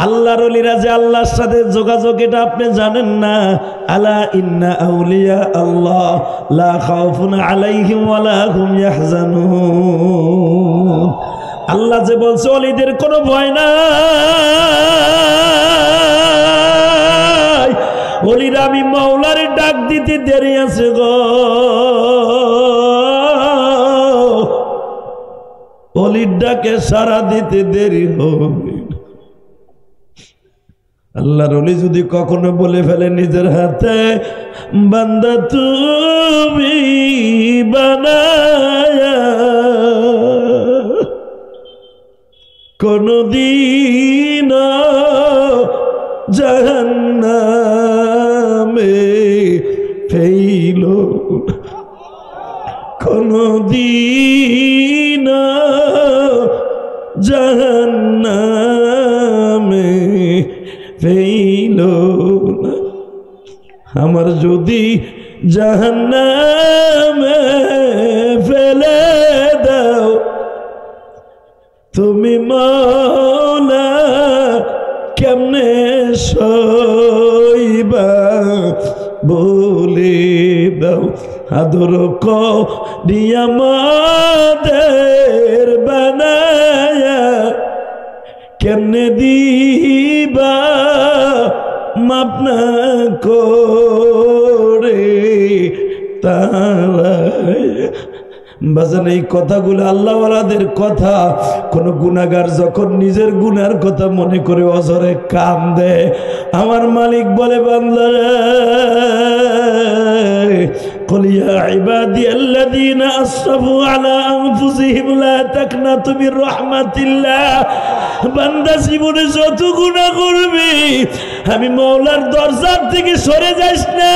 আল্লাহর ওলিরা যে আল্লাহর সাথে যোগাযোগ এটা আপনি জানেন না? আলা ইন্না আউলিয়া আল্লাহ লা খাউফুন আলাইহিম ওয়া লা হুম ইয়াহজানুন। আল্লাহ যে বলছে ওলিদের কোনো ভয় নাই। ওলিরা আমি মাওলার ডাক দিতে দেরি আছে গো, ওলির ডাকে সাড়া দিতে দেরি হবে। আল্লাহর ওলি যদি কখনো বলে ফেলে নিজের হাতে, বান্দা তুমি বানায়া কোনদিন জাহান্নামে ফেইলো, কোনদিন জাহান্নামে ফেইলো না। আমার যদি জাহান্নামে ফেলে দাও তুমি মাওলা কেমনে সইবা বলে দাও। আদর করিয়া আমাদের বানায়া কেমনে দিবা মাপ না করে তারা। বাজান এই কথাগুলো আল্লাহওয়ালাদের কথা। কোন গুনাহগার যখন নিজের গুনার কথা মনে করে অজরে কান্দে, আমার মালিক বলে বান্দারা قل يا عبادي الذين أسرفوا على أنفسهم لا تقنطوا من رحمة الله। বান্দা জীবনে যত গুনাহ করবি আমি মাওলার দরজার থেকে সরে যাস না।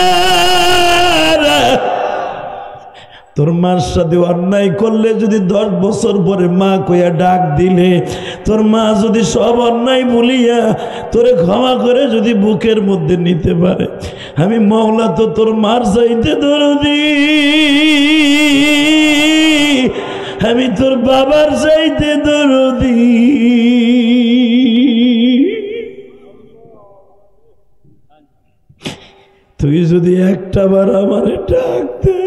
তোর মার সাথে অন্যায় করলে যদি 10 বছর পরে মা কইয়া ডাক দিলে, তোর মা যদি সব অন্যায় ভুলিয়া তোরে ক্ষমা করে যদি বুকের মধ্যে নিতে পারে, আমি মাওলা তো তোর মার চাইতে দরদি, আমি তোর বাবার চাইতে দরদি। তুই যদি একটা বার আমারে ডাক দে,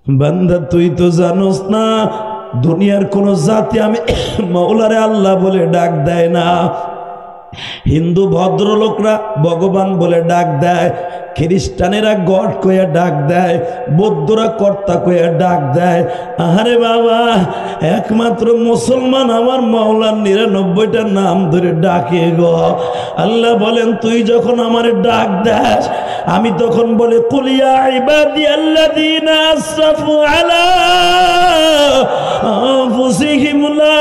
বান্দা তুই তো জানোস না দুনিয়ার কোন জাতি আমি মাওলারে আল্লাহ বলে ডাক দেয় না। হিন্দু ভদ্রলোকরা ভগবান বলে ডাক দেয়, খ্রিস্টানেরা গড কইয়া ডাক দেয়, বৌদ্ধরা কর্তা কইয়া ডাক দেয়। আরে বাবা, একমাত্র মুসলমান আমার মাওলার 99টা নাম ধরে ডাকে গো। আল্লাহ বলেন তুই যখন আমারে ডাক দেস আমি তখন বলে কুল ইয়া ইবাদিয়াল্লাযীনা আসরাফু আলা আনফুসিহিম লা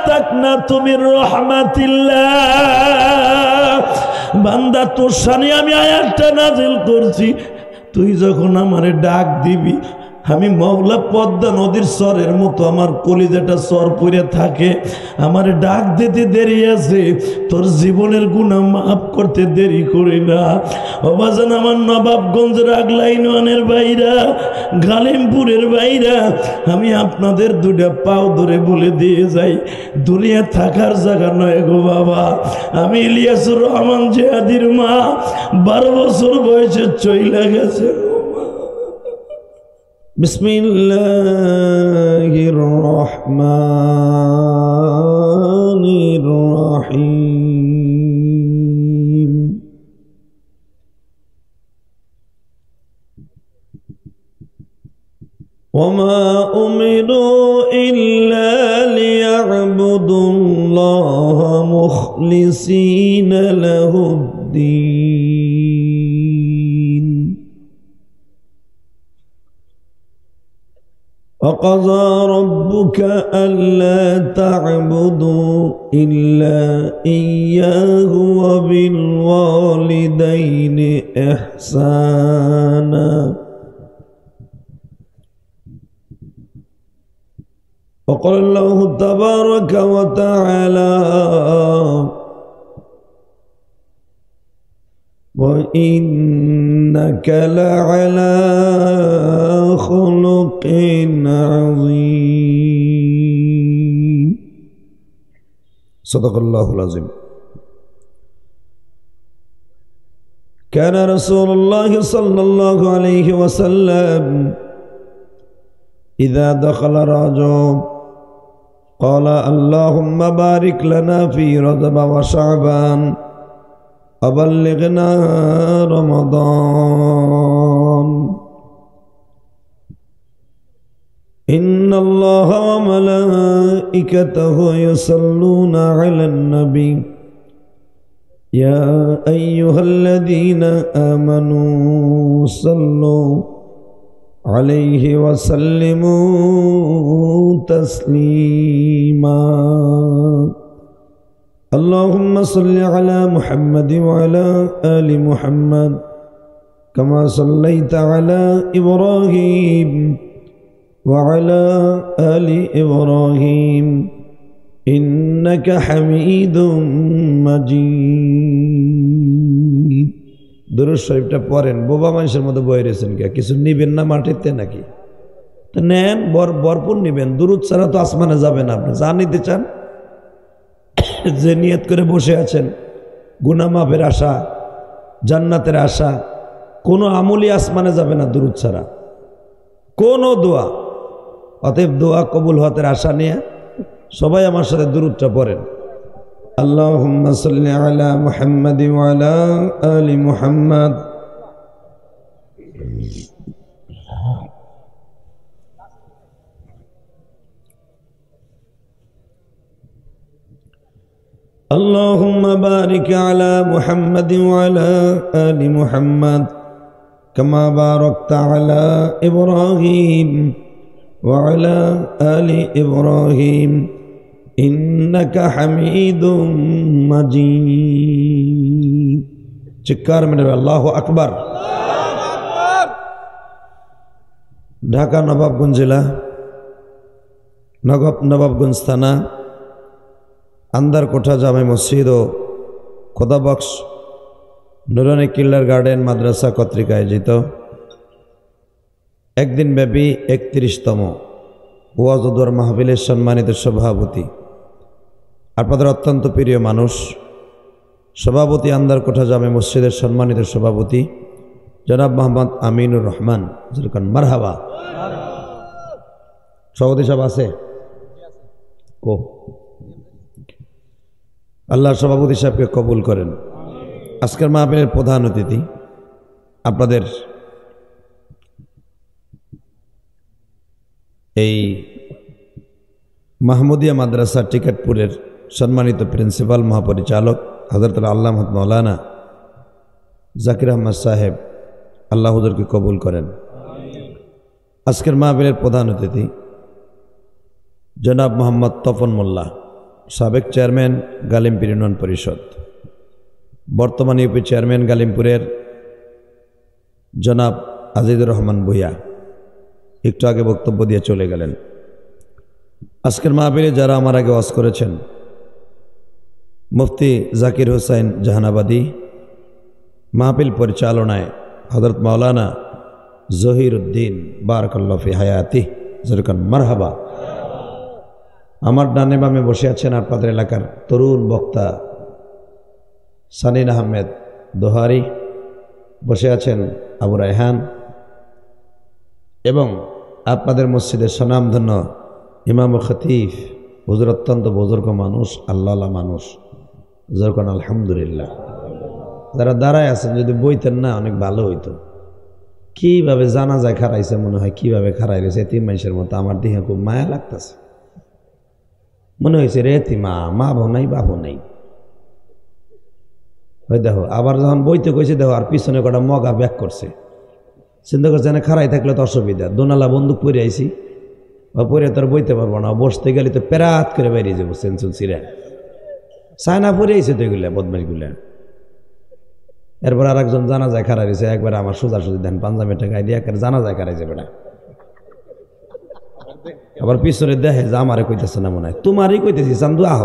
তাকনাতু মির রাহমাতিল্লাহ। বান্দা তোর শানে আমি আয়াতটা নাযিল করছি, তুই যখন আমারে ডাক দিবি আমি মাওলা পদ্মা নদীর স্বরের মতো আমার কলিজাটা স্বর পড়ে থাকে। আমার ডাক দিতে দেরি আছে, তোর জীবনের গুনাহ মাফ করতে দেরি করি না। অবাজান আমার নবাবগঞ্জের আগলা ইউনিয়নের বাইরা, গালিমপুরের বাইরা, আমি আপনাদের দুটা পাও ধরে বলে দিয়ে যাই, দুনিয়া থাকার জায়গা নয় গো বাবা। আমি ইলিয়াসুর রহমান জিহাদির মা 12 বছর বয়সে চইলা গেছে। বিসমিল্লাহির রহমানির রহিম। ওমা উমিরু ইল্লা লিয়া'বুদুল্লাহা মুখলিসিনা লাহুদ-দীন। وقضى ربك ألا تعبدوا إلا إياه وبالوالدين إحسانا وقال الله تبارك وتعالى وإنك لعلى خلق عظيم صدق الله العظيم كان رسول الله صلى الله عليه وسلم إذا دخل رجب قال اللهم بارك لنا في رجب وشعبان أبلغنا رمضان إن الله وملائكته يصلون على النبي يا أيها الذين آمنوا صلوا عليه وسلموا تسليما اللهم صل على محمد وعلى آل محمد كما صليت على إبراهيم وعلى آل إبراهيم إنك حميد مجيد দুরূদ শরীফটা পড়েন বোবা মানুষের মতো বয়ে রয়েছেন কে কিছু নিবেন না মাটিতে নাকি তো নেন ভরপুর নিবেন দুরূদ ছাড়া তো আসমানে যাবেন আপনি যা নিতে চান যে নিয়ত করে বসে আছেন গুনাহ মাফের আশা জান্নাতের আশা কোনো আমলি আসমানে যাবে না দুরূদ ছাড়া কোনো দোয়া অতএব দোয়া কবুল হওয়ার আশা নিয়ে সবাই আমার সাথে দুরূদটা পড়েন আল্লাহুম্মা সাল্লি আলা মুহাম্মাদ ওয়া আলা আলি মুহাম্মাদ اللهم بارك على محمد وعلى آل محمد كما باركت على إبراهيم وعلى آل إبراهيم إنك حميد مجيد চিৎকার মেরে আল্লাহু আকবার ঢাকা নবাবগঞ্জ জেলা নবাবগঞ্জ থানা আন্দারকোঠা জামে মসজিদ ও খোদাবক্স নুরানি কিল্লার গার্ডেন মাদ্রাসা কর্তৃক আয়োজিত একদিন ব্যাপী ৩১তম ওয়াজ ও দোয়া মাহফিলের সম্মানিত সভাপতি আপনাদের অত্যন্ত প্রিয় মানুষ সভাপতি আন্দারকোঠা জামে মসজিদের সম্মানিত সভাপতি জনাব মোহাম্মদ আমিনুর রহমান যেরকম মারহাবা সভাপতি সাহেব আছে কো আল্লাহ সভাপতি সাহেবকে কবুল করেন আজকের মাহফিলের প্রধান অতিথি আপনাদের এই মাহমুদিয়া মাদ্রাসা টিকেটপুরের সম্মানিত প্রিন্সিপাল মহাপরিচালক হযরত আল্লামা মাওলানা জাকির আহমদ সাহেব আল্লাহ হুজুরকে কবুল করেন আজকের মাহফিলের প্রধান অতিথি জনাব মোহাম্মদ তপন মোল্লা সাবেক চেয়ারম্যান গালিমপুর ইউনিয়ন পরিষদ বর্তমান ইউপি চেয়ারম্যান গালিমপুরের জনাব আজিজুর রহমান ভূঁইয়া একটু আগে বক্তব্য দিয়ে চলে গেলেন আজকের মাহফিলে যারা আমার আগে ওয়াজ করেছেন মুফতি জাকির হোসেন জাহানাবাদী মাহফিল পরিচালনায় হযরত মাওলানা জহির উদ্দিন বারাকাল্লাহু ফি হায়াতি যেরকম মারহাবা আমার ডানে বামে বসে আছেন আপনাদের এলাকার তরুণ বক্তা সানিন আহমেদ দোহারি বসে আছেন আবু রায়হান এবং আপনাদের মসজিদের স্বনামধন্য ইমাম ও খতিব হুজুর অত্যন্ত বুজুর্গ মানুষ আল্লাহ মানুষ যেরকম আলহামদুলিল্লাহ যারা দাঁড়ায় আছেন যদি বইতেন না অনেক ভালো হইতো কীভাবে জানা যায় খারাইছে মনে হয় কীভাবে খারাই রয়েছে এতিম মানুষের মতো আমার দিকে খুব মায়া লাগতেছে মনে হয়েছে রে এতিমা মা ভাও নাই বাপও নাই ওই দেখো আবার যখন বইতে কইছে দেখো আর পিছনে কটা মগা ব্যাক করছে চিন্তা করছে না খারাই থাকলে তো অসুবিধা দোনালা বন্দুক পরে আইছি বা পরে তোর বইতে পারবো না বসতে গেলে তো প্যারাত করে বেরিয়ে যাবো সেন্সুল সিরা চায়না পরে আইছে তো এগুলা বদমাইশগুলা এরপর আর একজন জানা যায় খারাই রয়েছে একবার আমার সোজাসুজি দেন পাঞ্জাবের টাকায় দিয়ে একবার জানা যায় খারাই যাবে না আবার পিছনে দেখে যে আমারে কইতেছে না মনে হয় তোমারই কইতেছি চান্দু আহ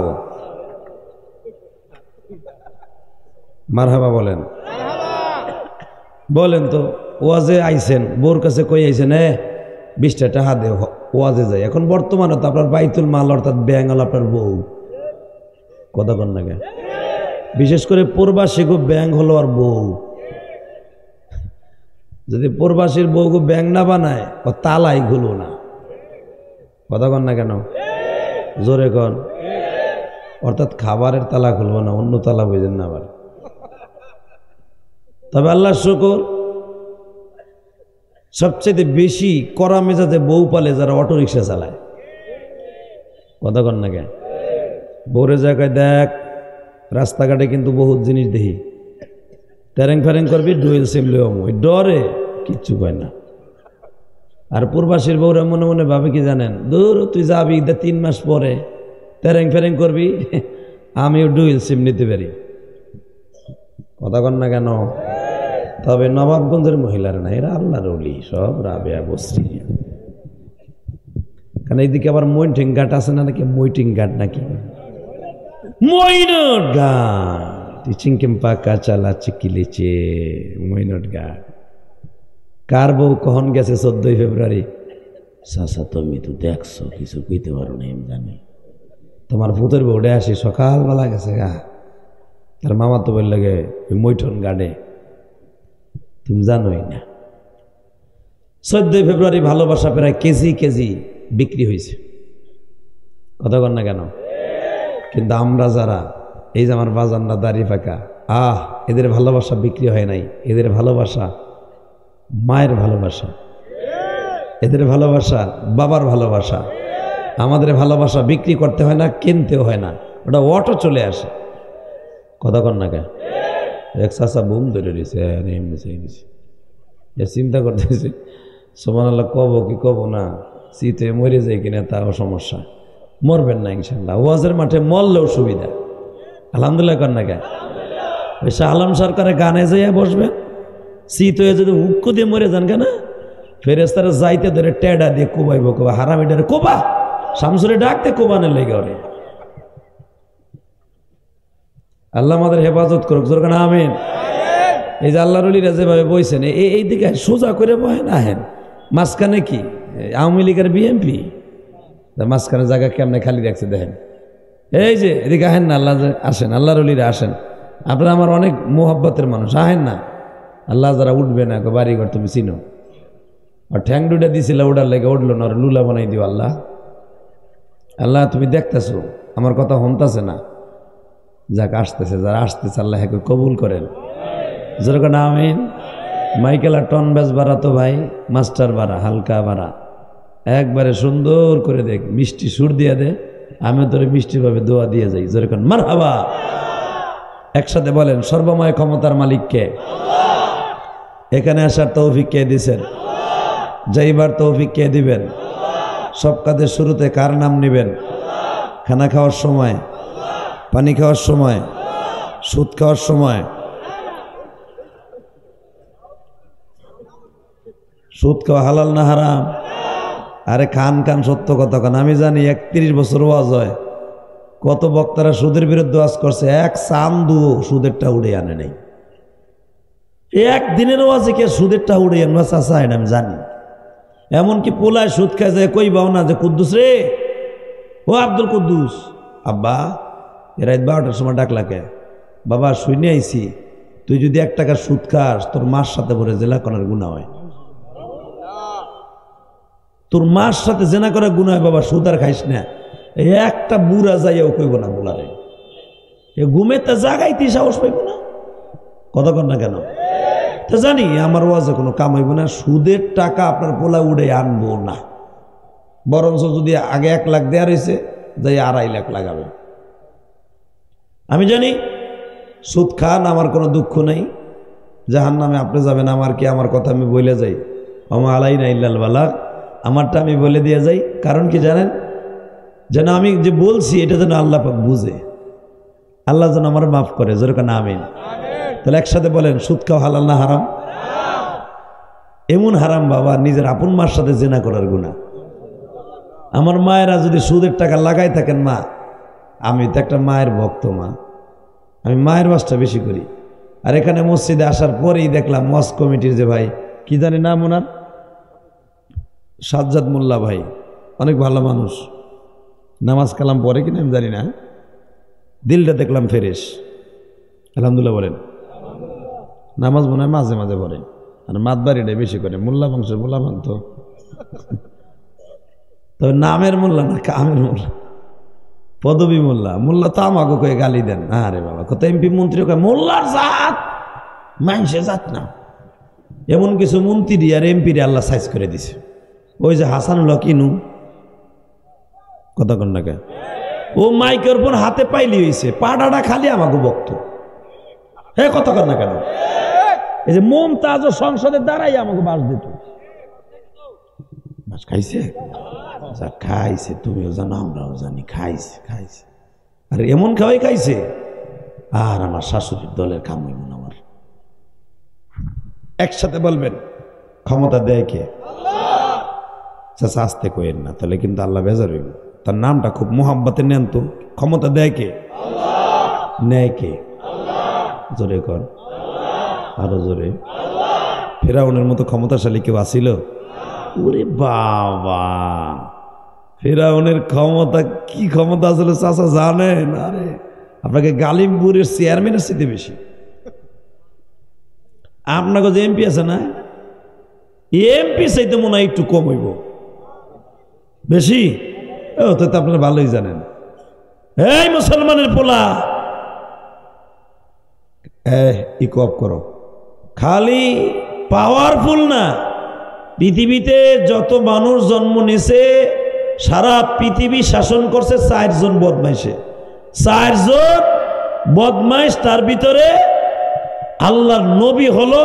মারহাবা বলেন বলেন তো, ওয়াজে আইছেন, বোর কাছে কই আইছেন, 20টা টাকা দে, ওয়াজে যায়। এখন বর্তমানে তো আপনার বাইতুল মাল অর্থাৎ ব্যাংক হল আপনার বউ। কথা কন না কেন? বিশেষ করে প্রবাসী গো ব্যাংক হলো আর বউ। যদি প্রবাসীর বউ গো ব্যাংক না বানায়, ও তালাই গুলো না। কথা কন না কেন? জোরে কন। অর্থাৎ খাবারের তালা খুলবো না, অন্য তালা বুঝেন না আবার। তবে আল্লাহ শুকর, সবচেয়ে বেশি কড়া মেজাজে বউ পালে যারা অটো রিক্সা চালায়। কথা কন না কেন? বউরে জায়গায় দেখ, রাস্তাঘাটে কিন্তু বহুত জিনিস দেখি, তেরেং ফেরেং করবি, ডুয়েল সিম লিও ডরে কিচ্ছু কয় না। আর প্রবাসীর বউরা মনে মনে ভাবে কি জানেন, দূর তুই যাবি 3 মাস পরে তেরেং ফেরেং করবি, আমিও ডুয়েল সিম নিতে পারি। কথা কন না কেন? তবে নবাবগঞ্জের মহিলারা না, এরা আল্লাহর ওলি, সব রাবেয়া বসরি। কারণ এইদিকে আবার মইটিং ঘাট আছে না, নাকি মইটিং ঘাট নাকি মইনট ঘাট, চিংকিম পাকা চালা চিকিলেছে মইনট ঘাট। কার বউ কখন গেছে 14 ফেব্রুয়ারি? চাচা তুমি তো দেখছো, কিছু কইতে পারো না, আমি জানি। তোমার ভূতের বউডে আসি সকালবেলা গেছে গা, তার মামা তো বললে গে মইঠন গাড়ে, তুমি জানোই না। 14 ফেব্রুয়ারি ভালোবাসা প্রায় কেজি কেজি বিক্রি হয়েছে। কথা কন না কেন? কিন্তু আমরা যারা, এই যে আমার বাজানরা দাড়ি ফাঁকা, এদের ভালোবাসা বিক্রি হয় নাই। এদের ভালোবাসা মায়ের ভালোবাসা, এদের ভালোবাসা বাবার ভালোবাসা। আমাদের ভালোবাসা বিক্রি করতে হয় না, কিনতেও হয় না, ওটা অটো চলে আসে। কথা কন না কেন? এক চাষা বুম ধরে দিয়েছে, চিন্তা করতেছে সুবহানাল্লাহ, কব কি কব না, শীতে মরে যায় কিনা তাও সমস্যা। মরবেন না ইনশাল্লাহ, ওয়াজের মাঠে মরলেও সুবিধা। আলহামদুলিল্লাহ কন না কেন? শাহ আলম সরকারের গানে যাইয়া বসবেন, শীত হয়ে যদি হুক্কু দিয়ে মরে যান কেন, ফেরেস্তারা যাইতে ধরে টেডা দিয়ে কোবাইব, কোবা হারামিটারে কোবা, শামসুরে ডাকতে কোবানের লেগে ওরে। আল্লাহ আমাদের হেফাজত করুক, জোর কারণ আমিন। এই যে আল্লাহর ওলিরা যেভাবে বইছেন, এই দিকে সোজা করে বহেন, আহেন মাঝখানে কি আওয়ামী লীগের বিএনপি, মাঝখানে জায়গা কেমনে খালি রাখছে দেখেন। এই যে এদিকে আহেন না, আল্লাহ আসেন, আল্লাহর ওলিরা আসেন। আপনারা আমার অনেক মোহাব্বতের মানুষ, আহেন না। আল্লাহ যারা উঠবে না, বাড়িঘর তুমি চিনো, আর ঠ্যাং দুটা দিছিল ওটার লেগে উঠলো না, লুলা বানাই দিও। আল্লাহ আল্লাহ তুমি দেখতেছো, আমার কথা হমতাছে না, যাক আসতেছে, যারা আসতেছে আল্লাহ একে কবুল করেন। যেরকম আমিন। মাইকেল আর টন ব্যাস বাড়া তো ভাই মাস্টার বাড়া, হালকা বাড়া, একবারে সুন্দর করে দেখ, মিষ্টি সুর দিয়ে দে, আমি তোরে মিষ্টিভাবে দোয়া দিয়ে যাই। যেরকম মারহাবা। একসাথে বলেন, সর্বময় ক্ষমতার মালিককে, এখানে আসার তৌফিক কে দিছেন, যাইবার তৌফিক কে দিবেন, সব কাজের শুরুতে কার নাম নেবেন, খানা খাওয়ার সময়, পানি খাওয়ার সময়, সুদ খাওয়ার সময়। সুদ খাওয়া হালাল না হারাম? আরে খান খান, সত্য কথা খান। আমি জানি 31 বছর ওয়াজ হয়, কত বক্তারা সুদের বিরুদ্ধে ওয়াজ করছে, এক চান্দু সুদেরটা উড়ে আনে নেই। একদিনের ওয়াজে কে সুদেরটা উড়ে আনবা চাচা, এটা আমি জানি। এমনকি পোলায় সুদ খায় যায়, কই বাও না যে কুদ্দুস রে, ও আব্দুল কুদ্দুস, আব্বা রাত 12টার সময় ডাকলাকে, বাবা শুনে আইছি তুই যদি 1 টাকার সুদ খাস, তোর মার সাথে ভরে জেলা করার গুনাহ হয়। তোর মার সাথে জেনা করার গুনাহ হয় বাবা, সুদ আর খাইস না। একটা বুড়া যাইয়াও কইব না বলারে, এ ঘুমেতে জাগাইতে সাহস পাইব না। কথা কন না কেন? তো জানি আমার ওয়াজে কোনো কাম হইব না, সুদের টাকা আপনার পোলা উড়ে আনবো না, বরঞ্চ যদি আগে 1 লাখ দেওয়া রয়েছে, যাই 2.5 লাখ লাগাবে। আমি জানি সুদ খান, আমার কোনো দুঃখ নেই, জাহান্নামে আপনি যাবেন, আমার কি, আমার কথা আমি বলে যাই, ওমা আলাইনা ইল্লাল বালাগ, আমারটা আমি বলে দিয়ে যাই। কারণ কি জানেন, যেন আমি যে বলছি এটা যেন আল্লাহ পাক বুঝে, আল্লাহ যেন আমার মাফ করে। যেরকম আমিন। তাহলে একসাথে বলেন, সুদ খাওয়া হালাল না হারাম? এমন হারাম বাবা, নিজের আপন মার সাথে জেনা করার গুনাহ। আমার মায়েরা যদি সুদের টাকা লাগাই থাকেন, মা আমি তো একটা মায়ের ভক্ত, মা আমি মায়ের বাসটা বেশি করি। আর এখানে মসজিদে আসার পরেই দেখলাম ওয়াজ কমিটির যে ভাই কি জানি নাম ওনার, সাজ্জাদ মোল্লা ভাই, অনেক ভালো মানুষ, নামাজ কালাম পড়ে কিনা আমি জানি না, দিলটা দেখলাম ফ্রেশ। আলহামদুলিল্লাহ বলেন। নামাজ মনে হয় মাঝে মাঝে পড়ে, আর মাতবাড়িটা বেশি করে। মোল্লা বংশের মোল্লা মান তো, তবে নামের মোল্লা না, কামের মোল্লা, পদবী মোল্লা। মোল্লা তো আমাকে কয়ে গালি দেন, আরে বাবা কত এমপি মন্ত্রী কয়ে মোল্লার জাত, মানুষে জাত না। এমন কিছু মন্ত্রী আর এমপিরে আল্লাহ সাইজ করে দিছে। ওই যে হাসানুল্লাহ কিনু কথা কন্যাকে, ও মাইকের উপর হাতে পাইলি হয়েছে, পাড়াটা খালি আমাকে বক্ত, হ্যাঁ কথা কর না কেন? এই যে মমতাজ সংসদের দ্বারাই আমাকে বাস দিত। বাস খাইছে, খাইছে, তুমিও জানো আমরাও জানি, খাইছে খাইছে, আর এমন খাওয়াই খাইছে। আর আমার শাশুড়ির দলের কাম হইব না আমার। একসাথে বলবেন ক্ষমতা দেয় কে? আস্তে কইেন না, তাহলে কিন্তু আল্লাহ বেজার হইব। তার নামটা খুব মোহাব্বতে নেন তো। ক্ষমতা দেয় কে? নেয় কে? জোরে কর, আরো জোরে। ফেরাউনের মতো ক্ষমতাশালী কেউ আসিল? ওরে বাবা, ফেরাউনের ক্ষমতা কি ক্ষমতা আসলে চাচা জানেন? আরে আপনাকে গালিমপুরের চেয়ারম্যানের চেয়ে বেশি। আপনাকে যে এমপি আছে না, এমপি চাইতে মনে হয় একটু কম হইব, বেশি ও তো আপনারা ভালোই জানেন। এই মুসলমানের পোলা, ইকো অফ করো। খালি পাওয়ারফুল না, পৃথিবীতে যত মানুষ জন্ম নিয়েছে সারা পৃথিবী শাসন করছে 4 জন বদমাইশে। 4 জন বদমাইশ, তার ভিতরে আল্লাহর নবী হলো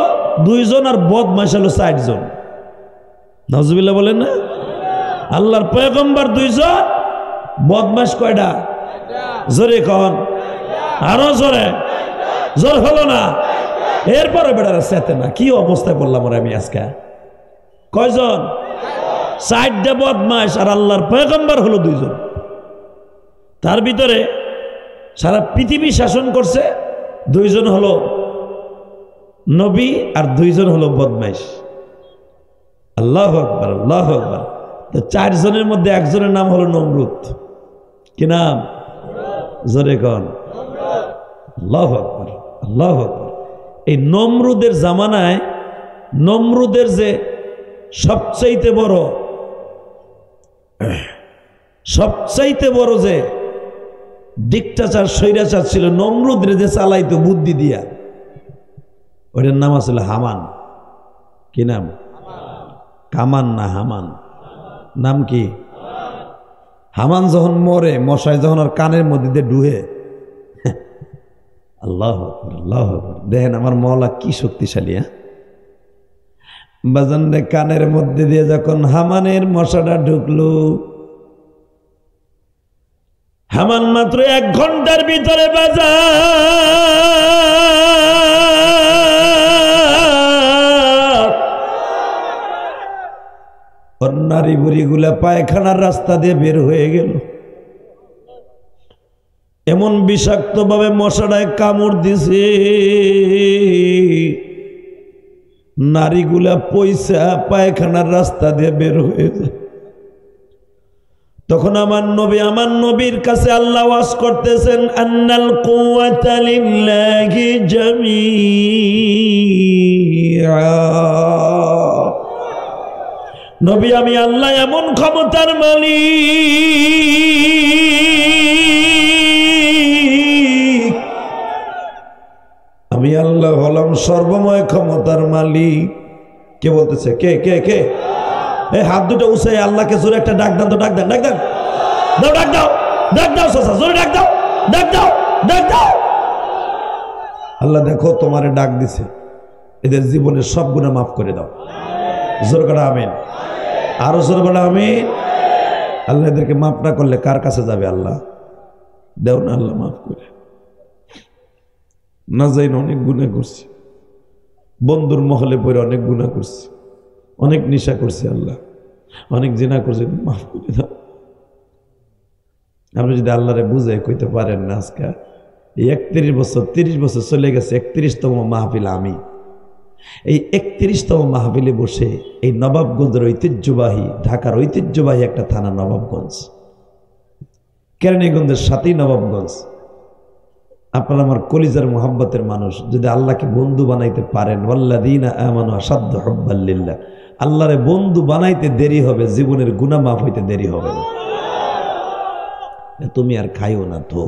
2 জন আর বদমাইশ হলো 4 জন। নাউজুবিল্লাহ বলেন না? আল্লাহর পয়গম্বর 2 জন, বদমাইশ কয়টা? জোরে কন, আরো জোরে। জোর হলো না? এরপরে বেড়ারা চেতে না। কি অবস্থায় বললাম আমি আজকে? কয়জন? 4টা বদমাইশ আর আল্লাহর পয়গম্বর হলো 2 জন। তার ভিতরে সারা পৃথিবী শাসন করছে 2 জন হলো নবী আর 2 জন হলো বদমাইশ। আল্লাহু আকবার, আল্লাহু আকবার। তো 4 জনের মধ্যে একজনের নাম হলো নমরুদ। কি নাম? জোরে কন, আল্লাহু আকবার, আল্লাহু আকবার। এই নমরুদের জামানায় নমরুদের যে সবচাইতে বড় যে ডিক্টাচার, স্বৈরাচার ছিল, নমরুদের যে চালাইতো বুদ্ধি দিয়া, ওটার নাম আসলে হামান। কি নাম? কামান না হামান। নাম কি? হামান যখন মরে, মশায় যখন আর কানের মধ্যে দিয়ে ডুহে, আল্লাহু আকবার, আল্লাহু আকবার। দেখেন আমার মওলা কি শক্তিশালী। বাজান রে, কানের মধ্যে দিয়ে যখন হামানের মশাটা ঢুকলো, হামান মাত্র 1 ঘন্টার ভিতরে বাজার নারী বুড়ি গুলা পায়খানার রাস্তা দিয়ে বের হয়ে গেল। এমন বিষাক্ত ভাবে মশাটায় কামড় দিছে, নারীগুলা পয়সা পায়খানার রাস্তা দিয়ে বের হয়ে যায়। তখন আমার নবীর কাছে আল্লাহ ওয়াজ করতেছেন, আন্নাল কুওয়াতা লিল্লাহি জামিআ। নবী, আমি আল্লাহ এমন ক্ষমতার মালিক, আমি আল্লাহ হলাম সর্বময় ক্ষমতার মালিক। কে বলতেছে? কে কে কে? এই হাত দুটো উঠে আল্লাহকে জোরে একটা ডাক দেন তো, ডাক দেন, ডাক দেন, দাও, ডাক দাও, ডাক দাও, চাচা জোরে ডাক দাও, ডাক দাও, ডাক দাও। আল্লাহ দেখো তোমারে ডাক দিছে, এদের জীবনের সব গুনাহ মাফ করে দাও। জোরে করে আমিন, আরো জোরে বলে আমিন। আল্লাহ এদেরকে মাফ না করলে কার কাছে যাবে? আল্লাহ দেও না, আল্লাহ মাফ করে। না যাই না অনেক গুনাহ করছি, বন্ধুর মহলে পড়ে অনেক গুনাহ করছি, অনেক নেশা করছি, আল্লাহ অনেক জিনা করছি, মাফ করে দাও। আপনি যদি আল্লাহরে বুঝে কইতে পারেন না আজকে, 31 বছর 30 বছর চলে গেছে, 31তম মাহফিল আমি। এই 31তম মাহফিলে বসে এই নবাবগঞ্জের ঐতিহ্যবাহী, ঢাকার ঐতিহ্যবাহী একটা থানা নবাবগঞ্জ, কেরানীগঞ্জের সাথেই নবাবগঞ্জ। আপনার আমার কলিজার মুহাব্বতের মানুষ যদি আল্লাহকে বন্ধু বানাইতে পারেন, ওয়াল্লাযীনা আমানু আশাদ্দু হুব্বাল লিল্লাহ, আল্লাহরে বন্ধু বানাইতে দেরি হবে, জীবনের গুনাহ মাফ হইতে দেরি হবে না। তুমি আর খাইও না তো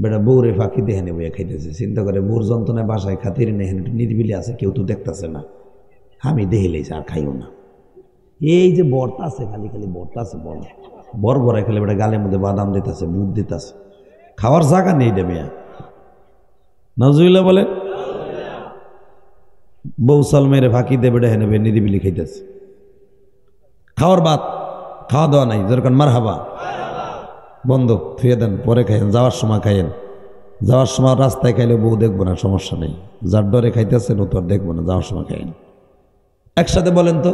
বেটা, বউরে ফাঁকি দিয়ে হেনে বইয়া খাইতেছে, চিন্তা করে বউর যন্ত্রণায় বাসায় খাতির নেই, নিরিবিলি আছে, কেউ তো দেখতেছে না, আমি দেখিলেছি আর খাইও না। এই যে বর্তা আছে, খালি খালি বর্তা আছে, বর বড়াই খেলে বেটা গালের মধ্যে বাদাম দিতেছে, বুট দিতেছে, খাওয়ার জায়গা নেই রে মিয়া। নাউজুবিল্লাহ বলে, বউ সাল মেরে ফাঁকি দিয়ে বেটা হেনে বইয়া নিরিবিলি খাইতেছে, খাওয়ার ভাত খাওয়া দাওয়া নাই, যেরকম মারহাবা বন্ধ, থুয়ে দেন, পরে খাইয়েন, যাওয়ার সময় খাইয়েন, যাওয়ার সময় রাস্তায় খাইলে বউ দেখবো না, সমস্যা নেই, যার ডরে খাইতেছেন ও তো আর দেখবো না, যাওয়ার সময় খাইয়েন। একসাথে বলেন তো,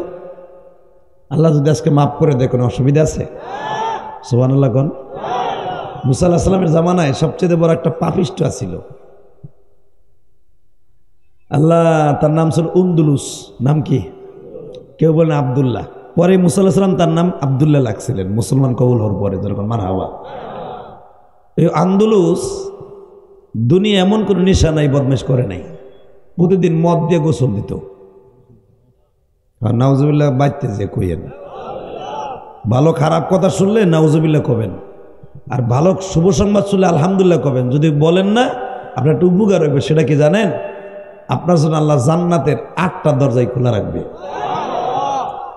আল্লাহ যদি আজকে মাফ করে দেয় কোনো অসুবিধা আছে? সুবহানাল্লাহ কোন। মুসা আলাইহিস সালামের জামানায় সবচেয়ে বড় একটা পাপিষ্ঠ ছিল, আল্লাহ তার নাম ছিল উন্দুলুস। নাম কি? কেউ বলেন আব্দুল্লাহ। পরে মুসা আলাইহিস সালাম তার নাম আব্দুল্লাহ লাগছিলেন মুসলমান কবুল হওয়ার পরে, যেরকম মারহাবা। এই আন্দুলুস দুনিয়া এমন কোনো নেশা নাই, বদমেশ করে নাই, প্রতিদিন মদ দিয়ে গোসল দিত। আর নাউজুবিল্লাহ বাঁচতে যে কইয়েন, ভালো খারাপ কথা শুনলে নাউজুবিল্লাহ কবেন, আর ভালো শুভ সংবাদ শুনলে আলহামদুলিল্লাহ কবেন। যদি বলেন না আপনার একটু উপকার হইবে, সেটা কি জানেন? আপনার জন্য আল্লাহ জান্নাতের 8টা দরজায় খোলা রাখবে।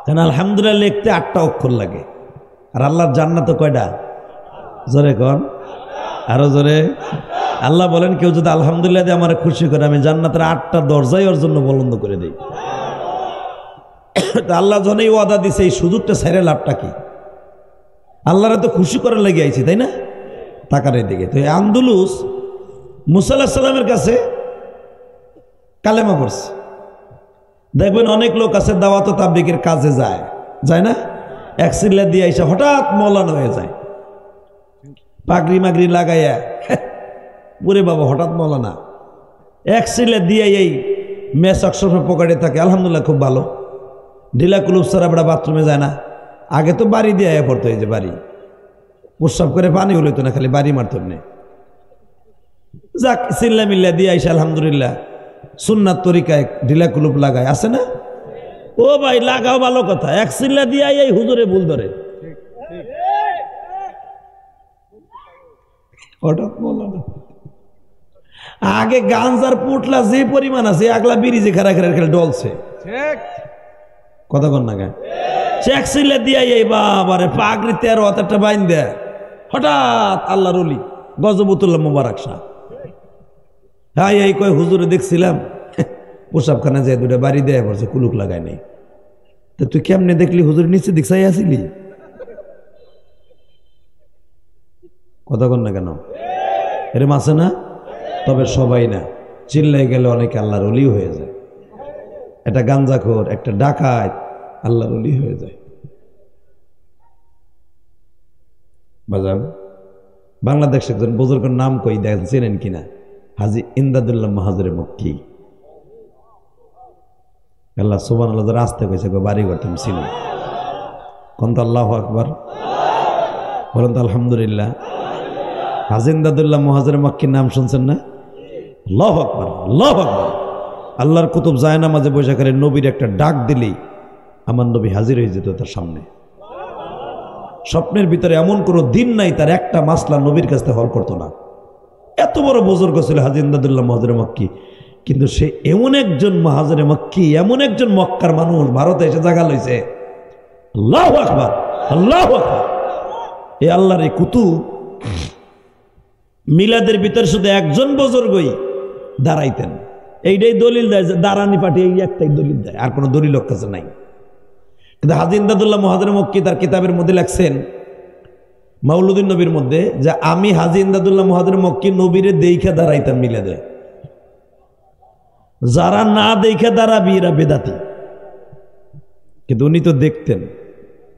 কারণ আলহামদুলিল্লাহ লিখতে 8টা অক্ষর লাগে, আর আল্লাহর জান্নাতে কয়টা? জোরে কন, আরো জোরে। আল্লাহ বলেন কেউ যদি আলহামদুলিল্লাহ দিয়ে আমার খুশি করে, আমি জান্নাতের 8টা দরজাই ওর জন্য বলন্দ করে দিই। আল্লাহ যখন এই ওয়াদা দিছে, এই সুযোগটা ছেড়ে লাভটা কি? আল্লাহরা তো খুশি করার লেগে আইছি, তাই না? টাকার দিকে তো এই আন্দুলুস মুসা আলাইহিস সালামের কাছে কালেমা পড়ছে। দেখবেন অনেক লোক আছে দাওয়াত ও তাবলীগের কাজে যায়, যায় না? এক সিল্লা দিয়ে এসে হঠাৎ মৌলানা হয়ে যায়, পাগড়ি মাগড়ি লাগাইয়া, পুরে বাবা হঠাৎ মৌলানা। এক সিল্লা দিয়ে এই মেসক সফে পকেটে থাকে, আলহামদুলিল্লাহ খুব ভালো, ঢিলা কুলুপ সারা বেড়া বাথরুমে যায় না। আগে তো বাড়ি দিয়ে আয়া পড়তো, এই যে বাড়ি, প্রস্রাব করে পানি হইতো না, খালি বাড়ি মারত না। যাক সিল্লা মিল্লা দিয়ে আইসা আলহামদুলিল্লাহ সুন্নাত তরিকায় ঢিলা কুলুপ লাগায়, আছে না? ও ভাই লাগাও, ভালো কথা, এক সিল্লা দিয়ে এই হুজুরে ভুল ধরে, হঠাৎ মৌলানা। আগে গাঞ্জার পুটলা যে পরিমাণ আছে, আগলা বিড়ি যে খারা খারা খেলে ডলছে, কথা কন না গায়ে চেক সিলে দিয়ে এই বাবারে পাগড়ি 13 হাতেরটা বাইন দেয়, হঠাৎ আল্লাহর ওলি গজবুতুল্লাহ মুবারক শাহ, হ্যাঁ এই কয় হুজুরে দেখছিলাম পোশাকখানা যায়, 2টা বাড়ি দেয়া পড়ছে, কুলুক লাগায় নেই। তা তুই কেমনে দেখলি হুজুর নিচে দেখছাই আসিলি? কথা কন না কেন? এরম আছে না? তবে সবাই না, চিল্লাই গেলে অনেকে আল্লাহর ওলি হয়ে যায়। একটা গাঞ্জাখোর, একটা ডাকাত আল্লাহর ওলি হয়ে যায়। বাজান বাংলাদেশের একজন বুজুর্গের নাম কই দেখেন, চেনেন কিনা? হাজী ইমদাদুল্লাহ মাহাজুরে মক্কি। আল্লাহ সুবহানাল্লাহ রাস্তা কইছে, বাড়ি ঘর তুমি চিনো, কোন তো আল্লাহু আকবার বলেন তো আলহামদুলিল্লাহ। হাজী ইমদাদুল্লাহ মাহাজুরে মক্কির নাম শুনছেন না? আল্লাহু আকবার, আল্লাহু আকবার। আল্লাহর কুতুব জায়নামাজে বসে করে নবীর একটা ডাক দিলেই আমার নবী হাজির হয়ে যেত তার সামনে। স্বপ্নের ভিতরে এমন কোনো দিন নাই তার একটা মাসলা নবীর কাছে হল করতো না। এত বড় বুজুর্গ ছিল হাজী ইমদাদুল্লাহ মাহাজুরে মক্কি, কিন্তু সে এমন একজন মাহাজুরে মক্কি, এমন একজন মক্কার মানুষ, ভারতে এসে জায়গা লইছে। আল্লাহু আকবার, আল্লাহু আকবার। এই আল্লাহর এই কুতুব মিলাদের ভিতরে শুধু একজন বুজুর্গই দাঁড়াইতেন, এইটাই দলিল দেয় যে দাঁড়ানি পাঠিয়ে এই একটাই দলিল দেয়, আর কোনো দলিল কাছে নাই। কিন্তু হাজী ইমদাদুল্লাহ মাহাজুরে মক্কি তার কিতাবের মধ্যে লেখছেন মাউলুদুন নবীর মধ্যে, যে আমি হাজী ইমদাদুল্লাহ মাহাজুরে মক্কি নবীরে দেইখা দাঁড়াইতাম মিলাদে, যারা না দেইখা দাঁড়াবি এরা বেদাতি। কিন্তু উনি তো দেখতেন,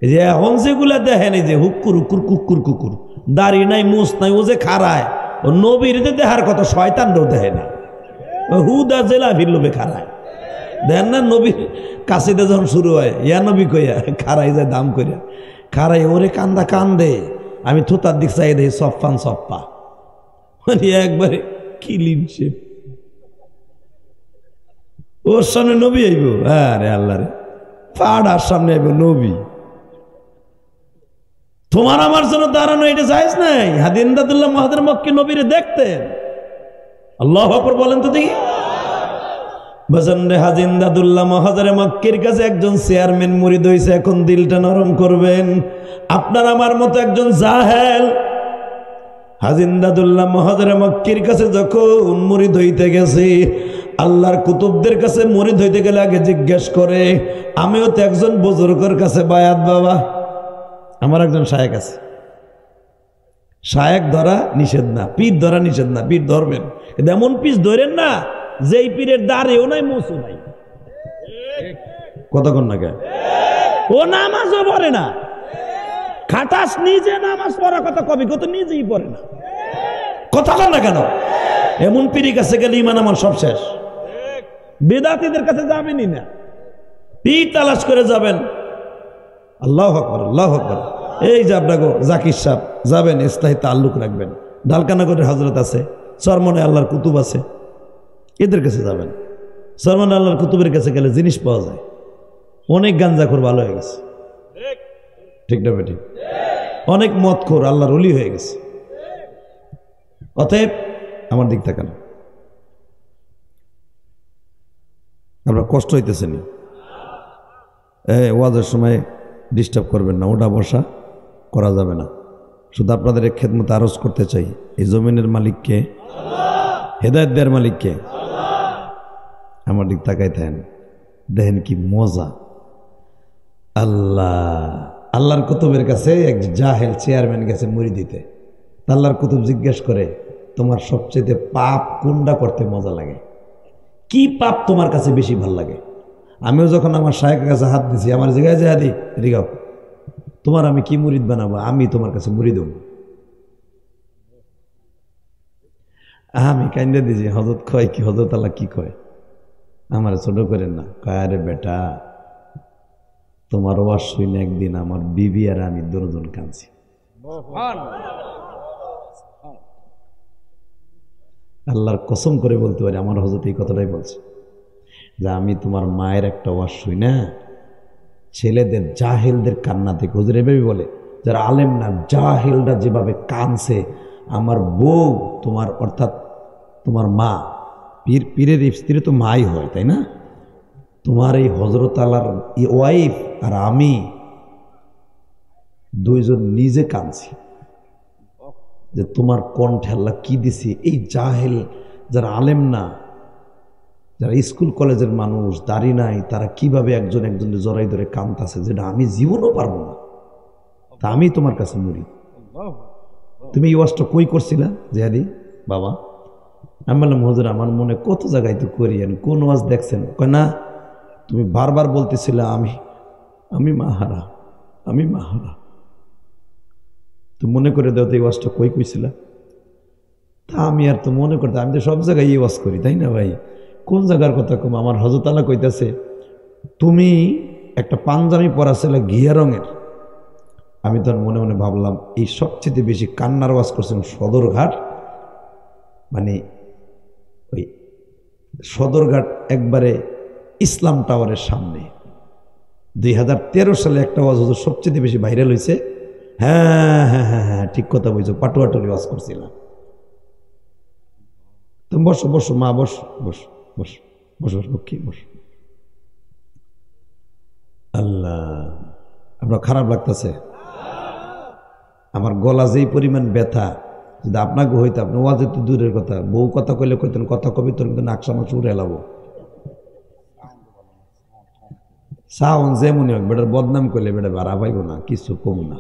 এই যে এখন যেগুলা দেখেন, এই যে হুক্কুর হুক্কুর কুকুর কুকুর, দাড়ি নাই মুছ নাই, ও যে খাড়ায় ও নবীর দেহার কথা শয়তানরাও দেয় না, হুদা জেলা ভিল্লবে খারায় দেন না। নবীর কাশিতে যখন শুরু হয় ইয়া নবী কইয়া খারাই যায় দাম করিয়া খারাই ওরে কান্দা কান্দে, আমি থুতার দিক চাই দেই সফান সপ্পা মানে একবারে কিলিন শেপ। ওর সামনে নবী আইব, আরে আল্লাহ রে পাড়ার সামনে আইব নবী। তোমার আমার জন্য দাঁড়ানো এটা জায়েজ নাই। হাদি ইমদাদুল্লাহ মুহাজির মক্কি নবীরে দেখতেন। আল্লাহু আকবার বলেন তো দেখি। হাজি ইমদাদুল্লাহ মুহাজির মক্কির কাছে একজন চেয়ারম্যান মুরিদ হইছে। এখন দিলটা নরম করবেন। আপনার আমার মতো একজন জাহেল হাজি ইমদাদুল্লাহ মুহাজির মক্কির কাছে যখন মুরিদ হইতে গেছে, আল্লাহর কুতুবদের কাছে মুরিদ হইতে গেলে আগে জিজ্ঞেস করে, আমিও তো একজন বুজুর্গের কাছে বায়াত বাবা। আমার একজন শায়েক আছে, শায়েক ধরা নিষেধ না, পীর ধরা নিষেধ না, পীর ধরবেন কিন্তু এমন পিস ধরেন না যেই পীরের দাঁড়েও নাই মোচু নাই। কতক্ষণ না কে ও নামাজও পড়ে না, খাটাস নিজে নামাজ পড়া কথা কবি কত নিজেই পড়ে না। কতক্ষণ না কেন এমন পীরের কাছে গেলে ইমান আমার সব শেষ। বেদাতীদের কাছে যাবেনই না, পীর তালাশ করে যাবেন। আল্লাহু আকবার, আল্লাহু আকবার। এই যে আপনাকে জাকির সাহেব যাবেন, ইসলাহি তাল্লুক রাখবেন। ডালকানগরের হযরত আছে, চরমনে আল্লাহর কুতুব আছে, এদের কাছে যাবেন। চরমনে আল্লাহর কুতুবের কাছে গেলে জিনিস পাওয়া যায়। অনেক গাঞ্জাখোর ভালো হয়ে গেছে, ঠিক না বেটি? অনেক মদখোর আল্লাহর ওলি হয়ে গেছে। অতএব আমার দিক তাকান, আপনার কষ্ট হইতেছে নি? ওয়াজের সময় ডিস্টার্ব করবেন না, ওটা বসা করা যাবে না। শুধু আপনাদের এক খেদমত আরজ করতে চাই, এই জমিনের মালিককে, হেদায়েত দেওয়ার মালিককে। আমার দিক তাকাই থাকেন, দেখেন কি মজা। আল্লাহর কুতুবের কাছে এক জাহেল চেয়ারম্যান গেছে মুড়ি দিতে। আল্লাহর কুতুব জিজ্ঞেস করে, তোমার সবচেয়ে পাপ কোনটা করতে মজা লাগে? কি পাপ তোমার কাছে বেশি ভাল লাগে? আমিও যখন আমার শায়েখের কাছে হাত দিছি, আমার জায়গায় যে হাদি রিগাও, তোমার আমি কি মুরিদ বানাবো? আমি তোমার কাছে মুরিদ হব। আমি কান্দে দিছি, হযরত কয় কি, হযরত আল্লাহ কি কয়? আমার ছোট করেন না। কয়, আরে বেটা, তোমার ওয়াজ শুনে একদিন আমার বিবি আর আমি দুজন কাঁদছি। আল্লাহর কসম করে বলতে পারি, আমার হযরত এই কথাটাই বলছে যে আমি তোমার মায়ের একটা ওয়াজ শুই না, ছেলেদের জাহেলদের কান্না থেকে, হুজুর এভাবে বলে যারা আলেম না, জাহেলরা যেভাবে কাঁদছে, আমার বউ তোমার অর্থাৎ তোমার মা, পীরের স্ত্রী তো মাই হয় তাই না? তোমার এই হযরত আল্লাহর ওয়াইফ আর আমি দুইজন নিজে কাঁদছি যে তোমার কণ্ঠে আল্লাহ কি দিছি। এই জাহেল যারা আলেম না, যারা স্কুল কলেজের মানুষ, দাড়ি নাই, তারা কিভাবে একজন একজনের জড়াই ধরে কাঁদতেছে, যেটা আমি জীবনও পারবো না। তা আমি তোমার কাছে মরি। তুমি এই ওয়াজটা কই করছিলা জেহাদি বাবা? আমি বললাম, হুজুর আমার মনে কত জায়গায় তো করি, কোন ওয়াজ দেখছেন? কয় না, তুমি বারবার বলতেছিলা আমি মাহারা, আমি মাহারা। তো মনে করে দাও তো এই ওয়াজটা কই কইছিলা? তা আমি আর তো মনে করতে, আমি তো সব জায়গায় এই ওয়াজ করি তাই না ভাই? কোন জায়গার কথা কম? আমার হযরত আল্লাহ কইতাছে, তুমি একটা পাঞ্জাবি পরা ছিল ঘিয়া রঙের। আমি তো মনে মনে ভাবলাম, এই সবচেয়ে বেশি কান্নার ওয়াজ করছেন সদরঘাট, মানে ওই সদরঘাট একবারে ইসলাম টাওয়ারের সামনে 2013 সালে একটা ওয়াজ হুজুর সবচেয়ে বেশি ভাইরাল হয়েছে। হ্যাঁ হ্যাঁ হ্যাঁ হ্যাঁ, ঠিক কথা বলছো, পাটুয়াটুলি ওয়াজ করছিলাম। তুমি বসো বসো মা, বস বস বস বস লক্ষ্মী বস। আল্লাহ, আপনার খারাপ লাগতেছে? আমার গলা যেই পরিমাণ ব্যথা, যদি আপনাকে হইতো, আপনি ওয়াজে তো দূরের কথা, বউ কথা কইলে কইতেন কথা কবি তোর কিন্তু নাকশা মাকশা উড়ে এলাবো। সাউন্ড যেমনই হোক, বেটার বদনাম করলে বেটা ভাড়া পাইব না, কিছু কম না।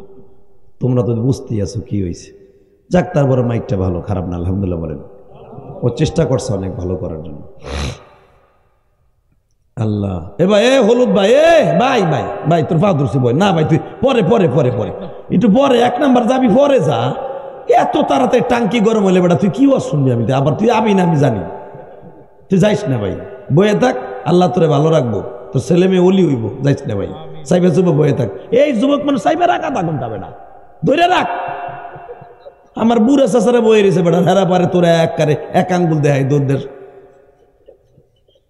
তোমরা তো বুঝতেই আছো কি হয়েছে। যাক, তারপরে মাইকটা ভালো, খারাপ না, আলহামদুলিল্লাহ বলেন। ও চেষ্টা করছে অনেক ভালো করার জন্য। আল্লাহ, এ ভাই, এ হলুদ ভাই, এ ভাই ভাই ভাই, তোর পা ধরছি বই না ভাই, তুই পরে পরে পরে পরে একটু পরে, 1 নাম্বার যাবি পরে যা, এত তাড়াতাড়ি টাঙ্কি গরম হলে বেটা তুই কি ওয়াজ শুনবি? আমি আবার তুই আবি না, আমি জানি। তুই যাইস না ভাই, বয়ে থাক, আল্লাহ তোরে ভালো রাখবো, তোর ছেলে মেয়ে ওলি হইব, যাইস না ভাই। চাইবে যুবক বয়ে থাক, এই যুবক মানুষ চাইবে রাখ আধা ঘন্টা বেটা, ধরে রাখ। আমার বুড়া চাচারা বয়ে রয়েছে বেটা, হেরা পারে তোরা এক আঙ্গুল দেয় দোরদের।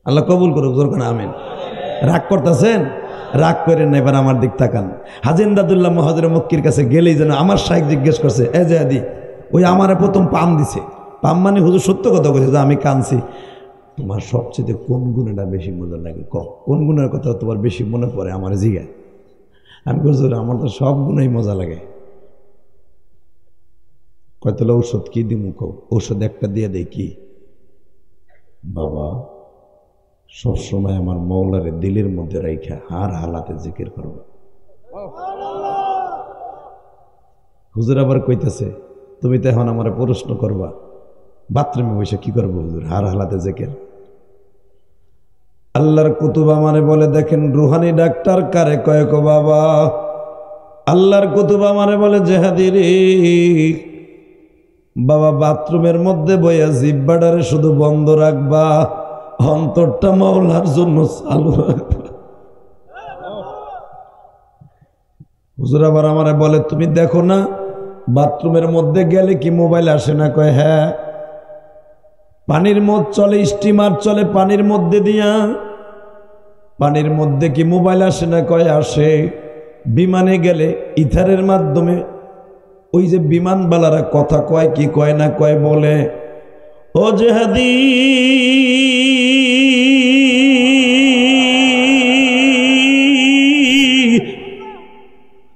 আল্লাহ কবুল করুক, জোর করে আমিন। রাগ করতেছেন? রাগ করেন না, এবার আমার দিক তাকান। হাজি ইমদাদুল্লাহ মুহাজির মক্কির কাছে গেলেই যেন আমার শাইখ জিজ্ঞেস করছে, এ যে আদি, ওই আমারে প্রথম পাম দিছে। পাম মানে হুজুর সত্য কথা বলছে যে আমি কানছি। তোমার সবচেয়ে কোন গুণটা বেশি মজা লাগে? কোন গুণের কথা তোমার বেশি মনে পড়ে? আমার জিগায়। আমি বলছি আমার তো সব গুণই মজা লাগে। কয়তলা ঔষধ কি দিমু? ঔষধ একটা দিয়ে দেয় কি? বাবা সবসময় আমার মৌলারে দিলের মধ্যে রাইখা হার হালাতে জিকির করব। হুজুর আবার কইতেছে, তুমি তো এখন আমার প্রশ্ন করবা বাথরুমে বসে কি করবো হুজুর? হার হালাতে জিকির। আল্লাহর কুতুব আমারে বলে, দেখেন রুহানি ডাক্তার কারে কয় গো বাবা? আল্লাহর কুতুব আমারে বলে, জেহাদি রে বাবা, বাথরুমের মধ্যে বইয়া জিব্বাটারে শুধু বন্ধ রাখবা, অন্তরটা মাওলার জন্য চালু রাখবা। হুজুর আবার আমারে বলে, তুমি দেখো না বাথরুমের মধ্যে গেলে কি মোবাইল আসে না? কয় হ্যাঁ। পানির মধ্যে চলে, স্টিমার চলে পানির মধ্যে দিয়া, পানির মধ্যে কি মোবাইল আসে না? কয় আসে। বিমানে গেলে ইথারের মাধ্যমে ওই যে বিমানবালারা কথা কয় কি কয় না কয় বলে, ও জেহাদি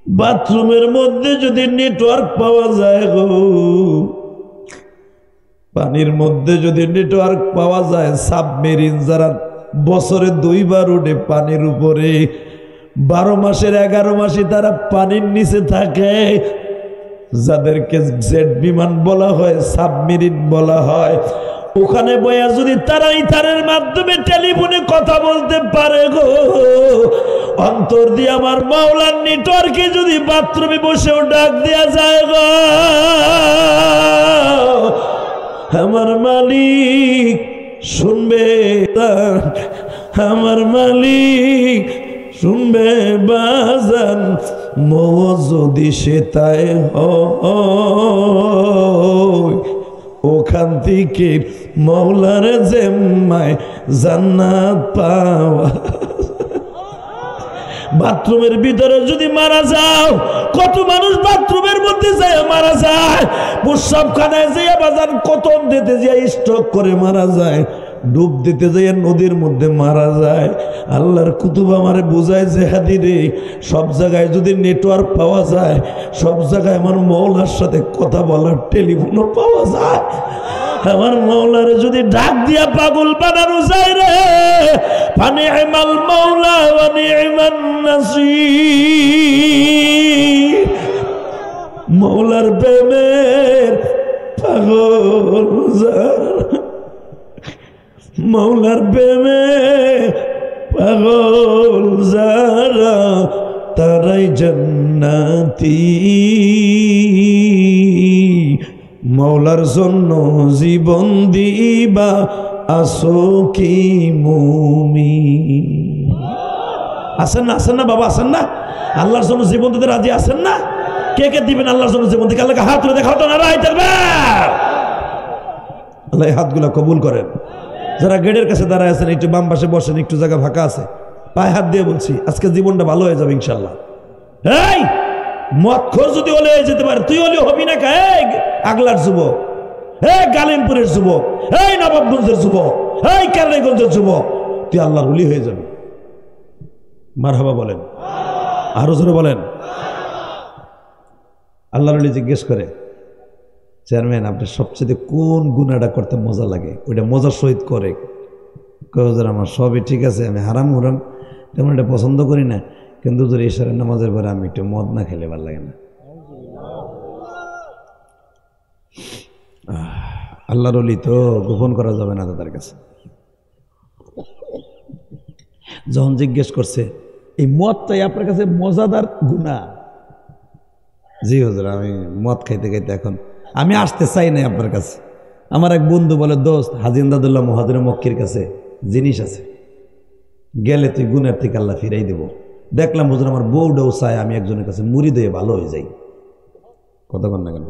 বাথরুমের মধ্যে যদি নেটওয়ার্ক পাওয়া যায় গো, পানির মধ্যে যদি নেটওয়ার্ক পাওয়া যায়, সাবমেরিন যারা বছরে 2 বার উঠে পানির উপরে, 12 মাসের 11 মাসে তারা পানির নিচে থাকে, যাদেরকে জেট বিমান বলা হয়, সাবমেরিন বলা হয়, ওখানে বয়া যদি তারা ইথারের মাধ্যমে টেলিফোনে কথা বলতে পারে গো, অন্তর দিয়ে আমার মাওলার নেটওয়ার্কে যদি বাথরুমে বসেও ডাক দেয়া যায় গো, আমার মালিক শুনবে, আমার মালিক শুনবে বাজান, মো যদি সে তাই হয়, ওখান থেকে মৌলার জিম্মায় জান্নাত পাওয়া। বাথরুমের ভিতরে যদি মারা যাও, কত মানুষ বাথরুমের মধ্যে যায় মারা যায়, প্রস্রাবখানায় যেয়ে বাজার কতম দিতে যায় স্ট্রোক করে মারা যায়, ডুব দিতে যায় নদীর মধ্যে মারা যায়। আল্লাহর কুতুব আমারে বুঝায় যে হাদিরে সব জায়গায় যদি নেটওয়ার্ক পাওয়া যায়, সব জায়গায় আমার মৌলার সাথে কথা বলার টেলিফোনও পাওয়া যায়, আমার মৌলার যদি ডাক দিয়া পাগল বানানো যায় রে, ফানি'মাল মাওলা ওয়া নি'মান নাসীর। মৌলার প্রেমের পাগল যারা, মৌলার প্রেমে পাগল যারা, তারাই জান্নাতি। মৌলার জন্য জীবন দিবা আসো কি মুমিন। আসেন না, আসেন না বাবা, আসেন না? আল্লাহর জন্য জীবন দিতে রাজি আছেন না? কে কে দিবেন আল্লাহর জন্য জীবন দিকে? আল্লাহকে হাত তুলে দেখাও তো না, রাইট আল্লাহ হাতগুলা কবুল করেন। যারা গেটের কাছে দাঁড়ায় আছেন একটু বাম পাশে বসেন, একটু জায়গা ফাঁকা আছে, পায়ে হাত দিয়ে বলছি আজকে জীবনটা ভালো হয়ে যাবে ইনশাল্লাহ। এই মদখোর যদি ওলে হয়ে যেতে পারে, তুই ওলে হবি না? আগলার যুবক, গালিমপুরের যুবক, নবাবগঞ্জের যুবক, কেরানীগঞ্জের যুবক, তুই আল্লাহর ওলি হয়ে যাবি। মারহাবা বলেন, আরো জোরে বলেন। আল্লাহর ওলি জিজ্ঞেস করে, চেয়ারম্যান আপনার সবচেয়ে কোন গুনাহটা করতে মজা লাগে? ওইটা মজার সহিত করে। কয় আমার সবই ঠিক আছে, আমি হারাম হুরাম তেমন এটা পছন্দ করি না, কিন্তু যদি ইশারের নামাজের পরে আমি একটু মদ না খেলে ভালো লাগে না। আল্লাহর ওলি তো গোপন করা যাবে না তাদের কাছে। যখন জিজ্ঞেস করছে এই মদটাই আপনার কাছে মজাদার গুনাহ? জি হুজুর, আমি মদ খাইতে খাইতে এখন আমি আসতে চাই নাই আপনার কাছে। আমার এক বন্ধু বলে, দোস্ত হাজী ইমদাদুল্লাহ মহাদের মক্কির কাছে জিনিস আছে, গেলে তুই গুণের থেকে আল্লাহ ফিরাই দেব। দেখলাম হুজুর আমার বউটাও চায় আমি একজনের কাছে মুড়ি দিয়ে ভালো হয়ে যাই। কথা কন না কেন?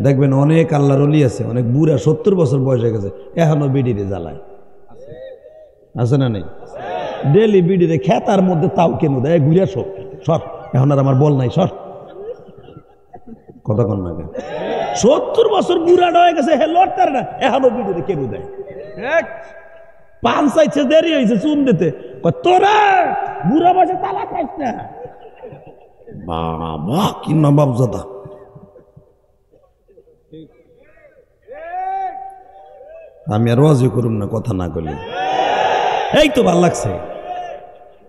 দেখবেন অনেক আল্লাহর ওলি আছে, অনেক বুড়া 70 বছর বয়স হয়ে গেছে, এখনো বিড়িরে জ্বালায়, আছে না নেই? ডেলি বিড়িরে খেতার মধ্যে তাও কেন দেয়, ঘুরিয়া সর সর, এখন আর আমার বল নাই, সর। কথা কন না কেন? 70 বছর বুড়াটা হয়ে গেছে, হে লড়তার না, এখনো বিড়িরে কেন দেয়। পান চাইছে, দেরি হয়েছে চুন দিতে, তোরা বুড়া বয়সে তালা খাইস না। বাবা কি নবাব জাদা। আমি আর ওয়াজও করুম না কথা না করলে। এই তো ভাল লাগছে,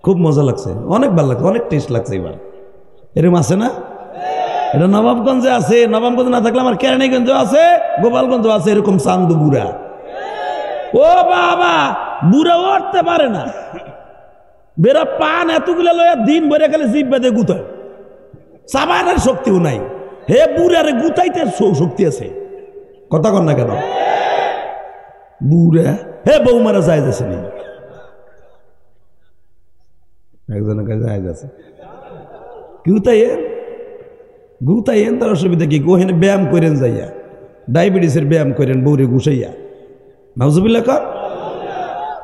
খুব মজা লাগছে, অনেক ভাল লাগছে, অনেক টেস্ট লাগছে। এবার এরকম আছে না? এটা নবাবগঞ্জে আছে, নবাবগঞ্জ না থাকলে আমার কেরানীগঞ্জ আছে, গোপালগঞ্জ আছে, এরকম চান্দু বুড়া। ও বাবা, বুড়া উঠতে পারে না, বেড়া পান এতগুলা লয়া দিন ভরে গেলে জিভ বেঁধে গুতায়, চাবানোর শক্তিও নাই। হে বুড়ারে গুতাইতে শক্তি আছে। কথা কন না কেন? বুড়া হে বৌমারা যায় যাচ্ছে নি, একজনের কাছে যায় যাচ্ছে, গুতাইয়েন তার অসুবিধা কি? গোহেনে ব্যায়াম করেন যাইয়া, ডায়াবেটিসের ব্যায়াম করেন বৌরে গুছাইয়া। নাউজুবিল্লাহ কর।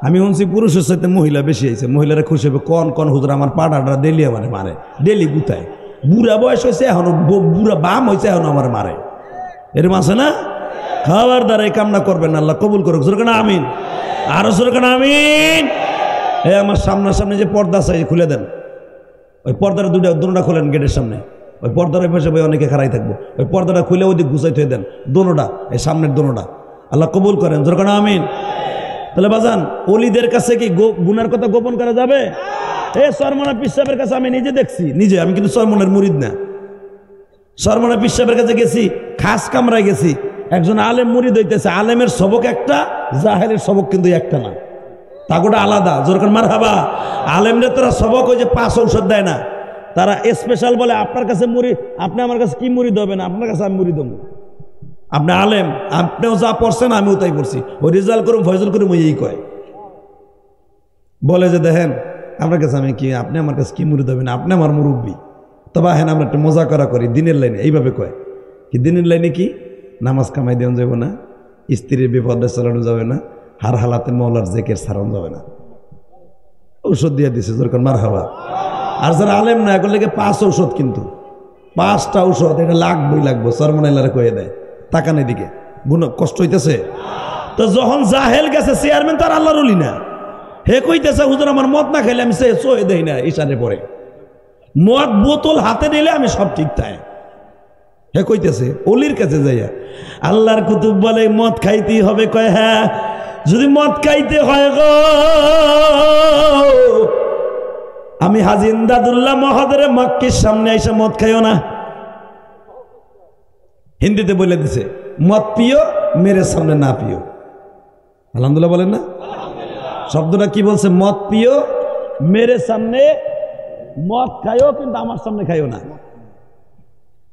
আমি শুনছি পুরুষের সাথে মহিলা বেশি আইছে, মহিলারা খুশি হবে, কন কন হুজুর আমার পাড়াটা ডেলি আমার মারে, ডেলি গুতায়, বুড়া বয়স হয়েছে এখনো, বুড়া বাম হয়েছে এখনো আমার মারে। এরকম আছে না? খাবার দ্বারা এই কামনা করবেন, আল্লাহ কবুল করুক। সুরকানা আমিন, আরো সুরকানা আমিন। এই আমার সামনাসামনি যে পর্দা আছে খুলে দেন, ওই পর্দাটা দুটা খোলেন গেটের সামনে, ওই পর্দার পাশে অনেকে খাড়াই থাকবো, ওই পর্দাটা খুলে ওই দিক গুছাই থয়ে দেন, দোনোটা, এই সামনের দোনোটা, আল্লাহ কবুল করেন। সুরকানা আমিন। তাহলে বাজান, অলিদের কাছে কি গুনার কথা গোপন করা যাবে? এ সরমনা পীর সাহেবের কাছে আমি নিজে দেখছি, নিজে, আমি কিন্তু সরমনের মুরিদ না। সরমনা পীর সাহেবের কাছে গেছি, খাস কামরায় গেছি, একজন আলেম মুরিদ হইতেছে, আলেমের সবক একটা, জাহেলের সবক কিন্তু একটা না, তাগোটা আলাদা। যেরকম মারহাবা, আলেমদের তারা সবক ওই যে 5 ঔষধ দেয় না, তারা স্পেশাল বলে আপনার কাছে মুরিদ, আপনি আমার কাছে কি মুরিদ হবে না, আপনার কাছে আমি মুরিদ হবো। আপনি আলেম, আপনিও যা পড়ছেন আমিও তাই পড়ছি, ওই রেজাল্ট করুন ফয়জল করুন ওই কয়, বলে যে দেখেন আপনার কাছে আমি কি, আপনি আমার কাছে কি মুরিদ হবে না, আপনি আমার মুরব্বী। তবে হ্যাঁ আমরা একটা মজা করি দিনের লাইনে, এইভাবে কয় কি দিনের লাইনে কি, নামাজ কামাই দেওয়া যাবে না, স্ত্রীর বিপদে চালানো যাবে না, হার হালাতে মৌলার জেকের সারানো যাবে না, ঔষধ দিয়ে দিছে যেরকম মারহাবা। আর যারা আলেম না এখন লেগে 5 ঔষধ, কিন্তু 5টা ঔষধ, এটা লাগবো সরমনাইলারা কয়ে দেয়, তাকানের দিকে গুণ কষ্ট হইতেছে। তো যখন জাহেল গেছে চেয়ারম্যান, তার আল্লাহর ওলি না, হে কইতেছে হুজুর আমার মদ না খাইলে আমি সয়ে দেই না, ইশারে পরে মদ বোতল হাতে নিলে আমি সব ঠিক তাই। হে কইতেছে অলির কাছে যাইয়া, আল্লাহর কুতুব বলে মদ খাইতেই হবে, কয় হ্যাঁ যদি মদ খাইতে হয় গো, আমি হাজী ইমদাদুল্লাহ মহাদের মক্কির সামনে আইসা মদ খাইও না। হিন্দিতে বলে দিছে, মদ পিও মেরে সামনে না পিও। আলহামদুলিল্লাহ বলেন না? শব্দটা কি বলছে? মদ পিও মেরে সামনে, মদ খাইও কিন্তু আমার সামনে খাইও না।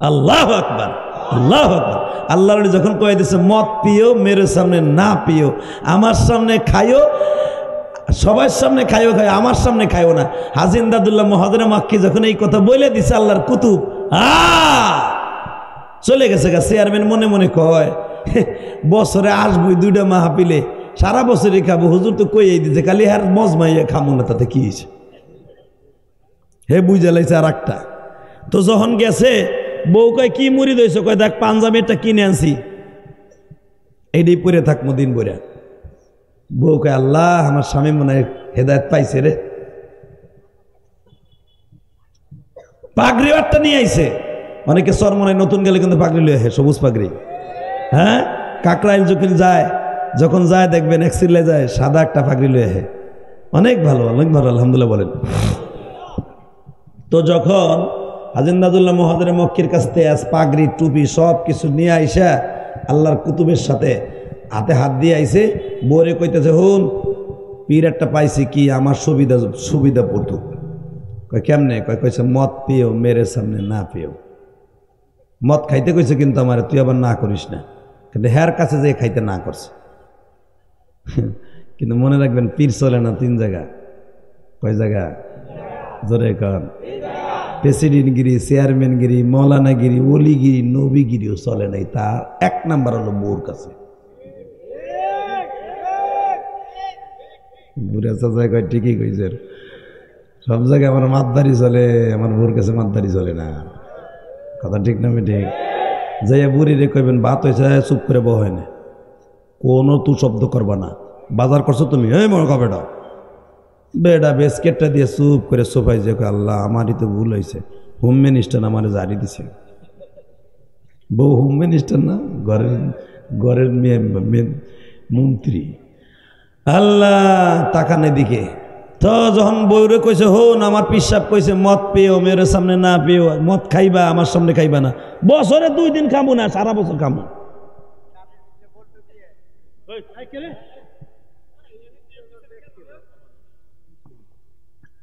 আল্লাহু আকবার, আল্লাহু আকবার। আল্লাহ যখন কয়ে দিছে মদ পিও মেরে সামনে না পিও, আমার সামনে খাইও, সবার সামনে খাইও, আমার সামনে খাইও না। হাজী ইমদাদুল্লাহ মহাদের মক্কি যখন এই কথা বলে দিছে আল্লাহর কুতুব, চলে গেছে গা। চেয়ারম্যান মনে মনে কয় বছরে আসবো 2টা মাহফিলে, সারা বছরই খাবো, হুজুর তো কইই দিতে, খালি আর মজমাইয়া খামো না, তাতে কি হয়েছে? হে বুঝা লাইছে আর একটা। তো যখন গেছে বউ কয় কি মুরিদ হয়েছে, কয় দেখ পাঞ্জাবি একটা কিনে আনছি, এইটাই পরে থাকবো দিন ভরে। বউ কয় আল্লাহ আমার স্বামী মনে হয় হেদায়েত পাইছে রে। পাগড়ি একটা নিয়ে আইছে, অনেকে সরমনায় নতুন গেলে কিন্তু পাগড়ি লয়ে আসে, সবুজ পাগড়ি। হ্যাঁ, কাকরাইল যখন যায় দেখবেন এক্সিলে যায় সাদা একটা পাগড়ি লয়ে আসে, অনেক ভালো, অনেক ভালো, আলহামদুলিল্লাহ বলেন। তো যখন হাজী ইমদাদুল্লাহ মহাদের মক্কির কাছ থেকে পাগড়ি টুপি সব কিছু নিয়ে আইসা আল্লাহর কুতুবের সাথে হাতে হাত দিয়ে আইছে, বোরে কইতেছে হুন পীর একটা পাইছি কি আমার সুবিধা পড়তো। কয় কেমনে? কইছে মদ পিও মেরে সামনে না পিও। মদ খাইতে কইছে কিন্তু আমার, তুই আবার না করিস না, কিন্তু হ্যার কাছে যে খাইতে না করছে। কিন্তু মনে রাখবেন পীর চলে না 3 জায়গা। কয় জায়গা? জোরে কন। প্রেসিডেন্টগিরি, চেয়ারম্যানগিরি, মৌলানাগিরি, ওলিগিরি, নবীগিরিও চলে নাই, তার 1 নাম্বার হলো বউর কাছে। বুড়া চাচাই কয় ঠিকই কইছে, সব জায়গায় আমার মাতদারি চলে, আমার বউর কাছে মাতদারি চলে না। কথা ঠিক না? ঠিক। যাইয়া বুড়ি রে কইবেন ভাত হয়েছে, চুপ করে বউ হয় না, কোনো তু শব্দ করবা না। বাজার করছো তুমি, এই মনে কবে বেটা, বেটা বিস্কেটটা দিয়ে চুপ করে সোফাই যে আল্লাহ আমারই তো ভুল হয়েছে, হোম মিনিস্টার আমার জারি দিছে। বউ হোম মিনিস্টার না, ঘরের মন্ত্রী। আল্লাহ তাকানে দিকে তো যখন বউরে কইছে, হন আমার পিসাব কইছে মদ পেও, মেয়ের সামনে না পেও, মদ খাইবা আমার সামনে খাইবা না, বছরে 2 দিন খাবো না, সারা বছর খাবো।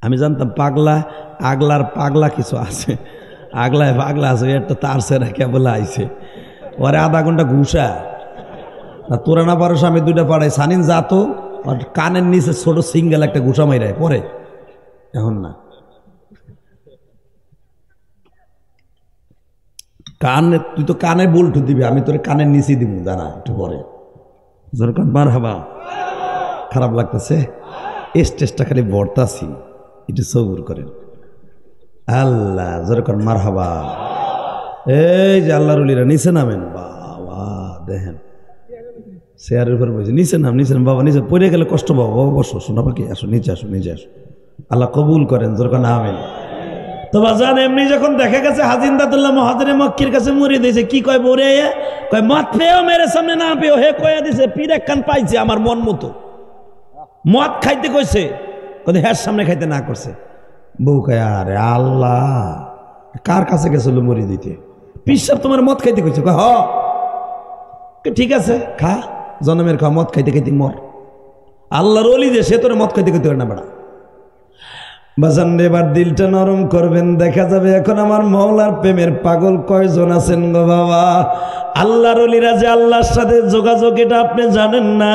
আমি জানতাম পাগলা, আগলার পাগলা কিছু আছে, আগলায় পাগলা আছে, একটা তার সেরা কেবল আইছে, ওরে আধা ঘন্টা ঘুষা। তোরা না পারো আমি 2টা পাড়াই সানিন যাতো, আর কানের নিচে ছোট সিঙ্গেল একটা ঘুষা মাইরায় পরে, এখন না। কানে তুই তো কানে বল্টু দিবি, আমি তোর কানের নিচে দিব, দাঁড়া একটু পরে। যেরকম মার হাবা, খারাপ লাগতেছে, স্টেজটা খালি বর্তাছি, একটু সবুর করেন। আল্লাহ যেরকম মার হাবা। এই যে আল্লাহর ওলিরা নিচে নামেন, বাবা দেখেন চেয়ারের উপর বসে, নিচে নাম, নিচে নাম বাবা, নিচে পড়ে গেলে কষ্ট পাবো, বাবা বসো, শোনা পাখি আসো, নিচে আসো, নিচে আসো। আল্লাহ কবুল করেন, যেরকম নামেন। তো বাজান এমনি যখন দেখা গেছে হাজিন্দাতুল্লাহ মহাজরে মক্কির কাছে মরিয়ে দিয়েছে, কি কয় বরে, কয় মদ পেও মেরে সামনে না পেও, হে কয়া দিছে পীর একখান পাইছে আমার মন মতো, মদ খাইতে কইছে, কয় হ্যার সামনে খাইতে না করছে। বউ কয় আরে আল্লাহ, কার কাছে গেছিল মরিয়ে দিতে? পীর সাহেব তোমার মদ খাইতে কইছে? কয় হ। ঠিক আছে খা, জন্মের খা, মদ খাইতে খাইতে মর। আল্লাহর ওলি যে, সে তোর মদ খাইতে খাইতে না বেড়া। বাজান এবার দিলটা নরম করবেন, দেখা যাবে এখন আমার মওলার প্রেমের পাগল কয়জন আছেন গো বাবা। আল্লাহর ওলিরা যে আল্লাহর সাথে যোগাযোগ, এটা আপনি জানেন না।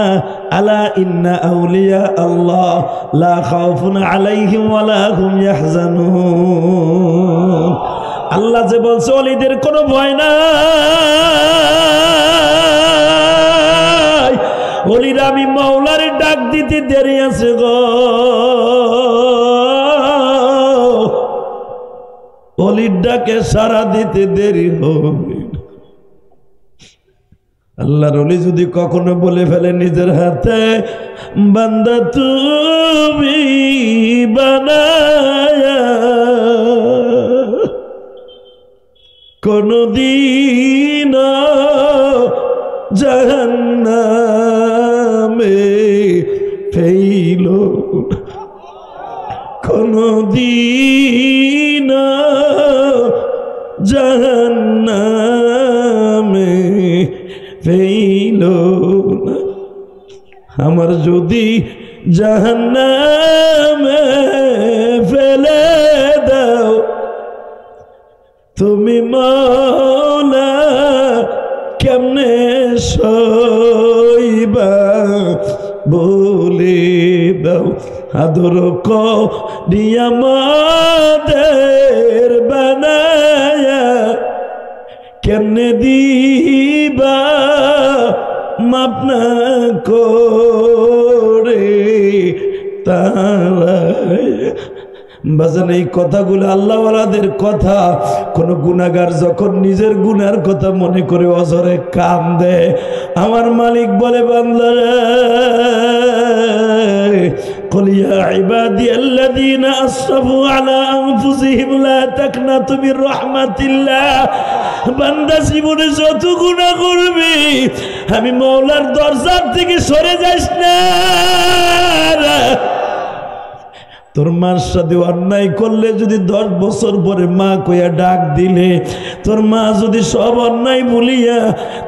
আলা ইন্না আউলিয়া আল্লাহ লা খাউফুন আলাইহিম ওয়ালা হুম ইয়াহজানুন। আল্লাহ যে বলছে ওলিদের কোনো ভয় নাই, ওলিরা আমি মওলার ডাক দিতে দেরি আছে গো, ওলির ডাকে সারা দিতে দেরি হবে। আল্লাহর ওলি যদি কখনো বলে ফেলে নিজের হাতে, বান্দা তুমি বানায়া কোনদিন জাহান্নামে ফেইলো, কোনদিন জাহান্নামে ফেইলো না। আমার যদি জাহান্নামে ফেলে দাও তুমি মওলা, কেমনে সইবা বলে দাও। আদর করিয়া আমাদের বানায়া কেমনে দিবা মাপ না করে তারা। বাজান এই কথাগুলো আল্লাহওয়ালাদের কথা। কোন গুনাহগার যখন নিজের গুনার কথা মনে করে অজরে কান্দে, আমার মালিক বলে বান্দারা, قل يا عبادي الذين أسرفوا على أنفسهم لا تقنطوا من رحمة الله। বান্দা জীবনে যত গুনাহ করবি, আমি মওলার দরজার থেকে সরে যাস না। তোর মার সাথে অন্যায় করলে যদি 10 বছর পরে মা কইয়া ডাক দিলে, তোর মা যদি সব অন্যায় ভুলিয়া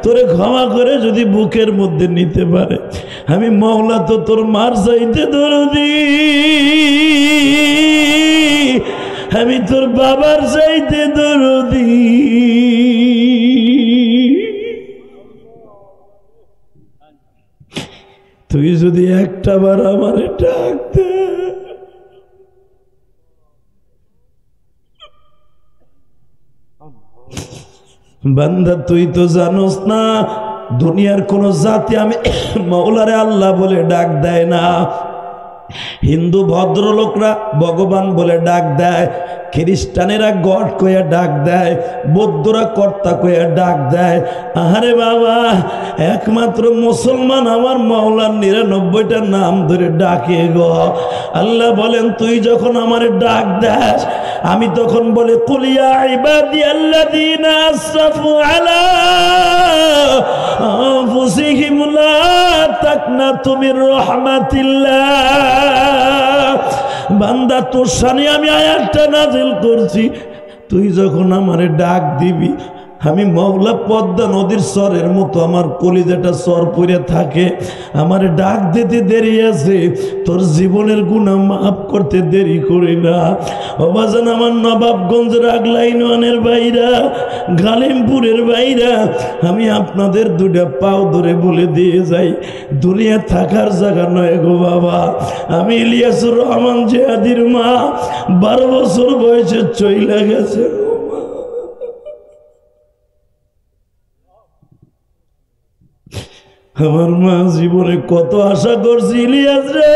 তোরে ক্ষমা করে যদি বুকের মধ্যে নিতে পারে, আমি মওলা তো তোর মার চাইতে দরদি, আমি তোর বাবার চাইতে দরদি। তুই যদি একটা বার আমারে ডাক দে, বান্দা তুই তো জানোস না দুনিয়ার কোন জাতি আমি মাওলারে আল্লাহ বলে ডাক দেয় না। হিন্দু ভদ্রলোকরা ভগবান বলে ডাক দেয়, খ্রিস্টানেরা গড কইয়া ডাক দেয়, বৌদ্ধরা কর্তা কইয়া ডাক দেয়। আরে বাবা, একমাত্র মুসলমান আমার মাওলার ৯৯টা নাম ধরে ডাকে গো। আল্লাহ বলেন তুই যখন আমারে ডাক দেস আমি তখন বলে কুল ইয়া ইবাদিয়াল্লাযীনা আসরাফু আলা আনফুসিহিম লা তাকনাতু মির রাহমাতিল্লাহ। বান্দা তোর শানে আমি আয়াতটা নাযিল করছি, তুই যখন আমারে ডাক দিবি আমি মওলা পদ্মা নদীর স্বরের মতো আমার কলিজাটা স্বর পড়ে থাকে। আমার ডাক দিতে দেরি আছে, তোর জীবনের গুনাহ মাফ করতে দেরি করি না। অবাজান আমার নবাবগঞ্জের আগলা ইউনিয়নের বাইরা, গালিমপুরের বাইরা, আমি আপনাদের দুটা পাও ধরে বলে দিয়ে যাই, দুনিয়া থাকার জায়গা নয় গো বাবা। আমি ইলিয়াসুর রহমান জিহাদির মা 12 বছর বয়সে চইলা গেছে। আমার মা জীবনে কত আশা করছি, ইলিয়াস রে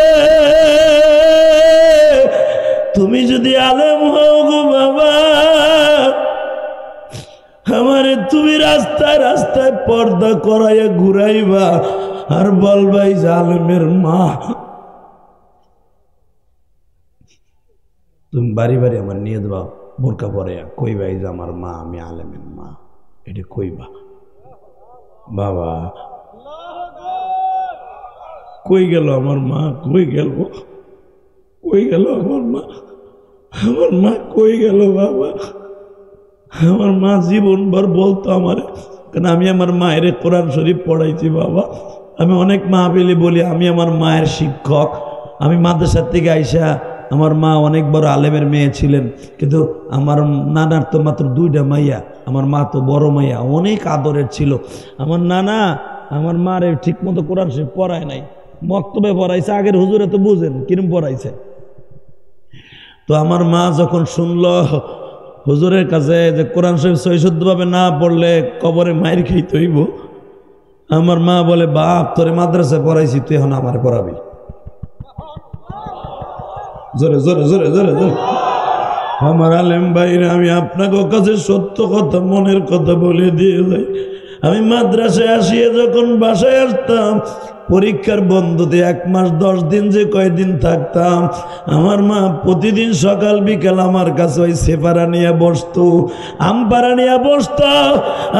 তুমি যদি আলেম হও গো বাবা, আমারে তুমি রাস্তায় রাস্তায় পর্দা করাইয়া ঘুরাইবা আর বলবাই যে আলেমের মা। তুমি বাড়ি বাড়ি আমার নিয়ে দেবা বোরকা পরে কইবা এই যে আমার মা, আমি আলেমের মা, এটা কইবা। বাবা কই গেল আমার মা, কই গেল, কই গেল আমার মা, আমার মা কই গেল বাবা। আমার মা জীবনভর বলতো আমার, কারণ আমি আমার মায়ের কোরআন শরীফ পড়াইছি বাবা। আমি অনেক মাহফিলে বলি আমি আমার মায়ের শিক্ষক। আমি মাদ্রাসার থেকে আইসা, আমার মা অনেক বড় আলেমের মেয়ে ছিলেন, কিন্তু আমার নানার তো মাত্র 2টা মাইয়া, আমার মা তো বড় মাইয়া, অনেক আদরের ছিল। আমার নানা আমার মারে ঠিক মতো কোরআন শরীফ পড়ায় নাই, মক্তবে পড়াইছে। আগের হুজুরে তো বুঝেন কিরম পড়াইছে। তো আমার মা যখন শুনল হুজুরের কাছে যে কোরআন শরীফ সহিশুদ্ধভাবে না পড়লে কবরে মায়ের খাইতে হইব, আমার মা বলে বাপ তোরে মাদ্রাসায় পড়াইছি, তুই এখন আমার পড়াবি। জোরে জোরে জোরে জোরে জোরে। আমার আলেম ভাইরা, আমি আপনাকে কাছে সত্য কথা, মনের কথা বলে দিয়ে যাই। আমি মাদ্রাসায় আসিয়ে যখন বাসায় আসতাম, পরীক্ষার বন্ধতে 1 মাস 10 দিন যে কয়দিন থাকতাম, আমার মা প্রতিদিন সকাল বিকাল আমার কাছে ওই সেপারা নিয়ে বসতো, আমপারা নিয়ে বসতো।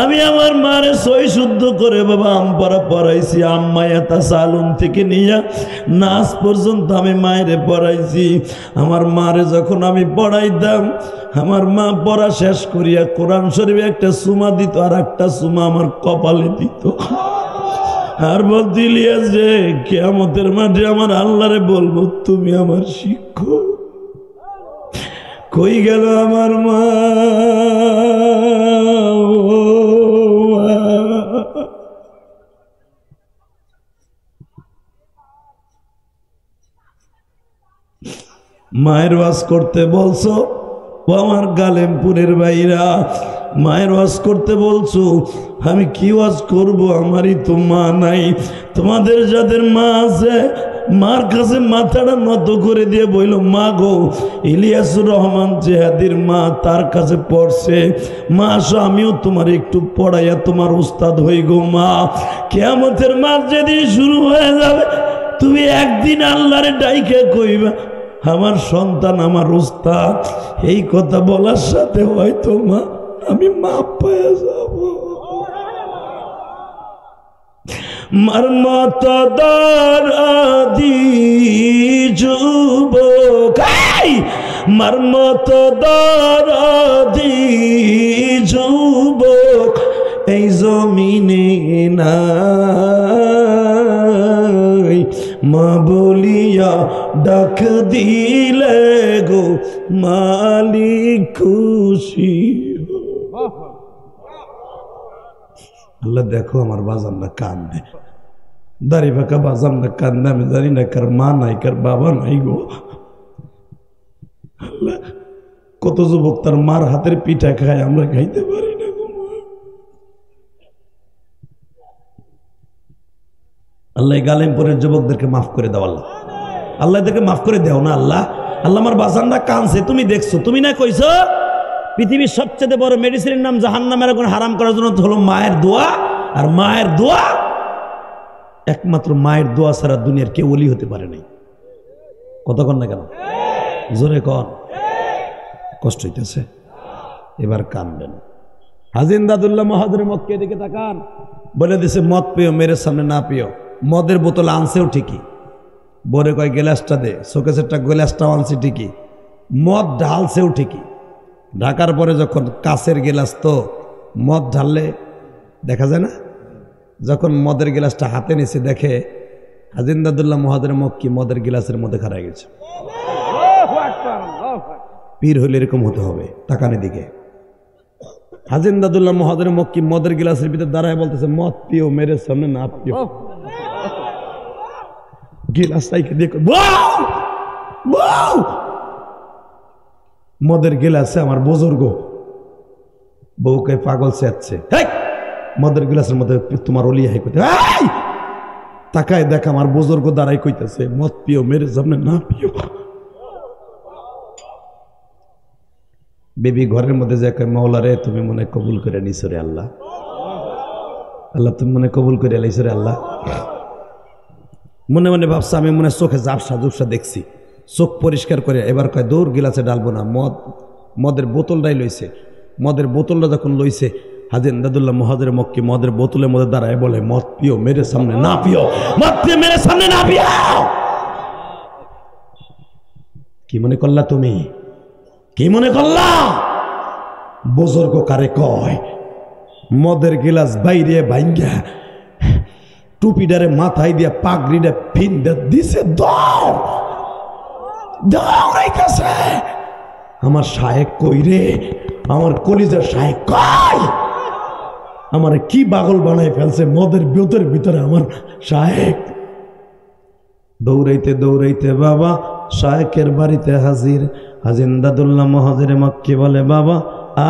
আমি আমার মারে সই শুদ্ধ করে বাবা আমপারা পড়াইছি। আম্মায়া তাসালুন থেকে নিয়ে নাচ পর্যন্ত আমি মায়েরে পড়াইছি। আমার মারে যখন আমি পড়াইতাম, আমার মা পড়া শেষ করিয়া কোরআন শরীফে একটা সুমা দিত, আর একটা সুমা আমার কপালে দিত। আর বলতে ইলিয়াস যে কিয়ামতের মাঠে আমার আল্লাহরে বলবো তুমি আমার শিক্ষক। কই গেল আমার মা? মায়ের ওয়াজ করতে বলছো, ও আমার গালেমপুরের ভাইরা, মায়ের ওয়াজ করতে বলছো, আমি কি ওয়াজ করব? আমারই তো মা নাই। তোমাদের যাদের মা আছে, মার কাছে মাথাটা নত করে দিয়ে বইল, মা গো ইলিয়াসুর রহমান জিহাদির মা তার কাছে পড়ছে, মা আসো আমিও তোমার একটু পড়াইয়া তোমার উস্তাদ হই গো মা। কিয়ামতের মাস যেদিন শুরু হয়ে যাবে, তুমি একদিন আল্লাহরে ডাইকে কইবা আমার সন্তান আমার উস্তাদ। এই কথা বলার সাথে হয়তো মা আমি মাপ পেয়ে যাব। মার মতো দরদি যুবক, মার মতো দরদি যুবক এই জমিনে নাই, মা বলিয়া ডাক দিলে গো মালিক খুশি। আল্লাহ দেখো আমার বাজানরা কান্দে, দাড়ি ফাঁকা বাজাম না কান্দে, আমি জানি না কার মা নাই কার বাবা নাই গো। আল্লাহ, কত যুবক তার মার হাতের পিঠা খায়, আমরা খাইতে পারি না গো। আল্লাহ গালিমপুরের যুবকদেরকে মাফ করে দাও আল্লাহ, আল্লাহ এদেরকে মাফ করে দেও না আল্লাহ। আল্লাহ আমার বাজানরা কানছে, তুমি দেখছো, তুমি না কইছো পৃথিবীর সবচেয়ে বড় মেডিসিনের নাম জাহান্নামের আগুন হারাম করার জন্য হলো মায়ের দোয়া। আর মায়ের দোয়া, একমাত্র মায়ের দোয়া ছাড়া দুনিয়ার কেউ ওলি হতে পারে নাই। কথা কন না কেন? জোরে কন। কষ্ট হইতেছে? এবার কানবেন। হাজি ইমদাদুল্লাহ মহাজের মক্কে দিকে তাকান, বলে দিছে মদ পিও, মেরে সামনে না পিও। মদের বোতল আনছেও ঠিকই, বরে কয় গ্লাসটা দে, শোকেসেরটা গ্লাসটাও আনছে ঠিকই, মদ ঢালছেও ঠিকই। ঢাকার পরে যখন কাছের গ্লাস, তো মদ ঢাললে দেখা যায় না, যখন মদের গ্লাসটা হাতে নিছে দেখে হাজি ইমদাদুল্লাহ মহাজের মক্কি মদের গ্লাসের মধ্যে খারাই গেছে। পীর হইলে এরকম হতে হবে। তাকানি দিকে হাজি ইমদাদুল্লাহ মহাজের মক্কি মদের গ্লাসের ভিতরে দাঁড়ায় বলতেছে মদ পিও, মেরে সামনে না পিও। গিলাসটাকে দেখো, মদের গিলাসে আমার বুজুর্গ বউকে পাগল চেয়েছে, মদের গিলাসের মধ্যে তোমার অলিয়া হে কইতে, তাকায় দেখ আমার বুজুর্গ দাঁড়াই কইতেছে মদ পিও, মেরে সামনে না পিও। বেবি ঘরের মধ্যে যে মাওলা রে তুমি মনে কবুল করে নিছো রে আল্লাহ, আল্লাহ তুমি মনে কবুল করে লাইছো রে আল্লাহ। মনে মনে ভাবছে আমি মনে চোখে জাপসা জুপসা দেখছি, চোখ পরিষ্কার করে এবার কয় দৌড় গিলাসে ডালবো না, মদের বোতলটাই লইছে। মদের বোতলটা যখন লইছে, হাজি ইমদাদুল্লাহ মহাজের মক্কি মদের বোতলের মধ্যে দাঁড়ায় বলে মদ পিও, মেরে সামনে না পিও, মদ পিও, মেরে সামনে না পিও। কি মনে করলা তুমি? কি মনে করলা? বুজুর্গ কারে কয়? মদের গিলাস বাইরে ভাঙ্গা টুপিডারে মাথায় দিয়া পাগড়িটা ফিন্দা দিছে, দৌড়াইতেছে। আমার শায়েক কই রে? আমার কলিজার শায়েক কই? আমার কি পাগল বানাই ফেলছে মদের বোতলের ভিতরে আমার শায়েক। দৌড়াইতে দৌড়াইতে বাবা শায়েকের বাড়িতে হাজির। হাজি ইমদাদুল্লাহ মহাজের মক্কি বলে বাবা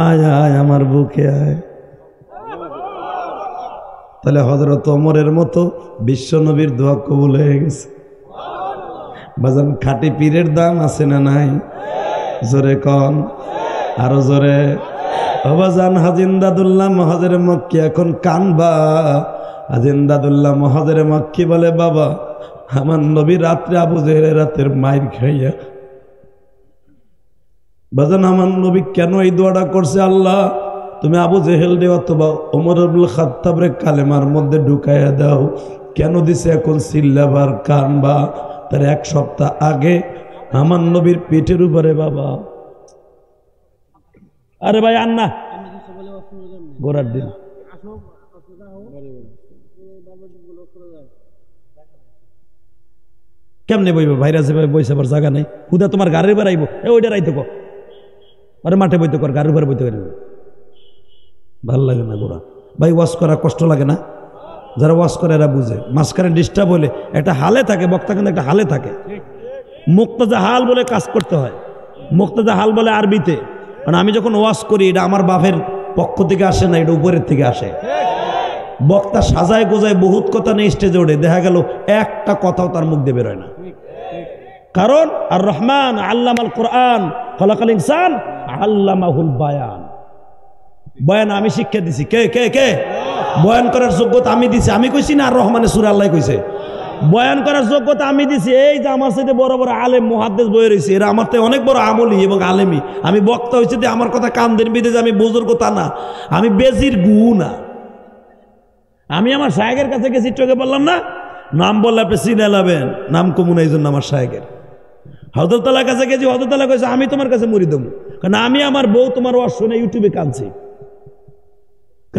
আয় আয় আমার বুকে আয়। তাহলে হযরত ওমরের মতো বিশ্ব নবীর দোয়া কবুল হয়ে গেছে। বাজান খাঁটি পীরের দাম আছে না নাই? জোরে কন, আরো জোরে। বাজান হাজি ইমদাদুল্লাহ মহাজের মক্কি এখন কানবা। হাজি ইমদাদুল্লাহ মহাজের মক্কি বলে বাবা আমার নবী রাত্রে আবু জেহেলের রাতের মাইর খাইয়া, বাজান আমার নবী কেন এই দোয়াটা করছে? আল্লাহ তুমি আবু জেহেল রে অথবা ওমর ইবনুল খাত্তাবরে কালেমার মধ্যে ঢুকাইয়া দাও। কেন দিছে এখন চিল্লাবার কানবা? তার এক সপ্তাহ আগে আমার নবীর পেটের উপরে বাবা, আরে ভাই আন্না গোড়ার দিন কেমনে বইব? ভাইরাসে বইছে আবার জায়গা নেই, হুদা তোমার গাড়ির বেড়াইব, ওইটা রাইতে কর, আরে মাঠে বইতে কর, গাড়ির উপরে বইতে পারবে। ভাল লাগে না গোড়া ভাই, ওয়াশ করা কষ্ট লাগে না? যারা ওয়াশ করে এরা বুঝে। মাঝখানে ডিস্টার্ব হলে একটা হালে থাকে, বক্তা কিন্তু একটা হালে থাকে। মুক্তাজা হাল বলে কাজ করতে হয়, মুক্তাজা হাল বলে আরবিতে। মানে আমি যখন ওয়াশ করি এটা আমার বাপের পক্ষ থেকে আসে না, এটা উপরের থেকে আসে। বক্তা সাজায় গোজায় বহুত কথা নেই, স্টেজে ওঠে, দেখা গেল একটা কথাও তার মুখ দিয়ে বেরোয় না। কারণ আর রহমান আল্লামাল কোরআন খলাকাল ইনসান আল্লামাহুল বায়ান। বয়ান আমি শিক্ষা দিছি। কে কে কে বয়ান করার যোগ্যতা আমি দিছি? আমি কইছি না? আর রহমানের সূরা আল্লাহ কইছে বয়ান করার যোগ্যতা আমি দিছি। এই যে আমার সাথে বড় বড় আলেম মুহাদ্দিস বয়ে রয়েছে, এরা আমার থেকে অনেক বড় আমলি এবং আলেমী। আমি বক্তা হয়েছে যে আমার কথা কান দেন বিদে যে আমি বুজুর্গ তা না, আমি বেজির গু না। আমি আমার শায়েকের কাছে গেছি, চোখে বললাম না, নাম বললে আপনি চিনে লাবেন, নাম কমুন এই জন্য আমার শায়েকের। হযরতুল্লাহর কাছে গেছি, হযরতুল্লাহ কইছে আমি তোমার কাছে মুড়ি দেবো, কারণ আমি আমার বউ তোমার ওয়াজ শুনে ইউটিউবে কানছি।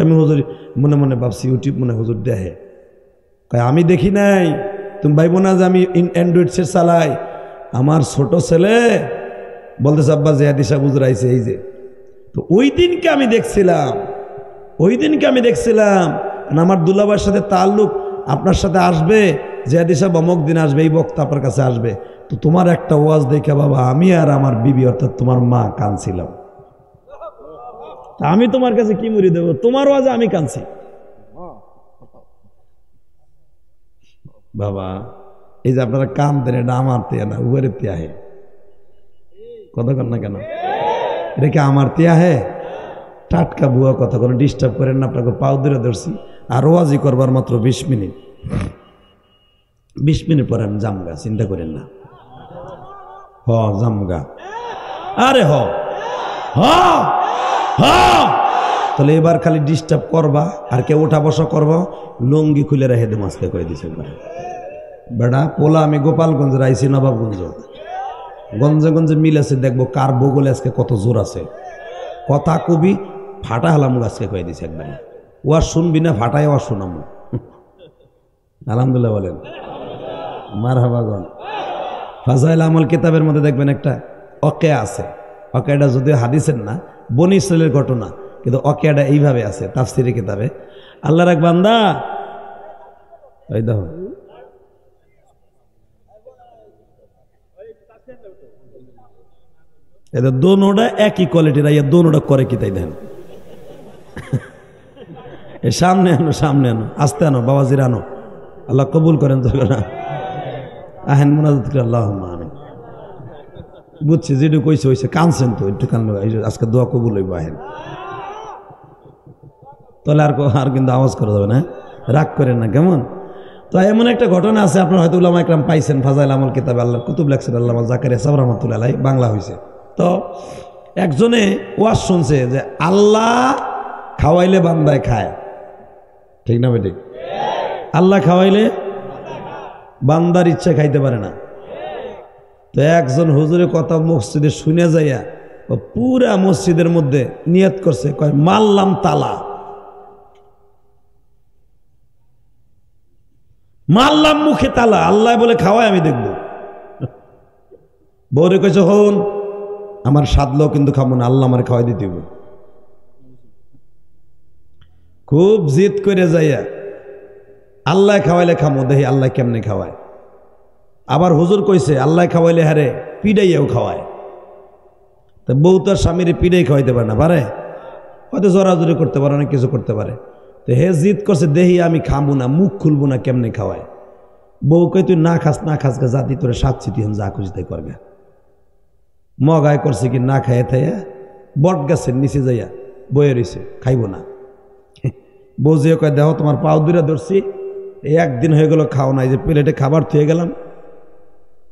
আমি হুজুর মনে মনে ভাবছি ইউটিউব মনে হুজুর দেখে, আমি দেখি নাই। তুমি ভাইবো না যে আমি অ্যান্ড্রয়েড সেট চালাই। আমার ছোট ছেলে বলতেছে আব্বা জিহাদি সাহেব হুজুর আইছে এই যে। তো ওই দিনকে আমি দেখছিলাম, আমার দুলাভাইয়ের সাথে তাল্লুক আপনার সাথে আসবে জিহাদি সাহেব অমুক দিন আসবে, এই বক্তা আপনার কাছে আসবে, তো তোমার একটা ওয়াজ দেখে বাবা আমি আর আমার বিবি অর্থাৎ তোমার মা কাঁদছিলাম, আমি তোমার কাছে কি মুড়ি দেবো, তোমার ওয়াজে আমি কাঁদছি। বাবা এই যে আপনারা কাঁদতেন এটা আমার তিয়া না, উবের তিয়া হে, কথা কর না কেন, এটা কি আমার তিয়া হে? টাটকা বুয়া কথা, কোনো ডিস্টার্ব করেন না, আপনাকে পাও ধরে ধরছি। আর ওয়াজি করবার মাত্র 20 মিনিট, 20 মিনিট পরে আমি জামগা, চিন্তা করেন না। হ জামগা, আরে হ হ হ। তাহলে এবার খালি ডিস্টার্ব করবা আর কেউ ওঠা বসা করবা, লুঙ্গি খুলে রেখে দে মাছকে কয়ে দিছে বেড়া পোলা। আমি গোপালগঞ্জের আইসি, নবাবগঞ্জ, গঞ্জে গঞ্জে মিল আছে, দেখবো কার বগলে আজকে কত জোর আছে। কথা কবি ফাটা হলাম আজকে কয়ে দিছে একবার, ও আর শুনবি না, ফাটাই আর শোনামু। আলহামদুলিল্লাহ বলেন, মারহাবাগন। ফাজাইল আমল কিতাবের মধ্যে দেখবেন একটা অকেয়া আছে, অকেয়াটা যদিও হাদিসের না, বনি ইসরাইলের ঘটনা, কিন্তু অকেয়াটা এইভাবে আছে তাফসিরের কিতাবে। আল্লাহর এক বান্দা, এই দেখো এদের দোনোটা একই কোয়ালিটির, আইয়া দোনোটা করে কি তাই দেন। সামনে আনো, সামনে আনো, আস্তে আনো, বাবাজির আনো, আল্লাহ কবুল করেন। তো আহেন মোনাজাত করে আল্লাহ আমিন। বুঝছি যেটু কইছে হয়েছে, কানছেন তো একটু কান, আজকে দোয়া কবুল হইব। আহেন তাহলে আর কিন্তু আওয়াজ করা যাবে না, রাগ করেন না কেমন। তো এমন একটা ঘটনা আছে, আপনার হয়তো উলামা ইকরাম পাইছেন, ফাজাইল আমল কিতাবে আল্লাহ কুতুব লেখছেন, আল্লামা জাকারিয়া সাহেব রাহমাতুল্লাহ আলাইহি, বাংলা হয়েছে। তো একজনে ওয়াজ শুনছে যে আল্লাহ খাওয়াইলে বান্দায় খায়, ঠিক না বেঠিক? আল্লাহ খাওয়াইলে বান্দার ইচ্ছা খাইতে পারে না। তো একজন হুজুরের কথা মসজিদে শুনে যাইয়া পুরা মসজিদের মধ্যে নিয়ত করছে, কয় মারলাম তালা, মারলাম মুখে তালা, আল্লাহ বলে খাওয়ায় আমি দেখব। বউরে কইছে হন আমার সাধলো কিন্তু খাবো না, আল্লাহ আমার খাওয়াই দিতে হবে। খুব জিদ করে যাইয়া আল্লাহ খাওয়াইলে খামো, দেখি আল্লাহ কেমনে খাওয়ায়। আবার হুজুর কইছে আল্লাহ খাওয়াইলে হারে পিডাইয়াও খাওয়ায়। তা বউ তো আর স্বামীর পিডাই খাওয়াইতে পারে না, পারে হয়তো জোরাজুরি করতে পারে, অনেক কিছু করতে পারে। তো হে জিদ করছে দেখি আমি খাবো না, মুখ খুলবো না, কেমনে খাওয়ায়। বউ কই তুই না খাস, না খাস গা, জাতি তোরে সাচ্ছি, তুই যা খুঁজি তাই করবে। মগায় করছে কি না খাইয়ে থাইয়া বট গাছের নিচে যাইয়া বয়ে রয়েছে, খাইব না। বউ যে কয় দেখো তোমার পাও দুইরা ধরছি, একদিন হয়ে গেল খাও নাই, যে প্লেটে খাবার থুয়ে গেলাম,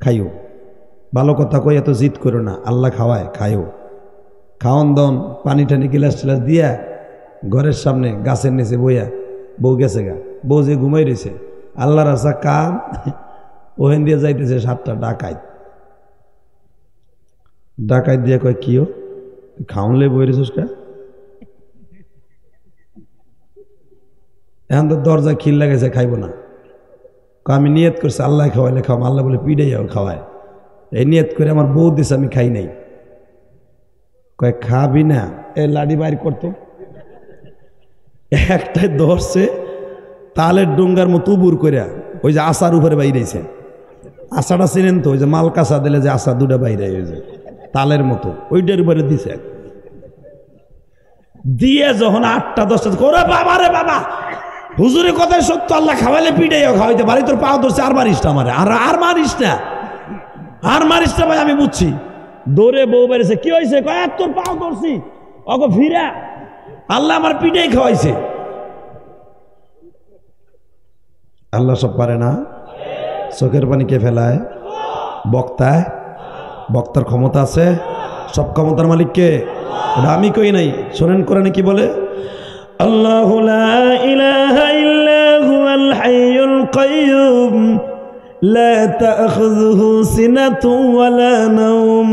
খাইও। ভালো কথা কই এত জিদ করো না, আল্লাহ খাওয়ায়, খাইও। খাওয়ান দাওন পানি টানি গিলাস টিলাস দিয়া ঘরের সামনে গাছের নিচে বইয়া বউ গেছে গা, বউ যে ঘুমাই রয়েছে, আল্লাহর আসা কাম ওহেন দিয়ে যাইতেছে 7টা ডাকাইত। ডাকাইত দিয়ে কয় কিও খাওনলে বই রেছিস কা? এখন তো দরজা খিল লাগাইছে, খাইব না। আমি নিয়ত করছি আল্লাহ খাওয়াইলে খাওয়াম, আল্লাহ বলে পিড়াইয়াও খাওয়ায়। এই নিয়ত করে আমার বউ দিছে, আমি খাই নাই। কয় খাবি না, এ লাডি বাইর করতো, একটাই ধরছে তালের ডোঙ্গার মতো উবুর করে, ওই যে আশার উপরে বাইরেছে। আশাটা চিনেন তো, ওই যে মাল কাঁচা দিলে যে আশা দুটা বাইরে হয়ে যায় তালের মতো, ওইটার উপরে দিছে। দিয়ে যখন 8টা 10টা, ওরে বাবা রে বাবা, হুজুরের কথাই সত্য, আল্লাহ খাওয়াইলে পিড়াইও খাওয়াইতে পারি, তোর পাও ধরছে, আর মারিস না আমারে, আর মারিস না, আর মারিস না ভাই, আমি বুঝছি। দৌড়ে বউ বেড়েছে, কি হয়েছে? কয় তোর পাও ধরছি, অগো ফিরা, আল্লাহ আমার পিড়াই খাওয়াইছে। আল্লাহ সব পারে না, চোখের পানি কে ফেলায়? বক্তায়, বক্তার ক্ষমতা আছে, সব ক্ষমতার মালিক কে? আমি কই নাই, শোনেন কোরআনে কি বলে? আল্লাহু লা ইলাহা ইল্লা হুয়াল হাইয়ুল কাইয়্যুম لا تأخذه سنة ولا نوم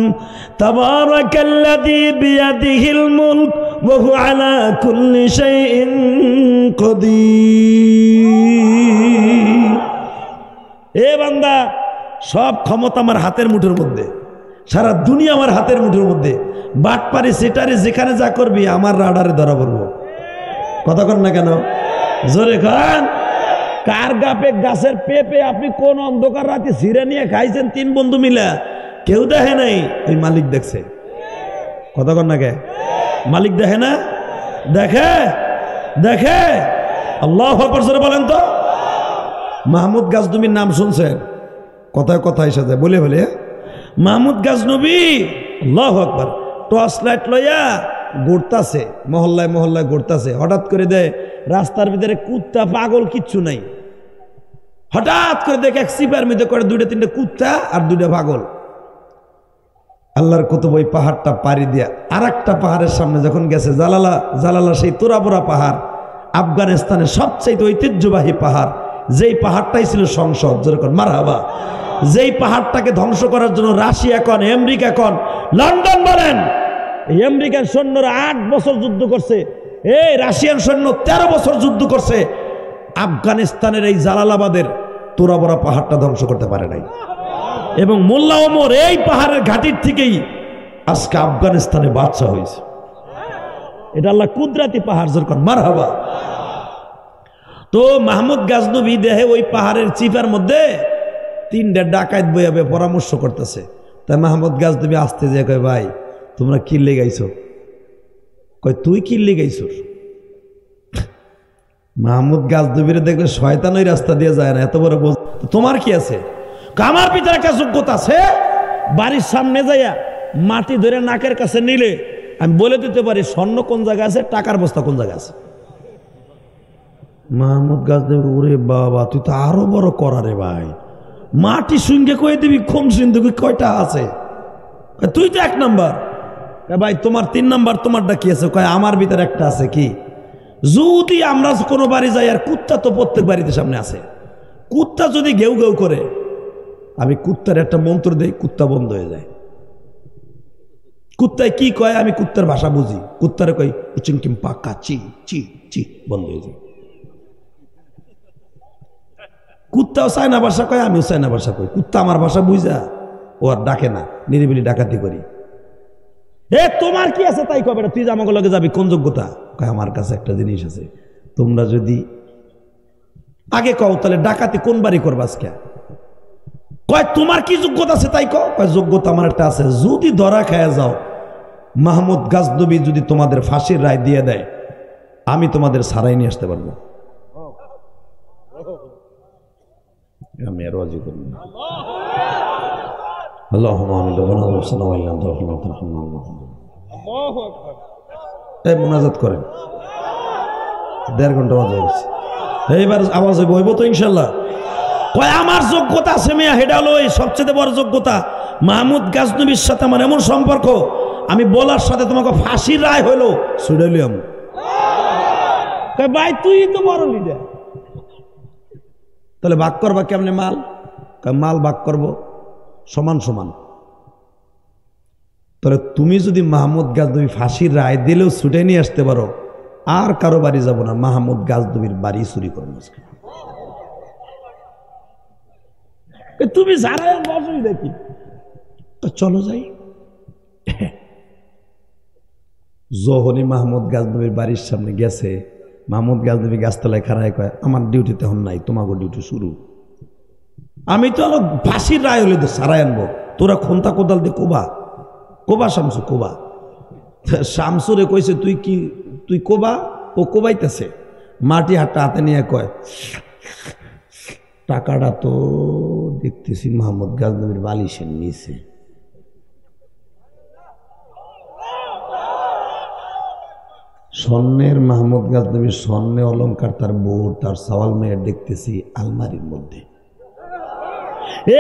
تبارك الذي بيده الملك وهو على كل شيء قدير। এ বান্দা, সব ক্ষমতা আমার হাতের মুঠোর মধ্যে, সারা দুনিয়া আমার হাতের মুঠোর মধ্যে। বাটপারি সেটারে যেখানে যা করবি আমার রাডারে ধরা পড়বো। কথা কর না কেন? জোরে খান। কার গাপে গাছের পেঁপে আপনি কোন অন্ধকার রাতে ছিঁড়ে নিয়ে খাইছেন 3 বন্ধু মিলা? কেউ দেখে নাই, ওই মালিক দেখছে। কথা কন না কে? মালিক দেখে না? দেখে দেখে। আল্লাহু আকবার জোরে বলেন তো। মাহমুদ গাজনবীর নাম শুনছেন? কথায় কথা এসে যায় বলে বলে। মাহমুদ গাজনবী আল্লাহু আকবার টর্চ লাইট লইয়া ঘুরতাছে, মহল্লায় মহল্লায় ঘুরতাছে। হঠাৎ করে দেয় রাস্তার ভিতরে কুত্তা পাগল কিচ্ছু নাই, হঠাৎ করে দেখে এক সিপার মধ্যে করে 2-3 কুত্তা আর 2 পাগল। আল্লাহর কুতুব ওই পাহাড়টা পাড়ি দিয়া আর একটা পাহাড়ের সামনে যখন গেছে, জালালা সেই তোরাবোরা পাহাড়, আফগানিস্তানের সবচেয়ে ঐতিহ্যবাহী পাহাড়, যেই পাহাড়টাই ছিল সংসদ, যেরকম মারহাবা। যেই পাহাড়টাকে ধ্বংস করার জন্য রাশিয়া কন, আমেরিকা কন, লন্ডন বলেন, এই আমেরিকার সৈন্যরা 8 বছর যুদ্ধ করছে, এই রাশিয়ান সৈন্য 13 বছর যুদ্ধ করছে, আফগানিস্তানের এই জালালাবাদের তোরাবোরা পাহাড়টা ধ্বংস করতে পারে নাই। এবং মোল্লা ওমর এই পাহাড়ের ঘাটির থেকেই আজকে আফগানিস্তানে বাদশা হয়েছে। এটা আল্লাহ কুদরতি পাহাড়, যেরকম মারহাবা। তো মাহমুদ গাজনবী দেহে ওই পাহাড়ের চিপার মধ্যে 3টা ডাকাত বইয়াবে পরামর্শ করতেছে। তাই মাহমুদ গাজনবী আসতে যে কয়, ভাই তোমরা কি লেগাইছো? কয় তুই কি লেগাইছো? মাহমুদ গাজনবীর দেখলে শয়তান ওই রাস্তা দিয়ে যায় না, এত বড় বোঝ। তোমার কি আছে? আমার ভিতরে একটা যোগ্যতা আছে, বাড়ির সামনে যাইয়া মাটি ধরে নাকের কাছে নিলে আমি বলে দিতে পারি স্বর্ণ কোন জায়গায় আছে, টাকার বস্তা কোন জায়গায় আছে। মাহমুদ গাজনবী, ওরে বাবা তুই তো আরো বড় করা রে ভাই, মাটি সঙ্গে কয়ে দিবি কোন সিন্ধুকে কয়টা আছে? তুই তো 1 নাম্বার। ভাই তোমার 3 নাম্বার, তোমারটা কি আছে? কয় আমার ভিতরে একটা আছে। কি? যদি আমরা কোনো বাড়ি যাই, আর কুত্তা তো প্রত্যেক বাড়িতে সামনে আছে, কুত্তা যদি ঘেউ ঘেউ করে, আমি কুত্তার একটা মন্ত্র দেই, কুত্তা বন্ধ হয়ে যায়। কুত্তায় কি কয় আমি কুত্তার ভাষা বুঝি, কুত্তারে কই চিংকিম পাকা চি চি চি, বন্ধ হয়ে যায়। কুত্তাও চায়না ভাষা কয়, আমিও চায়না ভাষা কই, কুত্তা আমার ভাষা বুঝা ও আর ডাকে না, নিরিবিলি ডাকাতি করি। এ তোমার কি আছে তাই কবে, তুই যে আমাকে লগে যাবি কোন যোগ্যতা? কয় আমার কাছে একটা জিনিস আছে, তোমরা যদি আগে কও তাহলে ডাকাতি কোন বাড়ি করবা আজকে? কয় তোমার কি যোগ্যতা আছে তাই কও। কয় যোগ্যতা আমার একটা আছে, যদি ধরা খায়া যাও, মাহমুদ গাজনবী যদি তোমাদের ফাঁসির রায় দিয়ে দেয়, আমি তোমাদের সারাই নিয়ে আসতে পারবো। আমি আর রাজি করি না। আল্লাহুম্মা আমিন। এই মোনাজাত করেন, 1.5 ঘন্টা বাজে গেছে, এইবার আওয়াজ হইব তো ইনশাল্লাহ। কয় আমার যোগ্যতা আছে মিয়া, হেডা হলো এই সবচেয়ে বড় যোগ্যতা। মাহমুদ গাজনবীর সাথে আমার এমন সম্পর্ক, আমি বলার সাথে তোমাকে ফাঁসির রায় হইলো ছুড়াইলাম। ভাই তুই তো বড় লিডার, তাহলে ভাগ করবা কেমনে মাল? মাল ভাগ করবো সমান সমান। তাহলে তুমি যদি মাহমুদ গাজনবী ফাঁসির রায় দিলেও ছুটে নিয়ে আসতে পারো, আর কারো বাড়ি যাব না, মাহমুদ গাজনবীর বাড়ি চুরি করবো। তুমি যারা বসই দেখি, চলো যাই। যখনই মাহমুদ গাজনবীর বাড়ির সামনে গেছে, মাহমুদ গাজনবী গাছতলায় খাড়ায় কয় আমার ডিউটি তখন নাই, তোমাকে ডিউটি শুরু। আমি তো আলো ফাঁসির রায় হলে তো সারাই আনবো, তোরা খন্তা কোদাল দিয়ে কোবা কোবা শামসু কোবা। শামসুরে কইছে তুই কি, তুই কোবা। ও কোবাইতেছে, মাটি হাতটা হাতে নিয়ে কয় টাকাটা তো দেখতেছি মাহমুদ গাজনবীর বালিশের নিচে। স্বর্ণের মাহমুদ গাজনবীর স্বর্ণে অলংকার, তার বউ, তার সওয়াল মেয়ের দেখতেছি আলমারির মধ্যে।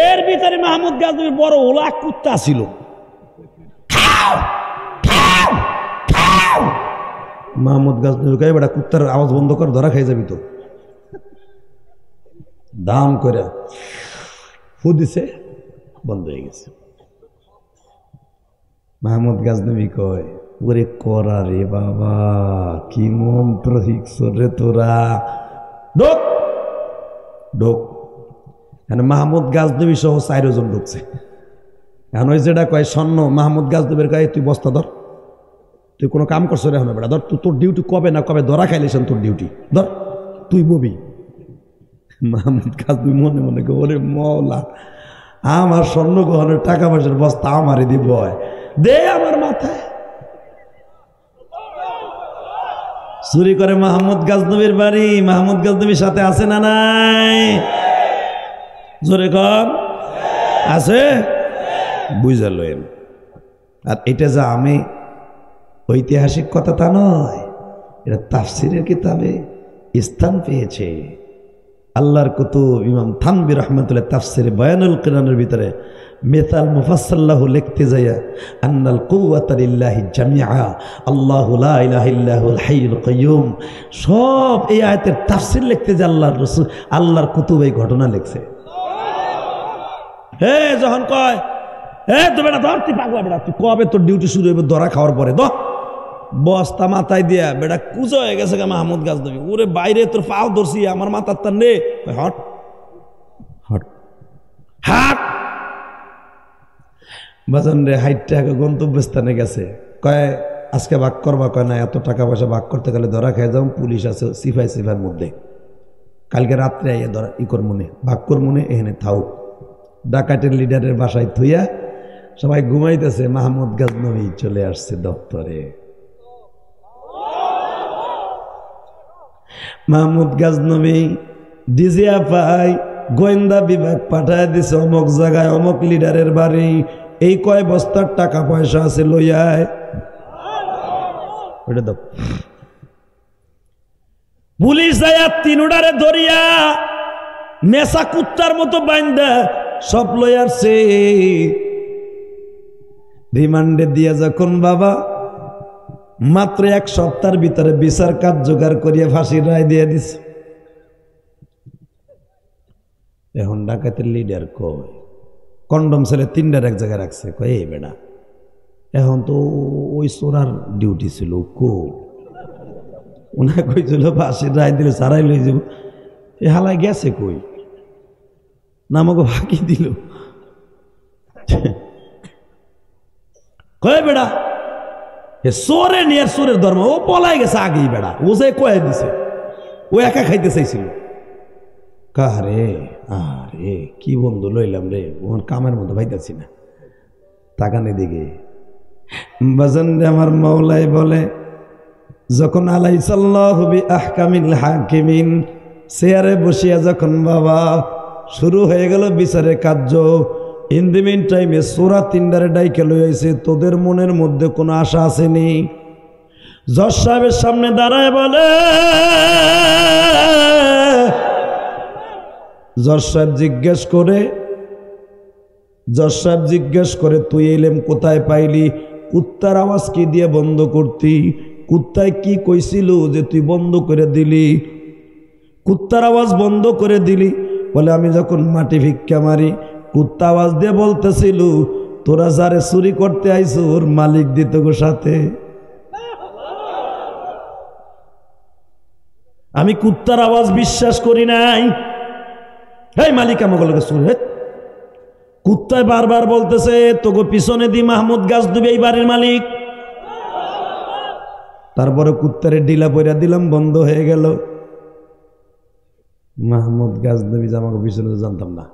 এর ভিতরে মাহমুদ গাজনবীর বড় ওলা কুত্তা ছিল। মাহমুদ গাজনবী কয় বেটা কুত্তার আওয়াজ বন্ধ কর, ধরা খাই যাবি তো। দাম করে ফু দিছে, বন্ধ হয়ে গেছে। মাহমুদ গাজনবী কয় ওরে করা রে বাবা, কি মন্ত্র শিখছ রে তোরা, ঢোক ঢোক। মাহমুদ গাজনবী সহ 4 জন ঢুকছে। এখন ওই যেটা কয় স্বর্ণ, মাহমুদ গাজনবীর কয় তুই বস্তা ধর, তুই কোনো কাম করছো রে, এখন বেটা ধর, তুই তোর ডিউটি কবে না কবে ধরা খাইলিস, তোর ডিউটি ধর, তুই ববি। মাহমুদ গাজনবী মনে মনে করে ওরে মওলা, আমার স্বর্ণ গহনের টাকা পয়সার বস্তা আমারে দিব দে আমার মাথায়। চুরি করে মাহমুদ গাজনবীর বাড়ি। মাহমুদ গাজনবীর সাথে আছে না নাই? জোরে কর আছে, বুঝালেন। আর এটা যা আমি ঐতিহাসিক কথা তা নয়, এটা তাফসিরের কিতাবে স্থান পেয়েছে। আল্লাহর কুতুব ইমাম থানভী রাহমাতুল্লাহ তাফসিরে বায়ানুল কুরআনের ভিতরে মিসাল মুফাসসাল্লাহু লিখতে যায়া আন্নাল কুওয়াতা লিল্লাহি জামিআ আল্লাহু লা ইলাহা ইল্লাহুল হাইয়ুল কাইয়্যুম, সব এই আয়াতের তাফসির লিখতে যে আল্লাহর রাসূল আল্লাহর কুতুব এই ঘটনা লিখছে। হে যখন কয় হে তো বেটা ধর, তুই পাগলা বেটা, তুই কবে তোর ডিউটি শুরু হবে? ধরা খাওয়ার পরে ধর বস্তা মাথায় দিয়া বেটা কুজো হয়ে গেছে মাহমুদ গাজনবী। ওরে বাইরে তোর পাও ধরছি, আমার মাথার তার নে, হট হট হাট বাজান রে। হাইটটা গন্তব্যস্থানে গেছে, কয় আজকে ভাগ করবা? কয় না, এত টাকা পয়সা ভাগ করতে গেলে ধরা খেয়ে যাও, পুলিশ আছে সিফার মধ্যে, কালকে রাত্রে আইয়া ধরা ই কর মনে ভাগ কর মনে, এখানে থাও। ডাকাতের লিডারের বাসায় থইয়া সবাই ঘুমাইতেছে, মাহমুদ গাজনবী চলে আসছে দপ্তরে। মাহমুদ গাজনবী ডিজিয়া পাই গোয়েন্দা বিভাগ পাঠায় দিছে অমুক জায়গায় অমুক লিডারের বাড়ি, এই কয় বস্তার টাকা পয়সা আছে লইয়ায়। ওটা দাও। পুলিশ আয়া তিনুডারে ধরিয়া নেশা কুত্তার মতো বাইন্দা সব লই আসছে। রিমান্ডে দিয়া যখন বাবা মাত্র 1 সপ্তাহের ভিতরে বিচার কাজ জোগাড় করিয়া ফাঁসির রায় দিয়ে দিছে। এখন ডাকাতের লিডার কয় কন্ডম ছেলে 3টার এক জায়গায় রাখছে, কয় এই বেড়া এখন তো ওই চোরার ডিউটি ছিল, ওনা কইছিল ফাঁসির রায় দিলে সারাই লই যাব। এ হালায় গেছে কই, না আমাকে ফাঁকি দিল। কয় বেড়া সোরে নিয়ে সোরের ধর্ম, ও পলাই গেছে আগেই বেড়া, ও যে কয়ে দিছে, ও একা খাইতে চাইছিল। কারে আরে কি বন্ধু লইলাম রে, ওর কামের মতো ভাইতাছি না, তাকানে দিকে বাজান রে। আমার মাওলাই বলে যখন আলাইসাল্লাহু বিআহকামিল হাকিমিন চেয়ারে বসিয়া যখন বাবা শুরু হয়ে গেল বিচারের কার্য, ইন দি মিন টাইমে সোরা 3টারে ডাইকে লই আইছে। তোদের মনের মধ্যে কোনো আশা আসেনি? জজ সাহেবের সামনে দাঁড়ায় বলে, জজ সাহেব জিজ্ঞেস করে তুই এলেম কোথায় পাইলি? কুত্তার আওয়াজ কি দিয়ে বন্ধ করতি? কুত্তায় কি কইছিল যে তুই বন্ধ করে দিলি? কুত্তার আওয়াজ বন্ধ করে দিলি? বলে আমি যখন মাটি ভিক্ষা মারি কুত্তা আওয়াজ দিয়ে বলতেছিল তোরা যারে চুরি করতে আইছো ওর মালিক দিত গো সাথে। আমি কুত্তার আওয়াজ বিশ্বাস করি নাই। এই মালিক আমাকে লোকে চুরি, কুত্তায় বারবার বলতেছে তোকে পিছনে দি মাহমুদ গাজনবী এই বাড়ির মালিক। তারপরে কুত্তারে ডিলা পয়রা দিলাম, বন্ধ হয়ে গেল। মাহমুদ গাজনবী আমাকে পিছনে জানতাম না।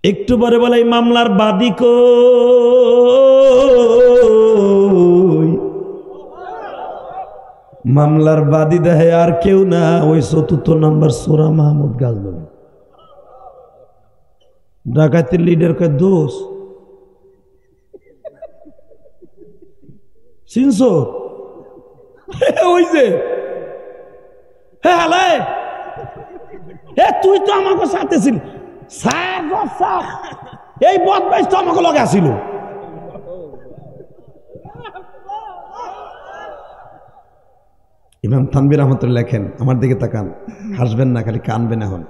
একটু পরে বলে এই মামলার বাদী কই? মামলার বাদী দেহে আর কেউ না, ওই 4র্থ নাম্বার সোরা মাহমুদ গাজনবী। ডাকাতের লিডার কে দোষ চিনছো? ওই যে তুই তো আমাকে সাথে ছিল, এই বদমাইশ তো আমাকে লগে আসিল। ইমাম থানভী রাহমাতুল্লাহ লেখেন, আমার দিকে তাকান, হাসবেন না, খালি কানবেন। এখন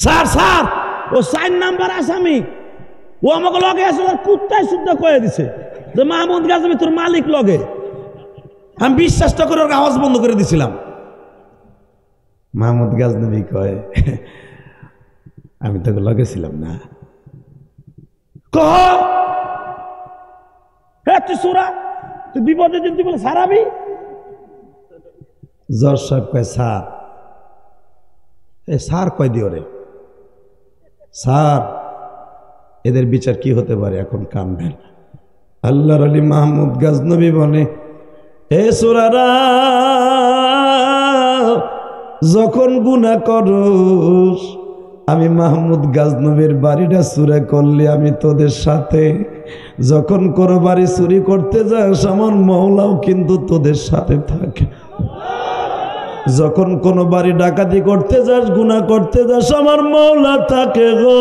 স্যার ও 4 নাম্বার আসামি, ও আমাকে লগে আসলে কুত্তায় শুদ্ধ কয়ে দিছে যে মাহমুদ গাজনবী তোর মালিক লগে। আমি বিশ্বাসটা করে ওর আওয়াজ বন্ধ করে দিছিলাম। মাহমুদ গাজনবী কয় আমি তোকে লগে ছিলাম না। তুই সুরা, তুই বিপদে দিন, তুই বলে সারাবি। জজ সাহেব কয় স্যার স্যার কয় দিও রে স্যার, এদের বিচার কি হতে পারে? এখন কানবেন। আল্লাহর আলী মাহমুদ গাজনবী বলে, এ সুরারা, যখন গুনাহ করস আমি মাহমুদ গাজনবীর বাড়িটা চুরি করলে আমি তোদের সাথে, যখন কোনো বাড়ি চুরি করতে যাস আমার মওলাও কিন্তু তোদের সাথে থাকে, যখন কোনো বাড়ি ডাকাতি করতে যাস গুনাহ করতে যাস আমার মওলা থাকে গো।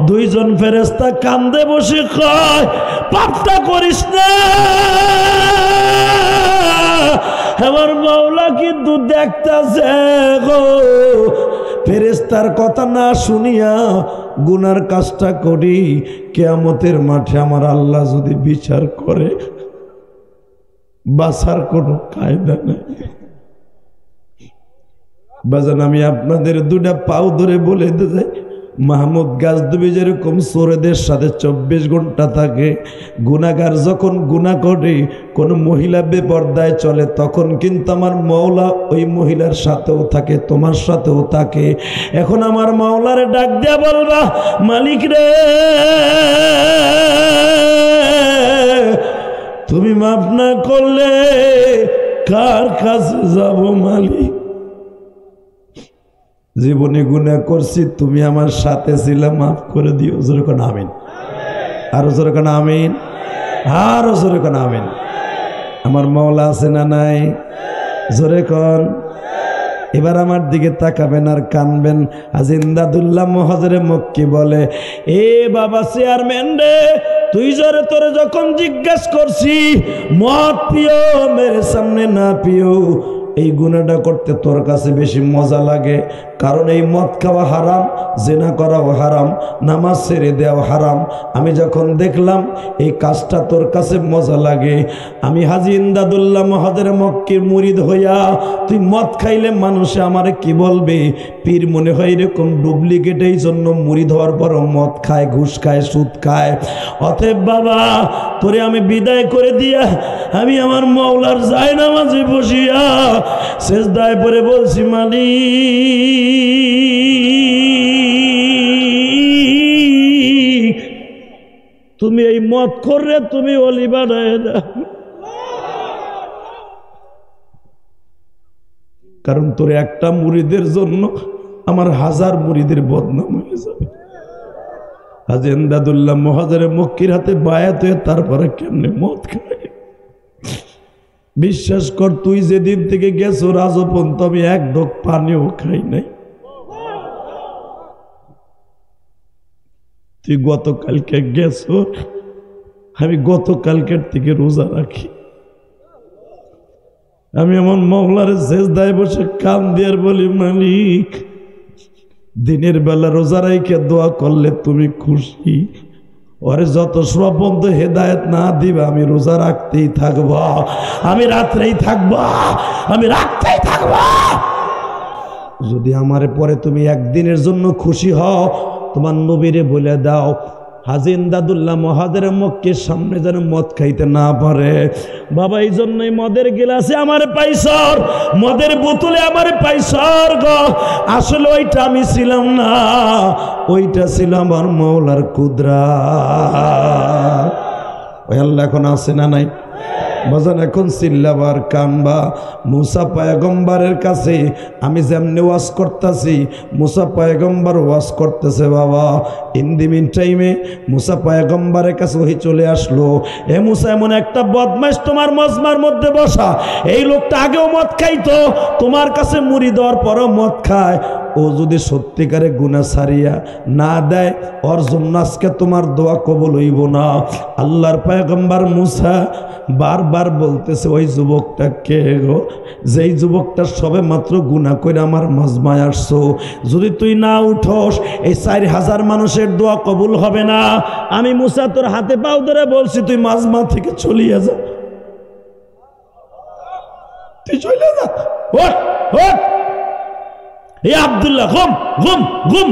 দুইজন ফেরেশতা কান্দে বসে কয়, পাপটা করিস না, আমার মওলা কিন্তু দেখতাছে গো। ফেরেশতার কথা না শুনিয়া গুনার কাজটা করি, কিয়ামতের মাঠে আমার আল্লাহ যদি বিচার করে বাঁচার কোনো কায়দা নাই। বাজান, আমি আপনাদের দুটা পাও ধরে বলে দিতে, মাহমুদ গাজনবী যেরকম চোরেদের সাথে 24 ঘন্টা থাকে, গুনাহগার যখন গুনাহ করে কোন মহিলা বেপরদায় চলে তখন কিন্তু আমার মওলা ওই মহিলার সাথেও থাকে, তোমার সাথেও থাকে। এখন আমার মওলারে ডাক দিয়া বলবা, মালিক রে তুমি মাফ না করলে কার কাছে যাব মালিক? জীবনে গুনাহ করছি, তুমি আমার সাথে ছিলা, মাফ করে দিও। জোরে কোন আমিন, আরো জোরে কোন আমিন, আরো জোরে কোন আমিন। আমার মওলা আছে না নাই? জোরে কোন। এবার আমার দিকে তাকাবেন আর কানবেন। হাজী ইমদাদুল্লাহ মুহাজিরে মক্কি বলে, এ বাবা চেয়ারম্যান রে, তুই জোরে তোরে যখন জিজ্ঞেস করছি মদ পিও মেরে সামনে না পিও, এই গুনাহটা করতে তোর কাছে বেশি মজা লাগে, কারণ এই মদ খাওয়া হারাম, জিনা করাও হারাম, নামাজ ছেড়ে দেওয়া হারাম। আমি যখন দেখলাম এই কাজটা তোর কাছে মজা লাগে, আমি হাজী ইমদাদুল্লাহ মুহাজিরে মক্কির মুরিদ হইয়া তুই মদ খাইলে মানুষে আমারে কি বলবে? পীর মনে হয় এরকম ডুপ্লিকেট, এই জন্য মুরিদ হওয়ার পরও মদ খায়, ঘুষ খায়, সুদ খায়। অতএব বাবা তোরে আমি বিদায় করে দিয়া আমি আমার মওলার জায়নামাজে বসিয়া সেজদায় পড়ে বলছি, মালিক তুমি এই মদ করে তুমি অলি বানায় দাও, কারণ তোর একটা মুরিদের জন্য আমার 1000 মুরিদের বদনাম হয়ে যাবে। হাজী ইমদাদুল্লাহ মুহাজিরে মক্কির হাতে বায়াত হয়ে তারপরে কেমনে মদ খায়? বিশ্বাস কর, তুই যেদিন থেকে গেছো আজও পর্যন্ত আমি এক ঢোক পানিও খাই নাই। তুই গতকালকে গেছো, আমি গতকালকের থেকে রোজা রাখি। আমি আমার মওলার সেজদায় বসে কান দিয়ে বলি, মালিক দিনের বেলা রোজা রাইখে দোয়া করলে তুমি খুশি, ওরে যত সময় পর্যন্ত হেদায়েত না দিবে আমি রোজা রাখতেই থাকবো, আমি রাত্রেই থাকবো, আমি রাখতেই থাকবো। যদি আমারে পরে তুমি একদিনের জন্য খুশি হও, তোমার নবীরে বলে দাও হাজী ইমদাদুল্লাহ মুহাজিরে মক্কির সামনে যেন মদ খাইতে না পারে। বাবা এই জন্যই মদের গিলাসে আমার পাইছর, মদের বোতলে আমার পাইছর গো। আসলে ওইটা আমি ছিলাম না, ওইটা ছিল আমার মওলার কুদরত। ওই আল্লাহ এখন আছে না নাই? বাজান এখন চিল্লাবার কানবা। মুসা পয়গম্বরের কাছে আমি যেমনি ওয়াজ করতেছি, মুসা পয়গম্বর ওয়াজ করতেছে। বাবা ইন দি মিন টাইমে মুসা পয়গম্বরের কাছে ওহি চলে আসলো, এ মুসা এমন একটা বদমাইশ তোমার মজমার মধ্যে বসা, এই লোকটা আগেও মদ খাইতো, তোমার কাছে মুড়ি দেওয়ার পরও মদ খায়। ও যদি সত্যিকারে গুনাহ ছাড়িয়া না দেয়, ওর জন্য আজকে তোমার দোয়া কবুল হইব না। আল্লাহর পয়গম্বর মুসা বারবার বলতেছে, ওই যুবকটা কে গো, যেই যুবকটা সবে মাত্র গুনাহ করে আমার মাজমায় আসছো, যদি তুই না উঠোস এই 4000 মানুষের দোয়া কবুল হবে না। আমি মুসা তোর হাতে পাও ধরে বলছি, তুই মাজমা থেকে চলিয়ে যা, তুই চলে যা, ওঠ ওঠ। এই আব্দুল্লাহ ঘুম ঘুম ঘুম।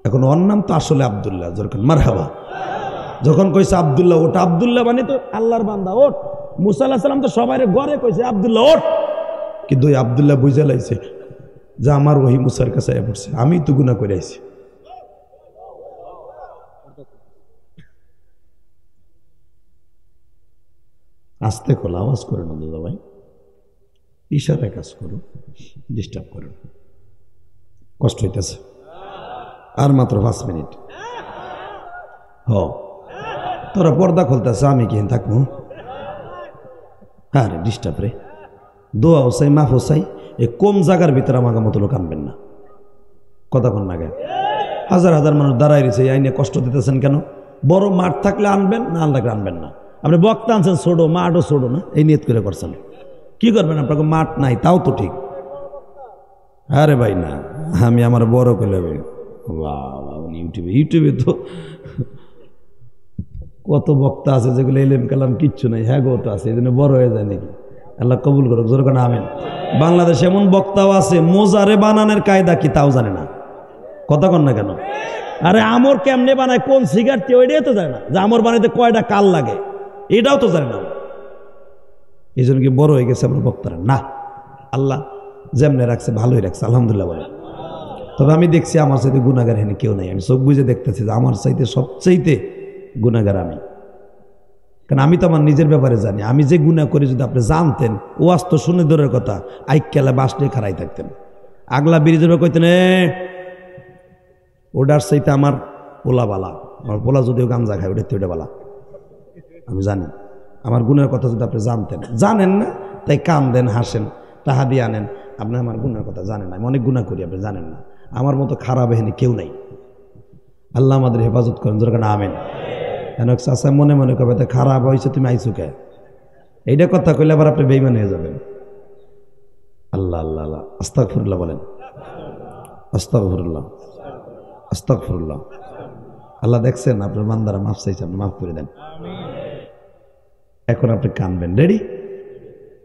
এখন ওর নাম তো আসলে আব্দুল্লাহ, যখন মারহাবা যখন কইছে আব্দুল্লাহ ওঠ, আব্দুল্লাহ মানে তো আল্লাহর বান্দা, ওঠ। মুসা আলাইহিস সালাম তো সবাই ঘরে কইছে আব্দুল্লাহ ওঠ, কিন্তু ওই আব্দুল্লাহ বুঝে লাইছে যে আমার ওহি মুসার কাছে পড়ছে, আমি তো গুনাহ করে আইছি। আস্তে খোলা আওয়াজ করে না দাদা ভাই, ইশারায় কাজ করো, ডিস্টার্ব করো, কষ্ট হইতেছে। আর মাত্র 5 মিনিট। তোরা পর্দা খুলতেছে, আমি কি থাকবো? হ্যাঁ রে ডিস্টার্ব রে। দোয়া হোসাই মাফ হোসাই, এ কম জায়গার ভিতরে আমাকে মতো লোক আনবেন না। কথা কন না কেন? হাজার হাজার মানুষ দাঁড়াই রয়েছে, এই আইনে কষ্ট দিতেছেন কেন? বড় মাঠ থাকলে আনবেন, না আনলে আনবেন না। আপনি বক্তা আনছেন ছোটো, মাঠও ছোটো না, এই নিয়ত করে করছেন। কি করবেন? আপনাকে মাঠ নাই, তাও তো ঠিক। আরে ভাই না, আমি আমার বড় করে ইউটিউবে তো কত বক্তা আছে যেগুলো এলেম কালাম কিচ্ছু নাই, হ্যাঁ গো তো আছে, এই জন্য বড় হয়ে যায় নাকি। আল্লাহ কবুল করুক, জোর করে আমিন। বাংলাদেশে এমন বক্তাও আছে মোজারে বানানোর কায়দা কি তাও জানে না। কথা কন না কেন? আরে আমর কেমনে বানায়, কোন সিগারেট ওইটাই তো জানে না, যে আমর বানাইতে কয়টা কাল লাগে এটাও তো জানে না। এই জন্য কি বড় হয়ে গেছে আমরা বক্তারা? না, আল্লাহ যেমনে রাখছে ভালোই রাখছে, আলহামদুলিল্লাহ বলে। তবে আমি দেখছি আমার চাইতে গুনাহগার হেনে কেউ নাই। আমি চোখ বুঝে দেখতেছি যে আমার চাইতে সবচাইতে গুনাহগার আমি। কারণ আমি তো আমার নিজের ব্যাপারে জানি, আমি যে গুনাহ করি যদি আপনি জানতেন, ও আজ তো শুনে দূরের কথা, আইকেলা বাস নিয়ে খাড়াই থাকতেন। আগলা ব্রিজের কইতেন ওটার চাইতে আমার পোলা বালা, আমার পোলা যদিও গাঞ্জা খায় ওটা ওটা বালা। আমি জানি আমার গুণের কথা যদি আপনি জানতেন, জানেন না তাই কান দেন, হাসেন, টাহা দিয়ে আনেন। আপনি আমার গুণের কথা জানেন না, আমি অনেক গুণা করি, আপনি জানেন না। আমার মতো খারাপ এখানে কেউ নাই। আল্লাহ আমাদের হেফাজত করেন, জোর করে আমিন। কেন চাষা মনে মনে কবে তো খারাপ হয়েছে তুমি আইসু কে, এইটা কথা কইলে আবার আপনি বেঈমান হয়ে যাবেন। আল্লাহ আল্লাহ আল্লাহ, আস্তাগফিরুল্লাহ বলেন, আস্তাগফিরুল্লাহ, আস্তাগফিরুল্লাহ। আল্লাহ দেখছেন আপনার বান্দারা মাফ চাইছে, আপনি মাফ করে দেন। এখন আপনি কানবেন, রেডি?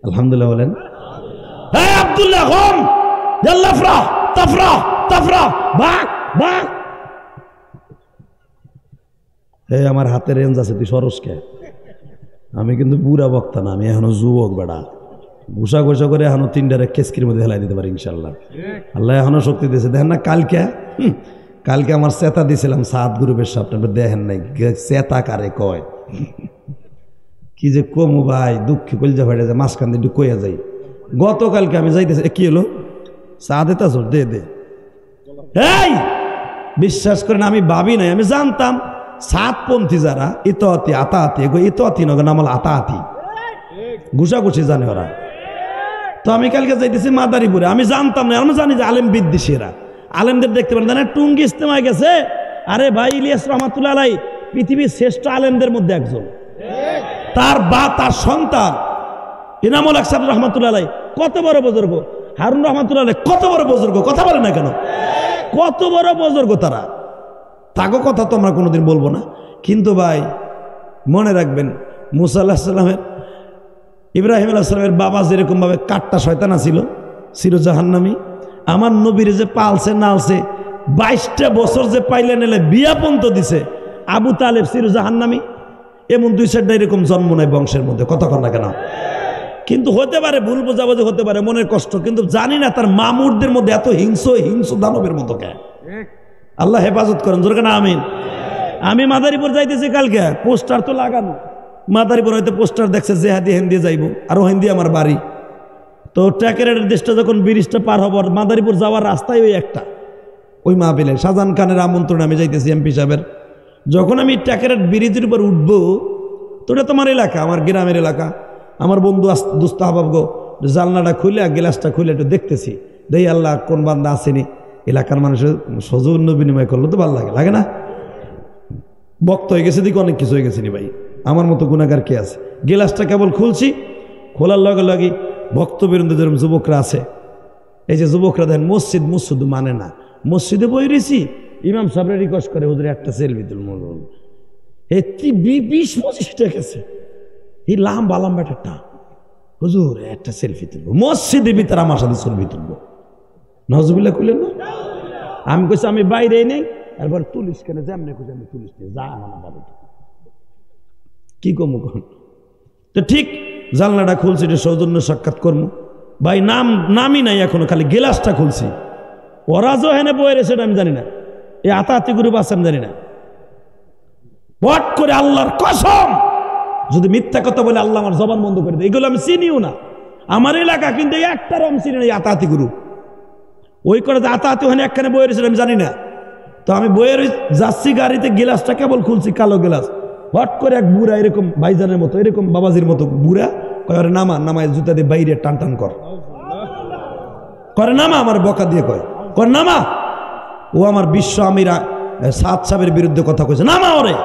আলহামদুলিল্লাহ বলেন। হে আব্দুল্লাহ কম ইয়াল্লা ফরাহ তাফরাহ তাফরাহ ভাগ ভাগ। হে আমার হাতে রেঞ্জ আছে, তুই সরসকে। আমি কিন্তু বুড়া বক্তা না, আমি এখনো যুবক বেড়া। ঘুষা ঘুষা করে এখনো 3টারে কেসকির মধ্যে হেলাই দিতে পারি ইনশাল্লাহ। আল্লাহ এখনো শক্তি দিয়েছে। দেখেন না কালকে আমার চেতা দিয়েছিলাম সাত গ্রুপের সামনে, দেখেন নাই চেতা কারে কয়। কি যে কমু ভাই, দুঃখে কলজা ফাটে যায়, মাঝখান দিয়ে কইয়া যাই। গতকালকে আমি যাইতেছি, কি হলো চা দিতা দে দে। এই বিশ্বাস করেন আমি ভাবি নাই, আমি জানতাম সাতপন্থী যারা ইতোয়াতি আতাহাতি, ইতোয়াতি নগর আমল আতাহাতি, ঘুষাঘুষি জানে ওরা। তো আমি কালকে যাইতেছি মাদারীপুরে, আমি জানতাম না, আমি জানি যে আলেম বিদ্বেষীরা, আলেমদের দেখতে পারেন না, টুঙ্গি ইস্তেমায় গেছে। আরে ভাই ইলিয়াস রহমাতুল্লাহ আলাই পৃথিবীর শ্রেষ্ঠ আলেমদের মধ্যে একজন, তার সন্তান ইনামুল হক সাহেব রহমাতুল্লাহ আলাই কত বড় বুজুর্গ, হারুন রহমাতুল্লাহ আলাই কত বড় বুজুর্গ, কথা বলে না কেন? কত বড় বুজুর্গ তারা, তাগো কথা তো আমরা কোনোদিন বলবো না। কিন্তু ভাই মনে রাখবেন, মুসা আলাইহিস সালামের, ইব্রাহিম আলাইহিস সালামের বাবা যেরকম ভাবে কাট্টা শয়তান ছিল, জাহান্নামী, আমার নবীর যে পালছে নালছে 22টা বছর যে পাইলে নেলে বিয়া পর্যন্ত দিছে, আবু তালেব জাহান্নামী, এমন 2-4টা এরকম জন্ম নেয় বংশের মধ্যে, কথা কন না কেন? কিন্তু হতে পারে ভুল বোঝাবুঝি হতে পারে, মনের কষ্ট, কিন্তু জানি না তার মামুরদের মধ্যে এত হিংস্র দানবের মতো কে। আল্লাহ হেফাজত করেন, জোরে না আমিন। আমি মাদারীপুর যাইতেছি কালকে, পোস্টার তো লাগানো, মাদারীপুর হয়তো পোস্টার দেখছে জেহাদি হিন্দি যাইব, আর হিন্দি আমার বাড়ি। তো ট্যাকের দেশটা যখন ব্রিজটা পার হবার, মাদারীপুর যাওয়ার রাস্তায় ওই একটা, ওই মাহফিলে শাহজাহান খানের আমন্ত্রণে আমি যাইতেছি এমপি সাহেবের। যখন আমি ট্যাকের ব্রিজের উপর উঠবো, তো ওটা তোমার এলাকা, আমার গ্রামের এলাকা। আমার বন্ধু দুস্ত আহবাব গো, জানলাটা খুলে গ্লাসটা খুলে একটু দেখতেছি, দেই আল্লাহ কোন বান্দা আসেনি। এলাকার মানুষের সৌজন্য বিনিময় করলো তো ভালো লাগে, লাগে না? বক্ত হয়ে গেছে, দিকে অনেক কিছু হয়ে গেছে নি ভাই, আমার মতো গুনাহগার কে আছে? গ্লাসটা কেবল খুলছি, খোলার লগে লগে ভক্তবৃন্দ যেরকম যুবকরা আছে, এই যে যুবকরা দেখেন মসজিদ মানে না, মসজিদে বই রয়েছি, ইমাম সাহেব রিকোয়েস্ট করে হুজুর একটা সেলফি তুলব, 20-25 টাকা গেছে, এই লাম্বা একটা, হুজুর একটা সেলফি তুলবো, মসজিদের ভিতরে আমার সাথে সেলফি তুলবো। নজরুল্লাহ খুলেন না, আমি কইছি আমি বাইরে নেই, এরপর তুলিস কেন, যেমনি খুঁজে আমি তুলিস নিয়ে যা না পাবো, কি কমু কন। তো ঠিক জানলাটা খুলছি, এটা সৌজন্য সাক্ষাৎ করবো ভাই, নামই নাই এখনো, খালি গেলাসটা খুলছি, ওরা যে হেনে বয়ে রয়েছে আমি জানি না, এই আতাহাতি গ্রুপ আছে আমি জানি না। বট করে আল্লাহর কসম যদি মিথ্যা কথা বলে আল্লাহ আমার জবান বন্ধ করে দেয়। এগুলো আমি চিনিও না, আমার এলাকা কিন্তু একটারও আমি চিনি না এই আতাহাতি গ্রুপ। ওই করে আতাহাতি ওখানে একখানে বয়ে রয়েছে আমি জানি না। তো আমি বইয়ের যাচ্ছি গাড়িতে, গ্লাসটা কেবল খুলছি, কালো গ্লাস, হট করে এক বুড়া এরকম ভাইজানের মতো, এরকম বাবাজির মতো বুড়া কয় আরে নামা, নামায় জুতা দিয়ে বাইরে টান টান কর করে নামা, আমার বকা দিয়ে কয় নামা। ও আমার বিশ্ব আমিরা সাদ সাহেবের বিরুদ্ধে কথা কইছে, নামা ওরে।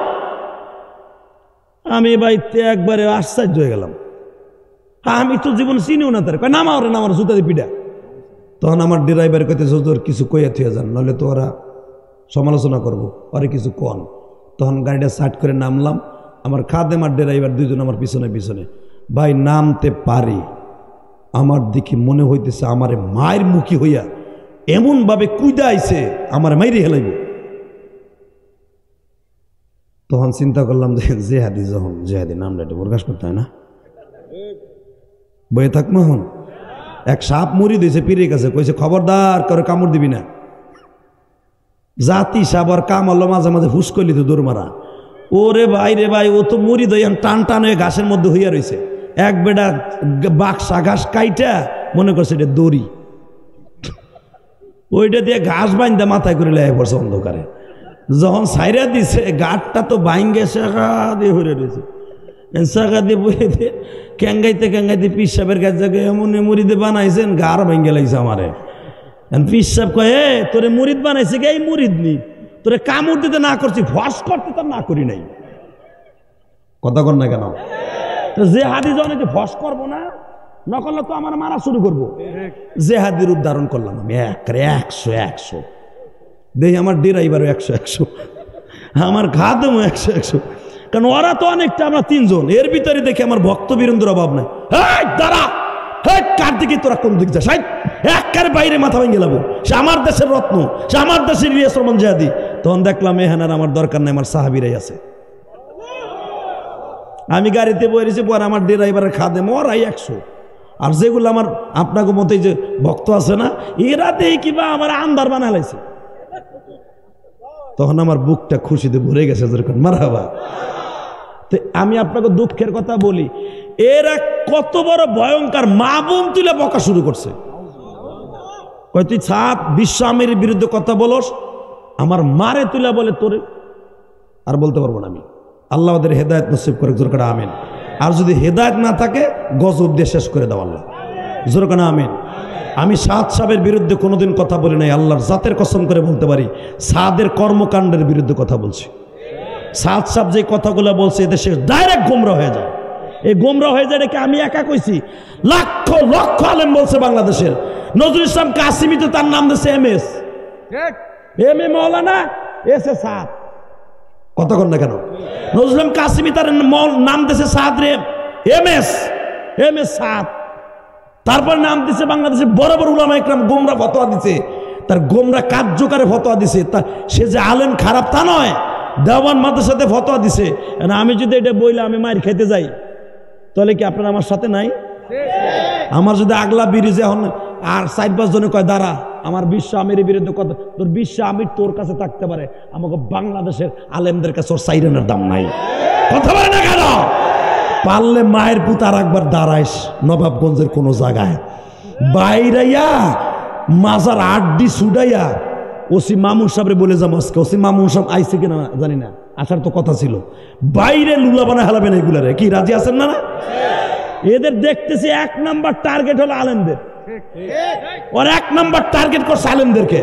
আমি বাইতে একবারে আশ্চর্য হয়ে গেলাম, আমি তো জীবন চিনিও না তার, কয় নামা ওরে, নামার জুতা দিয়ে পিঠা। তখন আমার ড্রাইভার কইতেছে তোর কিছু কইয়া থুয়ে যান, নাহলে তো ওরা সমালোচনা করবো, ওরে কিছু কন। তখন গাড়িটা সাইড করে নামলাম, আমার খাদেম আর ড্রাইভার দুইজন আমার পিছনে পিছনে। ভাই নামতে পারি, আমার দিকে মনে হইতেছে আমারে মায়ের মুখী হইয়া এমন ভাবে কুইদা আইছে আমার মাইরে হেলাইব। তখন চিন্তা করলাম যে জেহাদি, যখন জেহাদি নামটা একটু প্রকাশ করতে হয় না, বয়ে থাকবো। এখন এক সাপ মুড়ি দিয়েছে পীরের কাছে, কইছে খবরদার করে কামড় দিবি না। জাতি সাপ আর কামড়লো মাঝে মাঝে হুস করলি তো দৌড় মারা। ওরে ভাই রে ভাই, ও তো মুড়ি দই টান টান হয়ে ঘাসের মধ্যে হইয়া রয়েছে। এক বেটা বাক্সা ঘাস কাইটা মনে করছে এটা দড়ি, ওইটা দিয়ে ঘাস বাইন্দা মাথায় করে লেগে পড়ছে অন্ধকারে। যখন সাইরা দিছে গাঠটা তো বাইঙ্গে শাখা দিয়ে হয়ে রয়েছে, শাখা দিয়ে বয়ে দিয়ে ক্যাঙ্গাইতে ক্যাঙ্গাইতে পিস সাহেবের কাছে জায়গায় এমন মুড়িদে বানাইছেন গার ভাঙ্গে লাগছে আমারে। পিস সাহেব কয়ে তোরে মুড়িদ বানাইছে গে, এই মুড়িদ নি তোরে কামড় দিতে না করছি, ফস করতে তো না করি নাই। কথা কর না কেন? জেহাদি জনে যে ফস করবো না, নকলে তো আমার মারা শুরু করবো। জেহাদির রূপ ধারণ করলাম আমি, 100 দেখি আমার ড্রাইভারও 100, আমার খাদেমও 100। কারণ ওরা তো অনেকটা, আমরা তিনজন, এর ভিতরে দেখি আমার ভক্ত বীরেন্দ্র অভাব নাই। দাঁড়া, কার দিকে তোরা কোন দিক যাস? একবারে বাইরে মাথা ভেঙে গেলাম। সে আমার দেশের রত্ন, সে আমার দেশের ইলিয়াস রহমান জেহাদি। তখন দেখলাম এখানে আমার দরকার নাই, আমার সাহাবীরাই আছে। আমি গাড়িতে বসেছি, পরে আমার ড্রাইভারের খাদেম ওরাই 100। আর যেগুলো আমার আপনাকে মতে যে ভক্ত আছে না, এরা দেখি কিবা আমার আন্দার বানালাইছে। তখন আমার বুকটা খুশিতে ভরে গেছে, যেরকম মারহাবা। তো আমি আপনাকে দুঃখের কথা বলি, এরা কত বড় ভয়ঙ্কর, মা বোন তুলে বকা শুরু করছে। কয় তুই ছাপ বিশ্ব আমির বিরুদ্ধে কথা বলস, আমার মারে তুলে বলে তোরে আর বলতে পারবো না আমি। আল্লাহ ওদের হেদায়েত নসিব করে, জোর করে আমিন। আর যদি হেদায়েত না থাকে গজব দিয়ে শেষ করে দাও আল্লাহ, জোর করে আমিন। আমি সাদ সাহেবের বিরুদ্ধে কোনোদিন কথা বলি নাই, আল্লাহর জাতের কসম করে বলতে পারি সাদের কর্মকাণ্ডের বিরুদ্ধে কথা বলছি। সাদ সাহেব যে কথাগুলো বলছে এদেশে ডাইরেক্ট গোমরা হয়ে যায়। এই গোমরা হয়ে যায় এটাকে আমি একা কইছি, লক্ষ লক্ষ আলেম বলছে বাংলাদেশের। নজরুল ইসলাম কাসিমি তো তার নাম দিয়েছে MS, MA মৌলানা, এসে সাদ। কথা কন না কেন? নজরুল ইসলাম কাসিমি তার নাম দিয়েছে সাদ রে MS সাদ। তারপর নাম দিছে বাংলাদেশে বড় বড় উলামা ইকরাম গোমরা ফতোয়া দিছে, তার গোমরা কার্যকারে ফতোয়া দিছে। সে যে আলেম খারাপ তা নয়, দেওয়ান মাদ্রাসাতে ফতোয়া দিছে। আমি যদি এটা বইলে আমি মার খেতে যাই, তাহলে কি আপনারা আমার সাথে নাই? আমার যদি আগলা ব্রিজে এখন আর 4-5 জনে কয় দাঁড়া, আমার বিশ্ব আমির বিরুদ্ধে কথা, তোর বিশ্ব আমির তোর কাছে থাকতে পারে, আমাকে বাংলাদেশের আলেমদের কাছে ওর সাইরেনের দাম নাই। কথা বলে না কেন? পারলে মায়ের পুত আর একবার দাঁড়াইস নবাবগঞ্জের কোন জায়গায়, বাইরাইয়া মাজার আড্ডি ছুডাইয়া ওসি মামুন সাহেবরে বলে যাবো আজকে। ওসি মামুন সাহেব আইসে কিনা জানি না, আসার তো কথা ছিল। বাইরে লুলা বানা হেলাবেন এগুলারে, কি রাজি আছেন না? এদের দেখতেছি 1 নাম্বার টার্গেট হলো আলেমদের। ওরা 1 নাম্বার টার্গেট করছে আলেমদেরকে।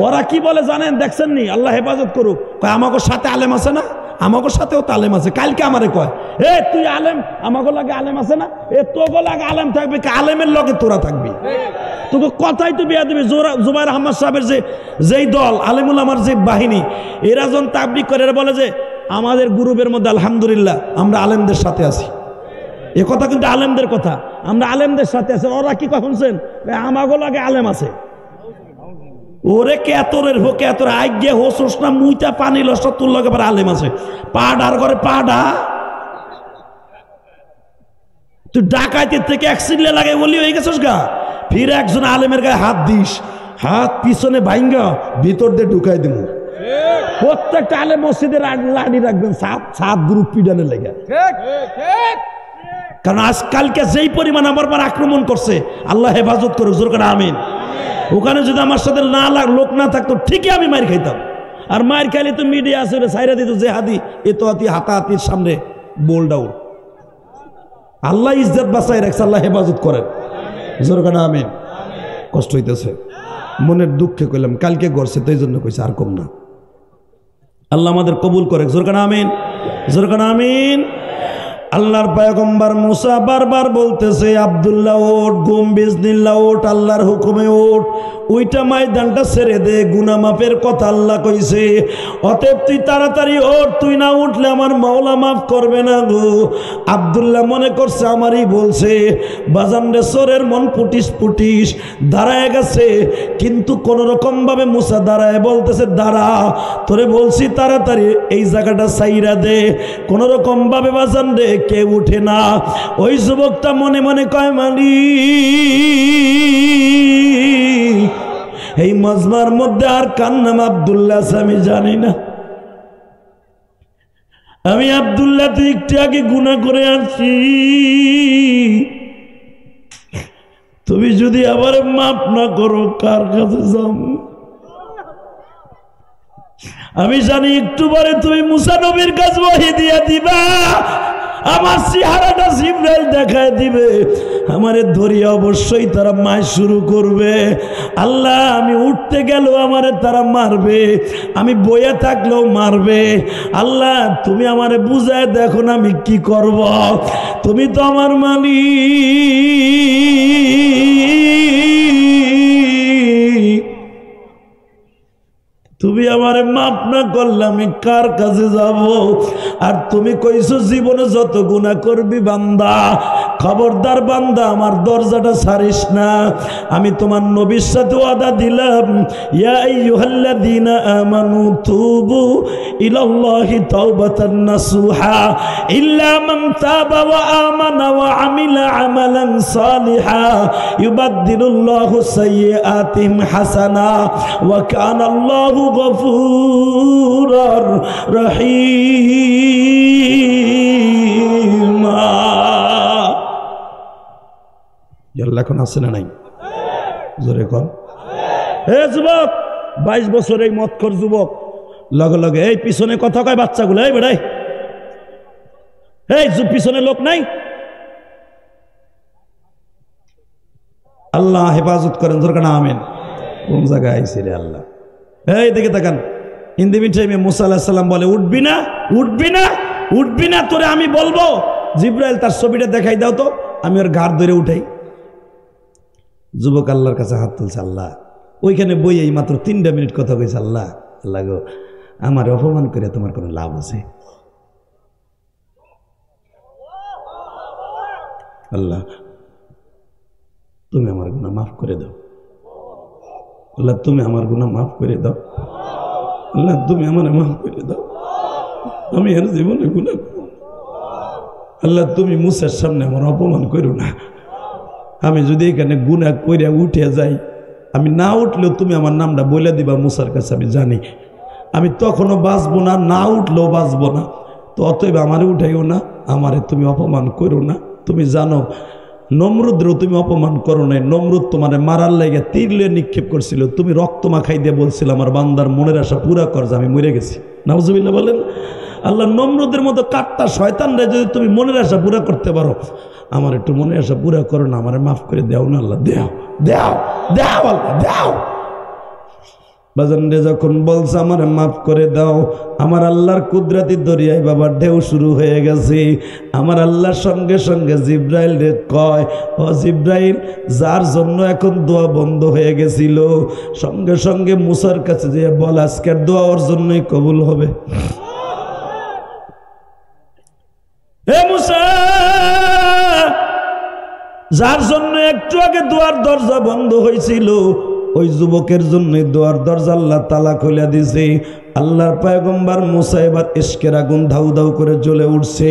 ওরা কি বলে জানেন? দেখছেন নি? আল্লাহ হেফাজত করুক। আমাকে সাথে আলেম আছে না, আমাকে সাথেও তালেম আছে। কালকে আমারে কয় তুই আলেম, আমাকে লাগে আলেম আছে না, তোকে লাগে আলেম থাকবে, আলেমের লগে তোরা থাকবি। তোকে কথাই তো বিয়া দেবে। জুবাইর আহমদ সাহেবের যেই দল আলেমুল আমার যে বাহিনী, এরা যখন তাবলিগ করে বলে যে আমাদের গ্রুপের মধ্যে আলহামদুলিল্লাহ আমরা আলেমদের সাথে আছি, এ কথা কিন্তু আলেমদের কথা, আমরা আলেমদের সাথে আছি। ওরা কি কথা শুনছেন? আমাকে লাগে আলেম আছে। ওরে কেতরের হো কেতর আজ্ঞে হোস না মুইটা পানি লস তোর লগে আবার আলেম আছে। পাডার করে পাডা তুই ডাকাইতের থেকে 1 সিগলে লাগে বলি হয়ে গেছিস গা, ফির একজন আলেমের গায়ে হাত দিস, হাত পিছনে ভাঙ্গা ভিতর দিয়ে ঢুকাই দিব। প্রত্যেকটা আলে মসজিদের লাঠি রাখবেন সাত গ্রুপ পিডানে লেগে। কারণ আজকালকে যেই পরিমাণ আমার পর আক্রমণ করছে, আল্লাহ হেফাজত করুক, জোর করে আমিন। ওখানে যদি আমার সাথে লোক না থাকতো ঠিকই আমি মার খাইতাম। আর মার খাইলে তো মিডিয়া আছে সাইরা দিত যে হাদি এ তো হাতাহাতির সামনে বোল ডাউন। আল্লাহ ইজ্জত বাঁচাই রাখছে, আল্লাহ হেফাজত করেন, জোর করে আমিন। কষ্ট হইতেছে, মনের দুঃখে কইলাম, কালকে গড়ছে তো এই জন্য কইছে, আর কম না। আল্লাহ আমাদের কবুল করে, জোর করে আমিন, জোর করে আমিন। আল্লাহর পয়গম্বর মুসা বারবার বলতেছে, আব্দুল্লাহ ওঠ, গুম বিজনিল্লাহ ওঠ, আল্লাহর হুকুমে ওঠ, ওইটা ময়দানটা ছেড়ে দে, গুনাহ মাফের কথা আল্লাহ কইছে। অতএব তুই তাড়াতাড়ি ওঠ, তুই না উঠলে আমার মাওলা মাফ করবে না গো। আব্দুল্লাহ মনে করছে আমারই বলছে, বাজানরে সোরের মন পুটিস পুটিস দাঁড়ায় গেছে, কিন্তু কোন রকম ভাবে মুসা দাঁড়ায় বলতেছে, দাঁড়া, তোরে বলছি তাড়াতাড়ি এই জায়গাটা সাইরা দে। কোন রকম ভাবে বাজান রে কেউ উঠে না। ওই যুবকটা মনে মনে কয়, মালিক এই মজমার মধ্যে আর কার নাম আব্দুল্লাহ আমি জানি না। আমি আব্দুল্লাহ তো একটু আগে গুনাহ করে আসছি, তুমি যদি আবার মাফ না করো কার কাছে যাও? আমি জানি একটু পরে তুমি মুসা নবীর কাছে ওহী দিয়া দিবা, আমার চেহারাটা জিবরাইল দেখায় দিবে, আমারে ধরিয়া অবশ্যই তারা মার শুরু করবে। আল্লাহ আমি উঠতে গেলেও আমারে তারা মারবে, আমি বইয়ে থাকলেও মারবে। আল্লাহ তুমি আমারে বুঝায় দেখো না আমি কি করব, তুমি তো আমার মালিক, তুমি আমারে মাফ না করলে আমি কার কাছে যাব? আর তুমি কইছো জীবনে যত গুনাহ করবি বান্দা, খবরদার বান্দা আমার দরজাটা ছাড়িস না। আমি তোমার নবীর সাথে ওয়াদা দিলাম, ইয়া আইয়ুহাল্লাযীনা আমানু তুবু ইলাল্লাহি তাওবাতান নাসুহা ইল্লা মান তাবা ওয়া আমানা ওয়া আমিলা আমালান সালিহা ইউবাদদিলুল্লাহু সাইয়্যাতিহিম হাসানা ওয়া কানা আল্লাহু গফুরার রহিম। এখন আছে না নাই? জোরে কর। হে যুবক, 22 বছর এই মদখোর যুবক, লগে লগে এই পিছনে কথা কয় বাচ্চাগুলো, এই বেড়াই এই পিছনে লোক নাই। আল্লাহ হেফাজত করেন, দরকার না আমিন। কোন জায়গায় আইছে রে আল্লাহ? এই দিকে তাকান। ইন দি মিন টাইমে মুসা আলাইহিস সালাম বলে, উঠবি না, উঠবি না, উঠবি না, তোরে আমি বলবো। জিবরাইল তার ছবিটা দেখাই দাও তো, আমি ওর ঘাড় ধরে উঠাই। যুবক আল্লাহর কাছে হাত তুলছে, আল্লাহ ওইখানে বই এই মাত্র 3 মিনিট কথা কইছে, আল্লাহ আল্লাহ গো আমার অপমান করে তোমার কোনো লাভ আছে? আল্লাহ তুমি আমার গুনাহ মাফ করে দাও, আল্লাহ তুমি আমার গুনাহ মাফ করে দাও, আল্লাহ তুমি আমার মাফ করে দাও, আমি এর জীবনে গুনাহ করব। আল্লাহ তুমি মুসার সামনে আমার অপমান করো না। আমি যদি এখানে গুনাহ কইরা উঠে যাই, আমি না উঠলেও তুমি আমার নামটা বলে দিবা মুসার কাছে, আমি জানি আমি তখনও বাঁচবো না, না উঠলেও বাঁচবো না। তো অতএব আমারে উঠাইও না, আমারে তুমি অপমান করো না। তুমি জানো নমরুদেরও তুমি অপমান করো নাই, নমরুদ তোমারে মারার লাগে তীর লইয়া নিক্ষেপ করছিল, তুমি রক্ত মাখাই দিয়ে বলছিল আমার বান্দার মনের আশা পুরা কর, যে আমি মরে গেছি। নাউজুবিল্লাহ বলেন। আল্লাহ নমরুদের মতো কাট্টা শয়তানরা যদি তুমি মনের আশা পুরা করতে পারো, আমার একটু মনের আশা পুরা করো না, আমার মাফ করে দেও না আল্লাহ, দেও দেও দেও আল্লাহ দেও। বাজানরে যখন বলছে আমার মাফ করে দাও, আমার আল্লাহর কুদরতি দরিয়ায় বাবা ঢেউ শুরু হয়ে গেছে। আমার আল্লাহর সঙ্গে সঙ্গে জিব্রাইল রে কয়, ও জিব্রাইল, যার জন্য এখন দোয়া বন্ধ হয়ে গেছিল, সঙ্গে সঙ্গে মুসার কাছে যে বল আজকের দোয়া ওর জন্যই কবুল হবে। হে মুসা, যার জন্য একটু আগে দোয়ার দরজা বন্ধ হয়েছিল, ওই যুবকের জন্য দোয়ার দরজা আল্লাহ তাআলা খুলে দিয়েছে। আল্লাহর পয়গম্বর মুসা এবার ইশকের আগুন ধাউ ধাউ করে জ্বলে উঠছে।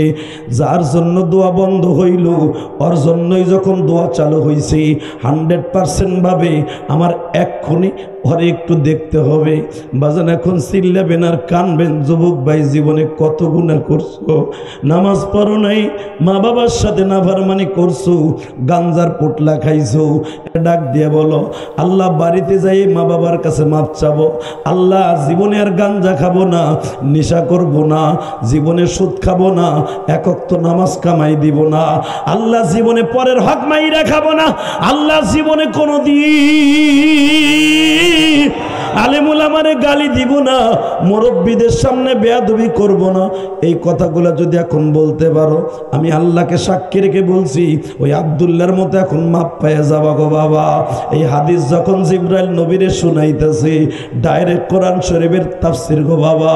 যার জন্য দোয়া বন্ধ হইল ওর জন্যই যখন দোয়া চালু হয়েছে 100% ভাবে আমার এক্ষুনি ওরে একটু দেখতে হবে। বাজান এখন চিল্লাবেন আর কানবেন, যুবক ভাই জীবনে কত গুনাহ করছো, নামাজ পড়ো নাই, মা বাবার সাথে নাফরমানি করছো, গাঞ্জার পোটলা খাইছো, ডাক দিয়ে বলো আল্লাহ বাড়িতে যাই মা বাবার কাছে মাপ চাবো, আল্লাহ জীবনে আর গাঞ্জা খাবো না, নেশা করব না, জীবনে সুদ খাবো না, এক ওয়াক্ত নামাজ কামাই দিব না, আল্লাহ জীবনে পরের হক মাইরা খাবো না, আল্লাহ জীবনে কোনোদিন আলেমুল আমারে গালি দিব না, মুরব্বীদের সামনে বেয়াদবি করব না। এই কথাগুলো যদি এখন বলতে পারো, আমি আল্লাহকে সাক্ষী রেখে বলছি ওই আব্দুল্লাহর মতো এখন মাপ পেয়ে যাবা গো বাবা। এই হাদিস যখন জিবরাইল নবীরে শুনাইতেছে, ডাইরেক্ট কোরআন শরীফের তাফসীর গো বাবা।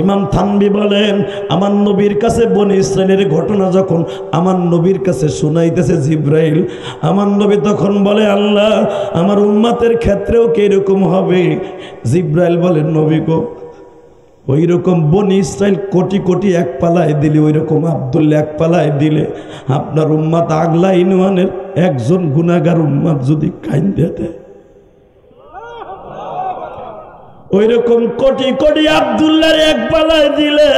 ইমাম থানবী বলেন আমার নবীর কাছে বনি ইসরাইলের ঘটনা যখন আমার নবীর কাছে শুনাইতেছে জিবরাইল, আমার নবী তখন বলে আল্লাহ আমার উম্মতের ক্ষেত্রেও কি এরকম হবে? জিবরাইল বলেন নবী গো ওই রকম বনি ইসরাইল কোটি কোটি এক পালায় দিলে, ওই রকম আব্দুল্লাহ এক পালায় দিলে আপনার উম্মত আগলা ইনওয়ানের একজন গুনাহগার উম্মত যদি কাইন্দে দেয়, ওই রকম কোটি কোটি আব্দুল্লাহর এক পালায় দিলে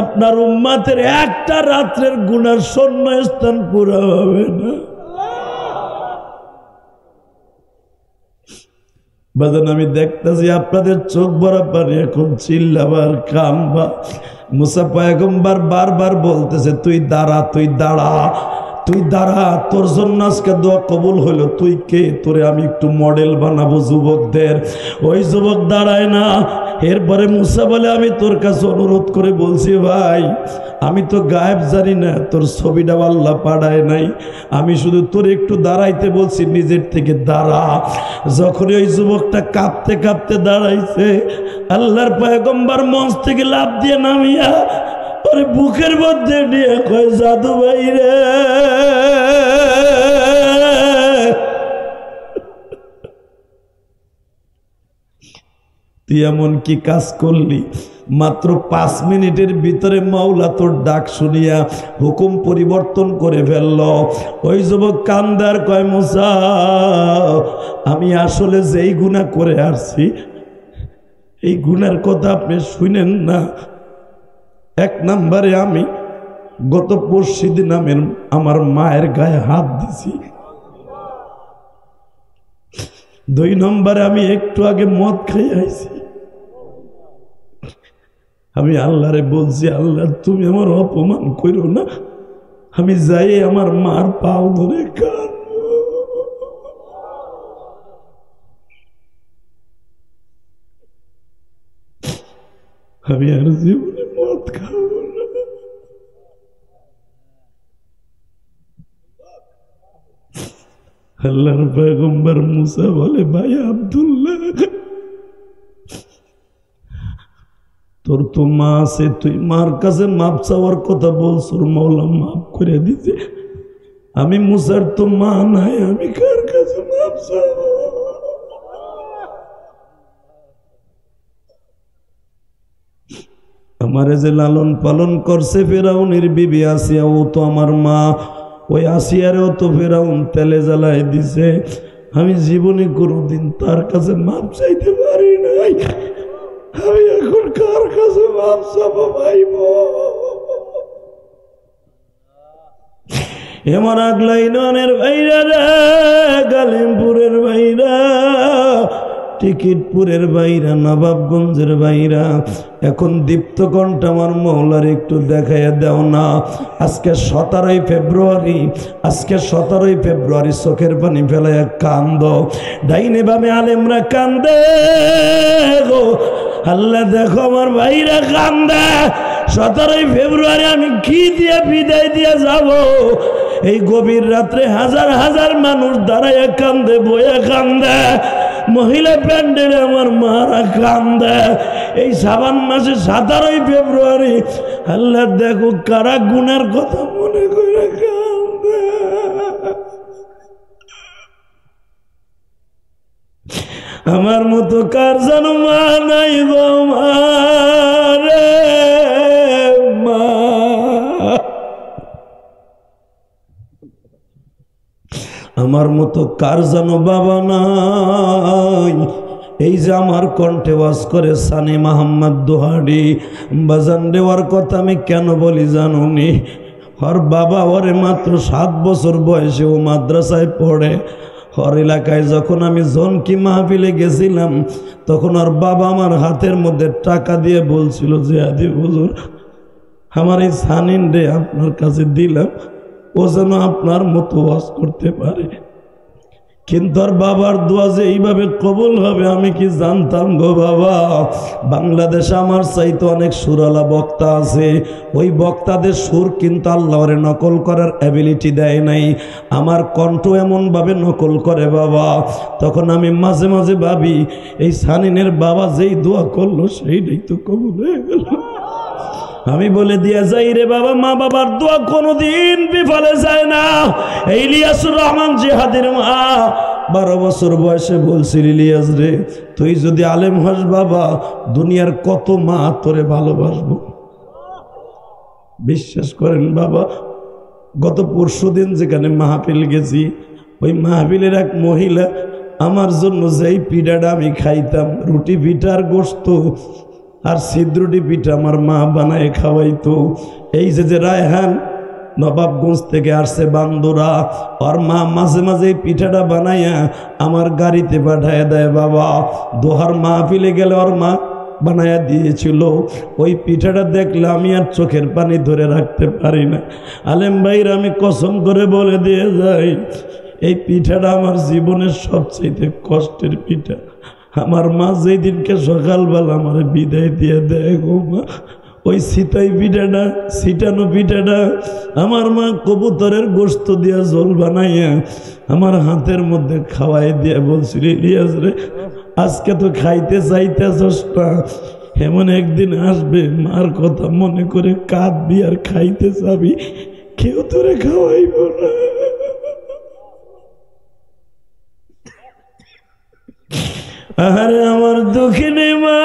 আপনার উম্মতের একটা রাত্রের গুনার শূন্য স্থান পুরা হবে না। বাজান আমি দেখতেছি আপনাদের চোখ বরাবর এখন চিল্লাবার কামবা। মুসা পয়গম্বর বারবার বলতেছে তুই দাঁড়া, তুই দাঁড়া, তুই দাঁড়া, তোর জন্য আজকে দোয়া কবুল হইল। তুই কে? তোরে আমি একটু মডেল বানাবো যুবকদের। ওই যুবক দাঁড়ায় না। এরপরে মুসা বলে আমি তোর কাছে অনুরোধ করে বলছি ভাই, আমি তো গায়েব জানি না, তোর ছবিটা আল্লাহ পাঠায় নাই, আমি শুধু তোর একটু দাঁড়াইতে বলছি, নিজের থেকে দাঁড়া। যখন ওই যুবকটা কাঁপতে কাঁপতে দাঁড়াইছে, আল্লাহর পয়গম্বর মঞ্চ থেকে লাফ দিয়ে নামিয়া ওরে বুকের মধ্যে নিয়ে কয় জাদু ভাই রে, তুই এমন কি কাজ করলি? মাত্র 5 মিনিটের ভিতরে মাওলা তোর ডাক শুনিয়া হুকুম পরিবর্তন করে ফেলল। ওই যুবক কান্দার কয় মুসা আমি আসলে যেই গুনাহ করে আসছি এই গুনার কথা আপনি শুনেন না। 1 নম্বরে আমি গত পরশুদিন আমার মায়ের গায়ে হাত দিছি। 2 নম্বরে আমি একটু আগে মদ খেয়ে আইছি। আমি আল্লাহরে বলছি আল্লাহ তুমি আমার অপমান করো না, আমি যাই আমার মার পাও ধরে কাঁদবো। আমি আর জীবনে মদ খাবো না। আল্লাহর পয়গম্বর মুসা বলে ভাই আব্দুল্লাহ তোর তো মা আছে, তুই মার কাছে মাপ চাওয়ার কথা বলছো, মৌলা মাফ করে দিতে। আমি মুসার তো মা নাই, আমি কার কাছে মাপ চাবো? আমারে যে লালন পালন করছে ফেরাউনের বিবি আসিয়া, ও তো আমার মা। ওই আসিয়ারেও তো ফেরাউন তেলে জ্বালায় দিছে। আমি জীবনে কোনোদিন তার কাছে মাপ চাইতে পারি নাই। আমি এখন কার কাছে মাপ চাবো ভাইব? এমন আগলাইনের ভাইরা রে, গালিমপুরের ভাইরা, টিকিটপুরের বাইরা, নবাবগঞ্জের বাইরা, এখন দীপ্ত কণ্ঠ আমার মৌলার একটু দেখাইয়া দাও না। আজকে 17ই ফেব্রুয়ারি, আজকে 17ই ফেব্রুয়ারি চোখের পানি ফেলাইয়া কান্দ। ডাইনে বামে আলেমরা কান্দে গো আল্লাহ, দেখো আমার ভাইরা কান্দে। 17ই ফেব্রুয়ারি আমি কি দিয়ে বিদায় দিয়ে যাব? এই গভীর রাত্রে হাজার হাজার মানুষ দাঁড়াইয়া কান্দে, বইয়া কান্দে। মহিলা প্যান্ডেলে আমার মারা কান্দে। এই শ্রাবণ মাসে 17ই ফেব্রুয়ারি আল্লাহ দেখো কারা গুনার কথা মনে করে কান্দে। আমার মতো কার যেন মা নাই গো মা রে মা। আমার মতো কার যেন বাবা নাই। এই যে আমার কণ্ঠে ওয়াজ করে সানি মোহাম্মদ দোহারি বাজান দেওয়ার কথা আমি কেন বলি জানুনি? ওর বাবা ওরে মাত্র 7 বছর বয়সে ও মাদ্রাসায় পড়ে। ওর এলাকায় যখন আমি জনকি মাহফিলে গেছিলাম তখন ওর বাবা আমার হাতের মধ্যে টাকা দিয়ে বলছিল যে আদি হুজুর আমার এই সানিন রে আপনার কাছে দিলাম, ও যেন আপনার মতো ওয়াজ করতে পারে। কিন্তু আর বাবার দোয়া যে এইভাবে কবুল হবে আমি কি জানতাম গো বাবা। বাংলাদেশে আমার চাইতে অনেক সুরালা বক্তা আছে, ওই বক্তাদের সুর কিন্তু আল্লাহরে নকল করার অ্যাবিলিটি দেয় নাই। আমার কণ্ঠ এমনভাবে নকল করে বাবা, তখন আমি মাঝে মাঝে ভাবি এই সানিনের বাবা যেই দোয়া করলো সেইটাই তো কবুল হয়ে গেল। আমি বলে দিয়ে যাই রে বাবা, মা বাবার দোয়া কোনোদিন বিফলে যায় না। ইলিয়াসুর রহমান জিহাদের মা 12 বছর বয়সে বলছিল, ইলিয়াস রে তুই যদি আলেম হস বাবা দুনিয়ার কত মা তোরে ভালোবাসবো। বিশ্বাস করেন বাবা, গত পরশুদিন যেখানে মাহফিল গেছি ওই মাহফিলের এক মহিলা আমার জন্য যেই পিঠাটা আমি খাইতাম, রুটি পিঠার গোস্ত আর সিদ্রুটি পিঠা আমার মা বানায় খাওয়াইতো। এই যে রায়হান নবাবগঞ্জ থেকে আসছে বান্দুরা, আর মা মাঝে মাঝে পিঠাটা বানাইয়া আমার গাড়িতে পাঠায় দেয় বাবা। দোহার মাহফিলে গেলে ওর মা বানাইয়া দিয়েছিল। ওই পিঠাটা দেখলে আমি আর চোখের পানি ধরে রাখতে পারি না। আলেম ভাইরা আমি কসম করে বলে দিয়ে যাই, এই পিঠাটা আমার জীবনের সবচেয়ে কষ্টের পিঠা। আমার মা যেই দিনকে সকালবেলা আমার বিদায় দিয়ে দেয় গো মা, ওই ছিটানো পিঠাটা আমার মা কবুতরের গোস্ত দিয়া ঝোল বানাইয়া আমার হাতের মধ্যে খাওয়াই দিয়া বলছিল, ইলিয়াস রে আজকে তো খাইতে চাইতেছস না, এমন একদিন আসবে মার কথা মনে করে কাঁদবি আর খাইতে যাবি, কেউ তোরে খাওয়াইব না। আরে আমার দুঃখিনী মা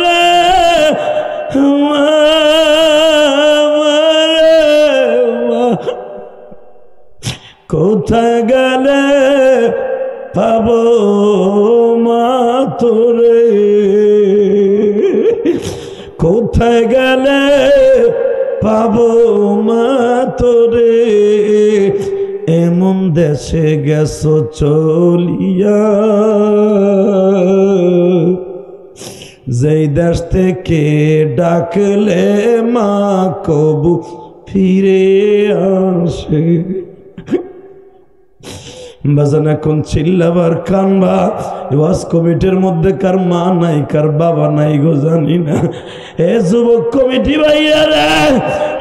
রে মা, কোথায় গেলে পাবো মা তোরে, কোথায় গেলে পাবো মা তোরে, এমন দেশে গেছো চলিয়া যেই দেশ থেকে ডাকলে মা কবু ফিরে আসে। বাজান এখন চিল্লাবার কানবা, ওয়াজ কমিটির মধ্যে কার মা নাই কার বাবা নাই গো জানি না। এ যুবক কমিটি ভাইয়া রে,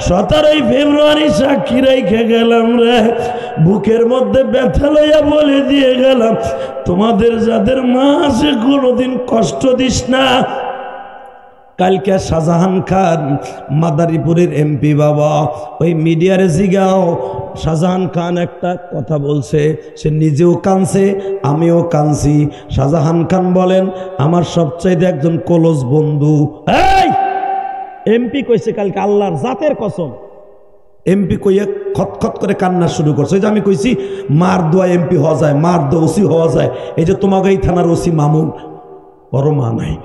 17 ফেব্রুয়ারি সাক্ষী রেখে গেলাম রে, বুকের মধ্যে ব্যথা লইয়া বলে দিয়ে গেলাম, তোমাদের যাদের মা আছে কোনোদিন কষ্ট দিস না। কালকে শাহজাহান খান মাদারীপুরের এমপি বাবা, ওই মিডিয়ারে জিগাও, শাহজাহান খান একটা কথা বলছে, সে নিজেও কাঁদছে আমিও কাঁদছি। শাহজাহান খান বলেন আমার সবচাইতে একজন ক্লোজ বন্ধু। এই এমপি কইছে কালকে আল্লাহর জাতের কসম, এমপি কইয়া খতখত করে কান্না শুরু করছে। যে আমি কইছি মার দোয়া এমপি হওয়া যায়, মার দোয়া ওসি হওয়া যায়। এই যে তোমাকে এই থানার ওসি মামুন, ওর মা নাই।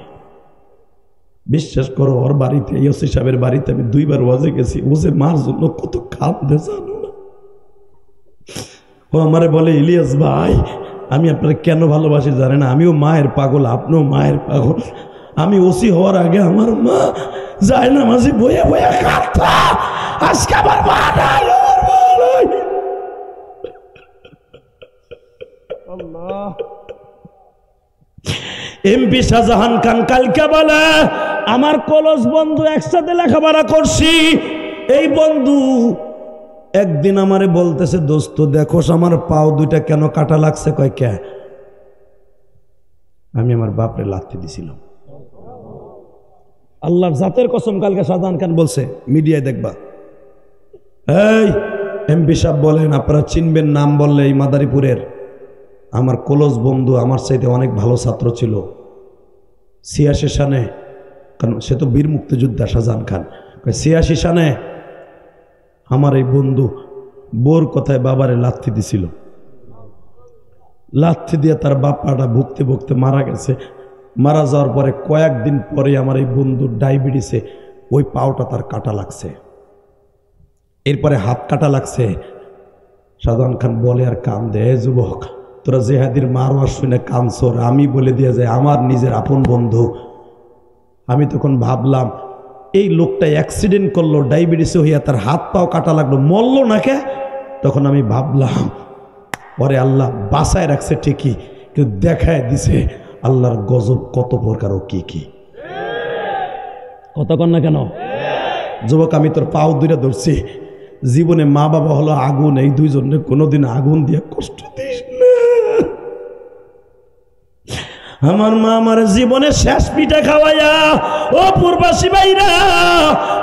বিশ্বাস করো, ওর বাড়িতে ওসি সাহেবের বাড়িতে আমি 2 বার ওয়াজে গেছি, ও যে মার জন্য কত কাঁদে জানো না। ও আমারে বলে, ইলিয়াস ভাই আমি আপনারা কেন ভালোবাসি জানেন, আমিও মায়ের পাগল, আপনিও মায়ের পাগল। আমি ওসি হওয়ার আগে আমার মা যায় না মাঝে বইয়া বইয়া কাঁদতা, আজকে আমার মা নাই, আমার মা নাই। এমপি শাহজাহান খান কালকে বলে আমার কলস বন্ধু একসাথে লেখাপড়া করছি, এই বন্ধু একদিন আমারে বলতেছে, দোস্ত দেখোস আমার পাও 2টা কেন কাটা লাগছে। কয় কে? আমি আমার বাপরে লাথি দিছিলাম। আল্লাহর জাতের কসম কালকে শাহজাহান খান বলছে, মিডিয়ায় দেখবা। এই এমপি সাহেব বলেন আপনারা চিনবেন নাম বললে এই মাদারীপুরের আমার ক্লোজ বন্ধু, আমার চাইতে অনেক ভালো ছাত্র ছিল 86 সালে, কারণ সে তো বীর মুক্তিযোদ্ধা শাহজাহান খান। 86 সালে আমার এই বন্ধু বোর কথায় বাবারে লাথি দিছিল, লাথি দিয়ে তার বাপাটা ভুগতে ভুগতে মারা গেছে। মারা যাওয়ার পরে কয়েকদিন পরে আমার এই বন্ধুর ডায়াবেটিসে ওই পাওটা তার কাটা লাগছে, এরপরে হাত কাটা লাগছে। শাহজাহান খান বলে আর কান দেয়, যুবক তোরা জেহাদির মারওয়ার শুনে কানসর, আমি বলে দিয়ে যায় আমার নিজের আপন বন্ধু। আমি তখন ভাবলাম এই লোকটা অ্যাক্সিডেন্ট করলো, ডায়াবেটিসে হইয়া তার হাত পাও কাটা লাগলো, মরল না কে? তখন আমি ভাবলাম পরে আল্লাহ বাঁচায় রাখছে ঠিকই, কিন্তু দেখায় দিছে আল্লাহর গজব কত প্রকার ও কি কি। কথা কন না কেন? যুবক আমি তোর পাও দুইটা ধরছি, জীবনে মা বাবা হলো আগুন, এই দুইজনে কোনোদিন আগুন দিয়ে কষ্ট দিস না। আমার মা আমার জীবনে শেষ পিঠা খাওয়াইয়া, ও প্রবাসী ভাইরা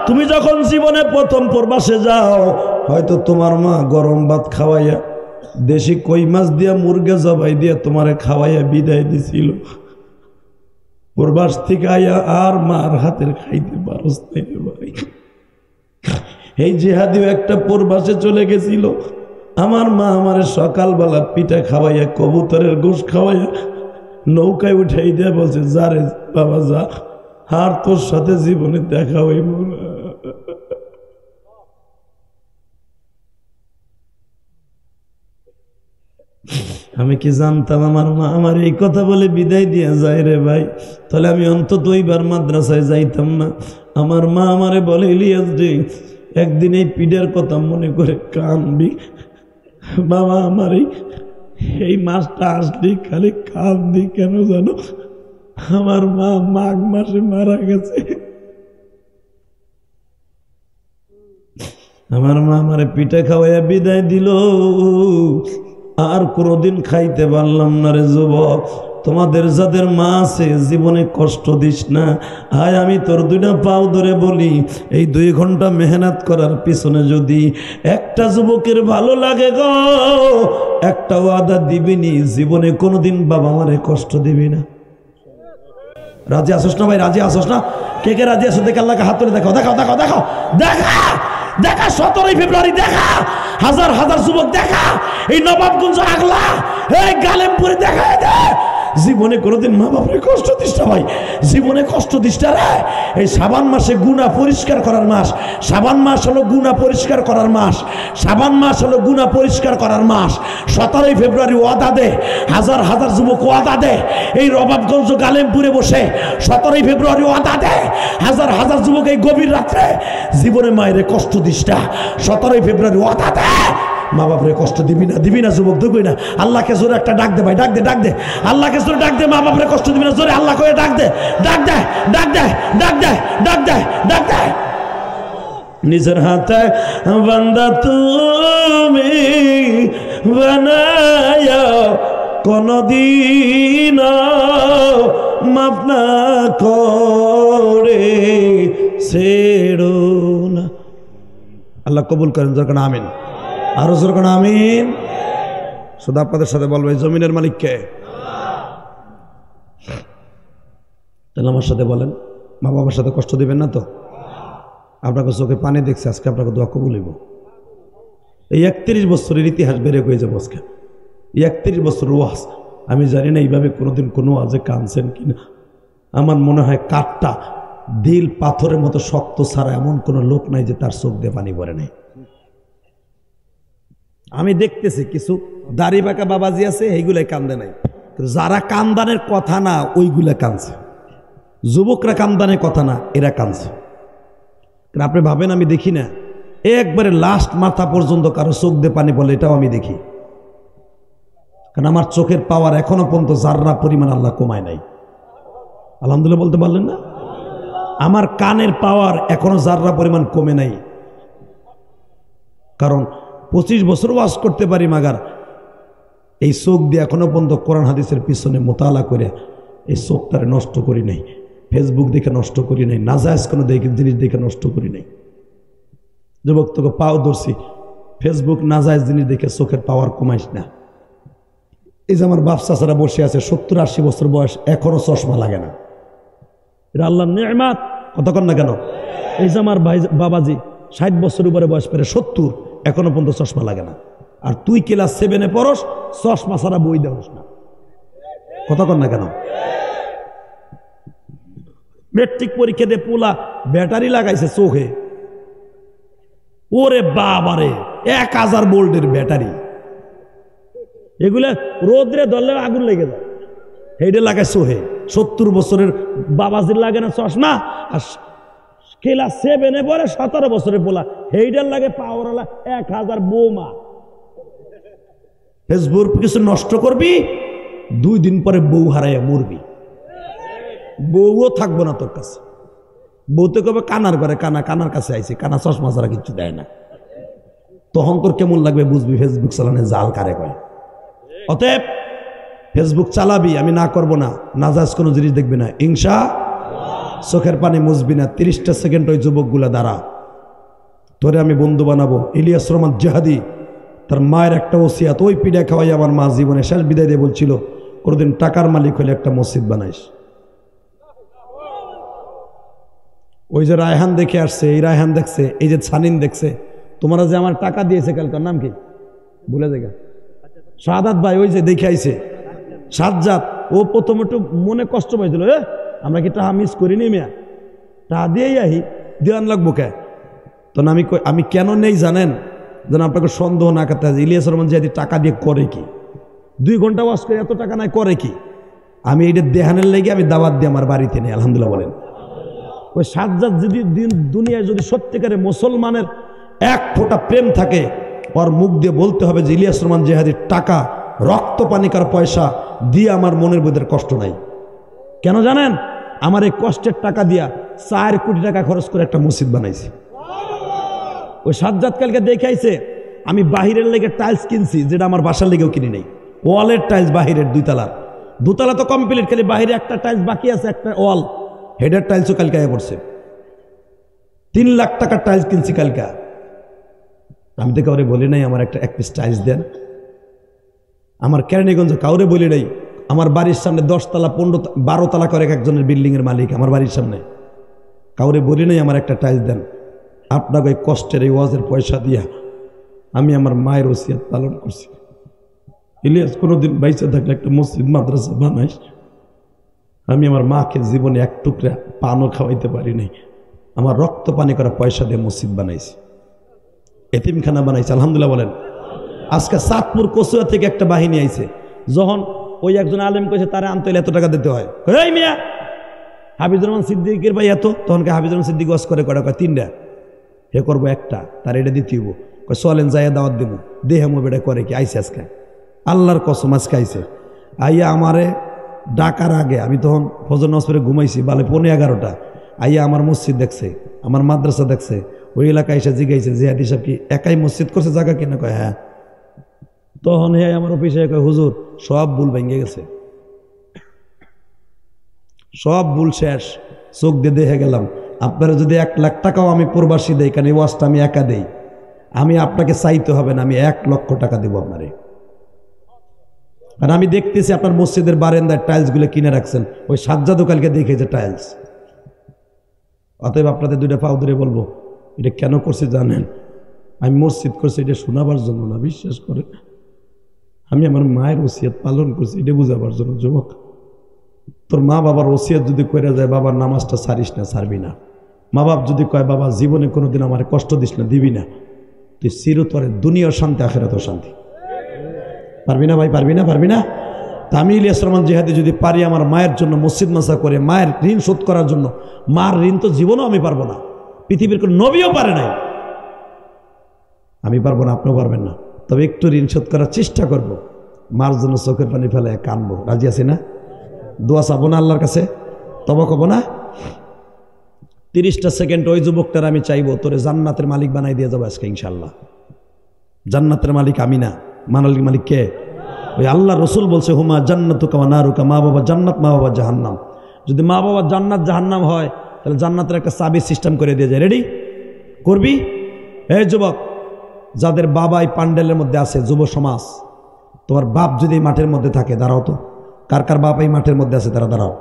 তুমি যখন জীবনে প্রথম প্রবাসে যাও, হয়তো তোমার মা গরম ভাত খাওয়াইয়া দেশি কই মাছ দিয়া মুরগা জবাই দিয়া তোমারে খাওয়াইয়া বিদায় দিছিল। প্রবাস থেকে আয়া আর মার হাতের খাইতে পারস নাই ভাই। এই জিহাদিও একটা প্রবাসে চলে গেছিল, আমার মা আমার সকালবেলা পিঠা খাওয়াইয়া কবুতরের গোশ খাওয়াইয়া নৌকায় উঠাই দেয়া বলছে, যা রে বাবা যা, আর তোর সাথে জীবনে দেখা হইব না। আমি কি জানতাম আমার মা আমার এই কথা বলে বিদায় দিয়া যায় রে ভাই, তাহলে আমি অন্তত ওইবার মাদ্রাসায় যাইতাম না। আমার মা আমারে বলে, ইলিয়াস রে একদিন এই পিঠের কথা মনে করে কাঁদবি বাবা, আমার এই মাসটা আসলি খালি কাঁদবি কেন জানো? আমার মা মাঘ মাসে মারা গেছে। আমার মা আমারে পিঠা খাওয়াইয়া বিদায় দিল, আর কোনোদিন খাইতে পারলাম না রে যুবক। তোমাদের যাদের মা আছে জীবনে কষ্ট দিস না। আয় আমি তোর দুইটা পাও ধরে বলি, এই 2 ঘন্টা মেহনত করার পিছনে যদি একটা যুবকের ভালো লাগে গো, একটা ওয়াদা দিবিনি, জীবনে কোনোদিন বাবা মারে কষ্ট দিবি না। রাজি আসোস না ভাই? রাজি আসোস না? কে কে রাজি আসো? দেখে আল্লাহকে হাত তুলে দেখাও, দেখাও দেখাও দেখাও দেখা দেখা 17 ফেব্রুয়ারি দেখা, হাজার হাজার যুবক দেখা, এই নবাবগঞ্জ আগলা, এই গালেমপুরে দেখা দেয়। জীবনে কোনোদিন মা বাপরে কষ্ট দিস না ভাই, জীবনে কষ্ট দিস না রে। এই শাবান মাসে গুনাহ পরিষ্কার করার মাস, শাবান মাস হলো গুনাহ পরিষ্কার করার মাস, শাবান মাস হলো গুনাহ পরিষ্কার করার মাস। 17 ফেব্রুয়ারি ওয়াদা দে, হাজার হাজার যুবক ওয়াদা দে, এই নবাবগঞ্জ গালেমপুরে বসে 17 ফেব্রুয়ারি ওয়াদা দে, হাজার হাজার যুবক এই গভীর রাত্রে জীবনে মায়ের কষ্ট দিস না। 17 ফেব্রুয়ারি ওয়াদা দে, মা বাপরে কষ্ট দিবি না, দিবি না যুবক, দিবি না। আল্লাহকে জোরে একটা ডাক দে ভাই, ডাক দে, ডাক দে, আল্লাহকে জোরে ডাক দে, মা বাপরে কষ্ট দিবি না, জোরে আল্লাহ করে ডাক দে, ডাক দে, ডাক দে, ডাক দে, ডাক দে, ডাক দে। নিজের হাতে বান্দা তুমি বানায়া কোনদিন মাফ না করে ছেড়ো না। আল্লাহ কবুল করেন, যখন আমিন। আরো যখন আমিন। শুধু আপনাদের সাথে বলবো, এই জমিনের মালিক কে? তাহলে আমার সাথে বলেন, মা বাবার সাথে কষ্ট দিবেন না তো? আপনাকে চোখে পানি দেখছে, আজকে আপনাকে দোয়া কবুল হইব। এই 31 বছরের ইতিহাস বেড়ে হয়ে যাবো আজকে। 31 বছর ওয়াজ, আমি জানি না এইভাবে কোনোদিন কোনো ওয়াজে কাঁদছেন কিনা। আমার মনে হয় কাঠটা দিল পাথরের মতো শক্ত ছাড়া এমন কোনো লোক নাই যে তার চোখ দিয়ে পানি পড়ে নাই। আমি দেখতেছি কিছু দাড়ি বাঁকা বাবাজি আছে, এইগুলাই কান্দে নাই। যারা কান্দানের কথা না ওইগুলা কাঁদছে, যুবকরা কান্দানের কথা না এরা কাঁদছে। আপনি ভাবেন আমি দেখি না? একবারে লাস্ট মাথা পর্যন্ত কারো চোখ দিয়ে পানি পড়লে এটাও আমি দেখি, কারণ আমার চোখের পাওয়ার এখনো পর্যন্ত যাররা পরিমাণ আল্লাহ কমায় নাই। আলহামদুলিল্লাহ বলতে পারলেন না? আমার কানের পাওয়ার এখনো যাররা পরিমাণ কমে নাই, কারণ 25 বছর ওয়াজ করতে পারি, মাগার এই চোখ দিয়ে এখনো পর্যন্ত কোরআন হাদিসের পিছনে মোতালা করে এই চোখটারে নষ্ট করি নাই, ফেসবুক দেখে নষ্ট করি নাই, নাজায়েজ কোনো জিনিস দেখে নষ্ট করি নাই। যুবক তোকে পাও ধরছি, ফেসবুক নাজায়েজ জিনিস দেখে চোখের পাওয়ার কমাইস না। এই যে আমার বাপ চাচারা বসে আছে 70-80 বছর বয়স, এখনো চশমা লাগে না। এটা আল্লাহর নেয়ামত, কতক্ষণ না কেন? এই যে আমার ভাই বাবাজি 60 বছর উপরে বয়স পেরে 70, এখনো পর্যন্ত চশমা লাগে না। আর তুই ক্লাস 7-এ পড়স, চশমা ছাড়া বই দেওস না, কতক্ষণ না কেন? মেট্রিক পরীক্ষা দিয়ে পোলা ব্যাটারি লাগাইছে চোখে, ওরে বাবারে 1000 ভোল্টের ব্যাটারি, এগুলা রোদ্রে ধরলে আগুন লেগে যায়, এইটা লাগায় চোখে। 70 বছরের বাবাজির লাগে না চশমা, আর ক্লাস 7-এ পড়ে 17 বছরের পোলা, এইটার লাগে পাওয়ারওয়ালা 1000 বোমা। ফেসবুক কিছু নষ্ট করবি, 2 দিন পরে বউ হারাইয়া মরবি, বউও থাকবো না তোর কাছে। বউ তো কবে কানার করে, কানার কাছে আইছে, কানা চশমা ছাড়া কিছু দেয় না। তখন তোর কেমন লাগবে বুঝবি ফেসবুক চালানে জাল কারে কয়। অতএব ফেসবুক চালাবি, আমি না করব না, নাজায়েজ কোনো জিনিস দেখবি না, ইনশা চোখের পানি মুছবি না। 30টা সেকেন্ড ওই যুবকগুলা দ্বারা তোরে আমি বন্ধু বানাবো। ইলিয়াস রহমান জেহাদি তার মায়ের একটা ওসিয়াত, ওই পিঠা খাওয়াই আমার মা জীবনে শেষ বিদায় দিয়ে বলছিল, কোনোদিন টাকার মালিক হলে একটা মসজিদ বানাইস। ওই যে রায়হান দেখে আসছে, এই রায়হান দেখছে, এই যে ছানিন দেখছে, তোমরা যে আমার টাকা দিয়েছে কালকার নাম কি ভুলে দেখা, সাদাত ভাই ওই যে দেখে আইছে সাজ্জাদ, ও প্রথম একটু মনে কষ্ট পাইছিল, আমরা কি টাকা মিস করিনি মিয়া, টাকা দিয়েই আহি, দেওয়ান লাগবো কে? তো আমি কেন নেই জানেন, যেন আপনাকে সন্দেহ না করতে হয় ইলিয়াস রহমান জিহাদি টাকা দিয়ে করে কি, 2 ঘন্টা ওয়াজ করে এত টাকা নাই করে কি? আমি এইটা দেহানের লেগে আমি দাওয়াত দিয়ে আমার বাড়িতে নেই, আলহামদুলিল্লাহ বলেন। ওই সাজ্জাদ যদি দুনিয়ায় যদি সত্যিকারে মুসলমানের 1 ফোঁটা প্রেম থাকে, ওর মুখ দিয়ে বলতে হবে যে ইলিয়াস রহমান জিহাদির টাকা, রক্ত পানিকার পয়সা দিয়ে আমার মনের বোধের কষ্ট নাই। কেন জানেন? আমার এই কষ্টের টাকা দিয়া 4 কোটি টাকা খরচ করে একটা মসজিদ বানাইছি। ওই সাজ্জাদ কালকে দেখাইছে আমি বাহিরের লেগে টাইলস কিনছি, যেটা আমার বাসার লেগেও কিনি নেই, ওয়ালের টাইলস বাহিরের 2 তলার, 2 তলা তো কমপ্লিট, খালি বাহিরে একটা টাইলস বাকি আছে, একটা ওয়াল, হেডার টাইলসও কালকে আয়া পড়ছে। 3 লাখ টাকার টাইলস কিনছি কালকা। আমি তো কাউরে বলি নাই আমার একটা 1 পিস টাইলস দেন, আমার কেরানীগঞ্জ কাউরে বলি নাই। আমার বাড়ির সামনে 10 তলা 12 তলা করে একজনের বিল্ডিং এর মালিক আমার বাড়ির সামনে, কাউরে বলি নাই আমার একটা টাইলস দেন। আপনাকে ওই কষ্টের এই ওয়াজের পয়সা দিয়া আমি আমার মায়ের ওসিয়ত পালন করছি। ইলিয়াস কোনোদিন বাইচা থাকলে একটা মসজিদ মাদ্রাসা বানাইস। আমি আমার মাকে জীবনে 1 টুকরা পানও খাওয়াইতে পারি নাই, আমার রক্ত পানি করা পয়সা দিয়ে মসজিদ বানাইছি, এতিমখানা বানাইছি, আলহামদুলিল্লাহ বলেন। আজকে চাঁদপুর কচুয়া থেকে একটা বাহিনী আইছে, যখন ওই একজন আলেম কইছে তারা আনতে হলে এত টাকা দিতে হয়, এই মিয়া হাফিজুর রহমান সিদ্দিকের ভাই এত, তখনকে হাফিজুর রহমান সিদ্দিক ওয়াজ করে কয় 3টা, হে করবো একটা, তার এটা দিতেইব, চলেন যাইয়া দাওয়াত দেব, দেহে মোবেটা করে কি আইসে আজকে, আল্লাহর কসম আজকে আইসে। আইয়া আমারে ডাকার আগে আমি তখন ফজর নামাজ পড়ে ঘুমাইছি, বালে 11:30, আইয়া আমার মসজিদ দেখছে, আমার মাদ্রাসা দেখছে, ওই এলাকায় এসে জিগাইছে জিহাদি সাহেব কি একাই মসজিদ করছে, জায়গা কিনা? কয় হ্যাঁ। তখন হে আমার অফিসে কয় হুজুর সব ভুল ভেঙে গেছে, সব ভুল শেষ, চোখ দিয়ে দেখে গেলাম। আপনারা যদি 1 লাখ টাকাও আমি প্রবাসী দেই, কারণ এই ওয়াজটা আমি একা দেই, আমি আপনাকে চাইতে হবে না, আমি 1 লক্ষ টাকা দেবো আপনারে। আর আমি দেখতেছি আপনার মসজিদের বারান্দায় টাইলসগুলো কিনে রাখছেন, ওই সাজ্জাদ কালকে দেখেছে টাইলস। অতএব আপনাদের 2টা পাও ধরে বলবো, এটা কেন করছি জানেন? আমি মসজিদ করছি এটা শোনাবার জন্য না, বিশ্বাস করে আমি আমার মায়ের ওসিয়ত পালন করছি এটা বুঝাবার জন্য। যুবক, তোর মা বাবার ওসিয়ত যদি করে যায়, বাবার নামাজটা ছাড়িস না, ছাড়বি না। মা বাপ যদি কয় বাবা জীবনে কোনোদিন আমার কষ্ট দিস না, দিবি না, তুই চিরতরে দুনিয়ার শান্তি আখিরাতের শান্তি পারবি না ভাই, পারবি না, পারবি না। তা আমি ইলিয়াস রহমান জিহাদি যদি পারি আমার মায়ের জন্য মসজিদ মাসা করে মায়ের ঋণ শোধ করার জন্য, মার ঋণ তো জীবনেও আমি পারবো না, পৃথিবীর কোন নবীও পারে নাই, আমি পারবো না, আপনিও পারবেন না। তবে একটু ঋণ শোধ করার চেষ্টা করব, মার জন্য চোখের পানি ফেলে কানবো, রাজি আছি না? দোয়া চাবো না আল্লাহর কাছে, তবে কব না। 30টা সেকেন্ড ওই যুবকটার আমি চাইবো তোরে জান্নাতের মালিক বানাই দিয়ে যাবো আজকে ইনশাল্লাহ। জান্নাতের মালিক আমি না, মালিক মালিক কে? ওই আল্লাহ রসুল বলছে হুমা জান্নাতুকা ওয়া নারুকা, মা বাবা জান্নাত, মা বাবা জাহান্নাম। যদি মা বাবা জান্নাত জাহান্নাম হয়, তাহলে জান্নাতের একটা চাবি সিস্টেম করে দিয়ে যায়, রেডি করবি? এই যুবক, যাদের বাবা এই প্যান্ডেলের মধ্যে আছে, যুব সমাজ, তোমার বাপ যদি এই মাঠের মধ্যে থাকে, দাঁড়াও তো। কার কার বাপ এই মাঠের মধ্যে আছে তারা দাঁড়াও।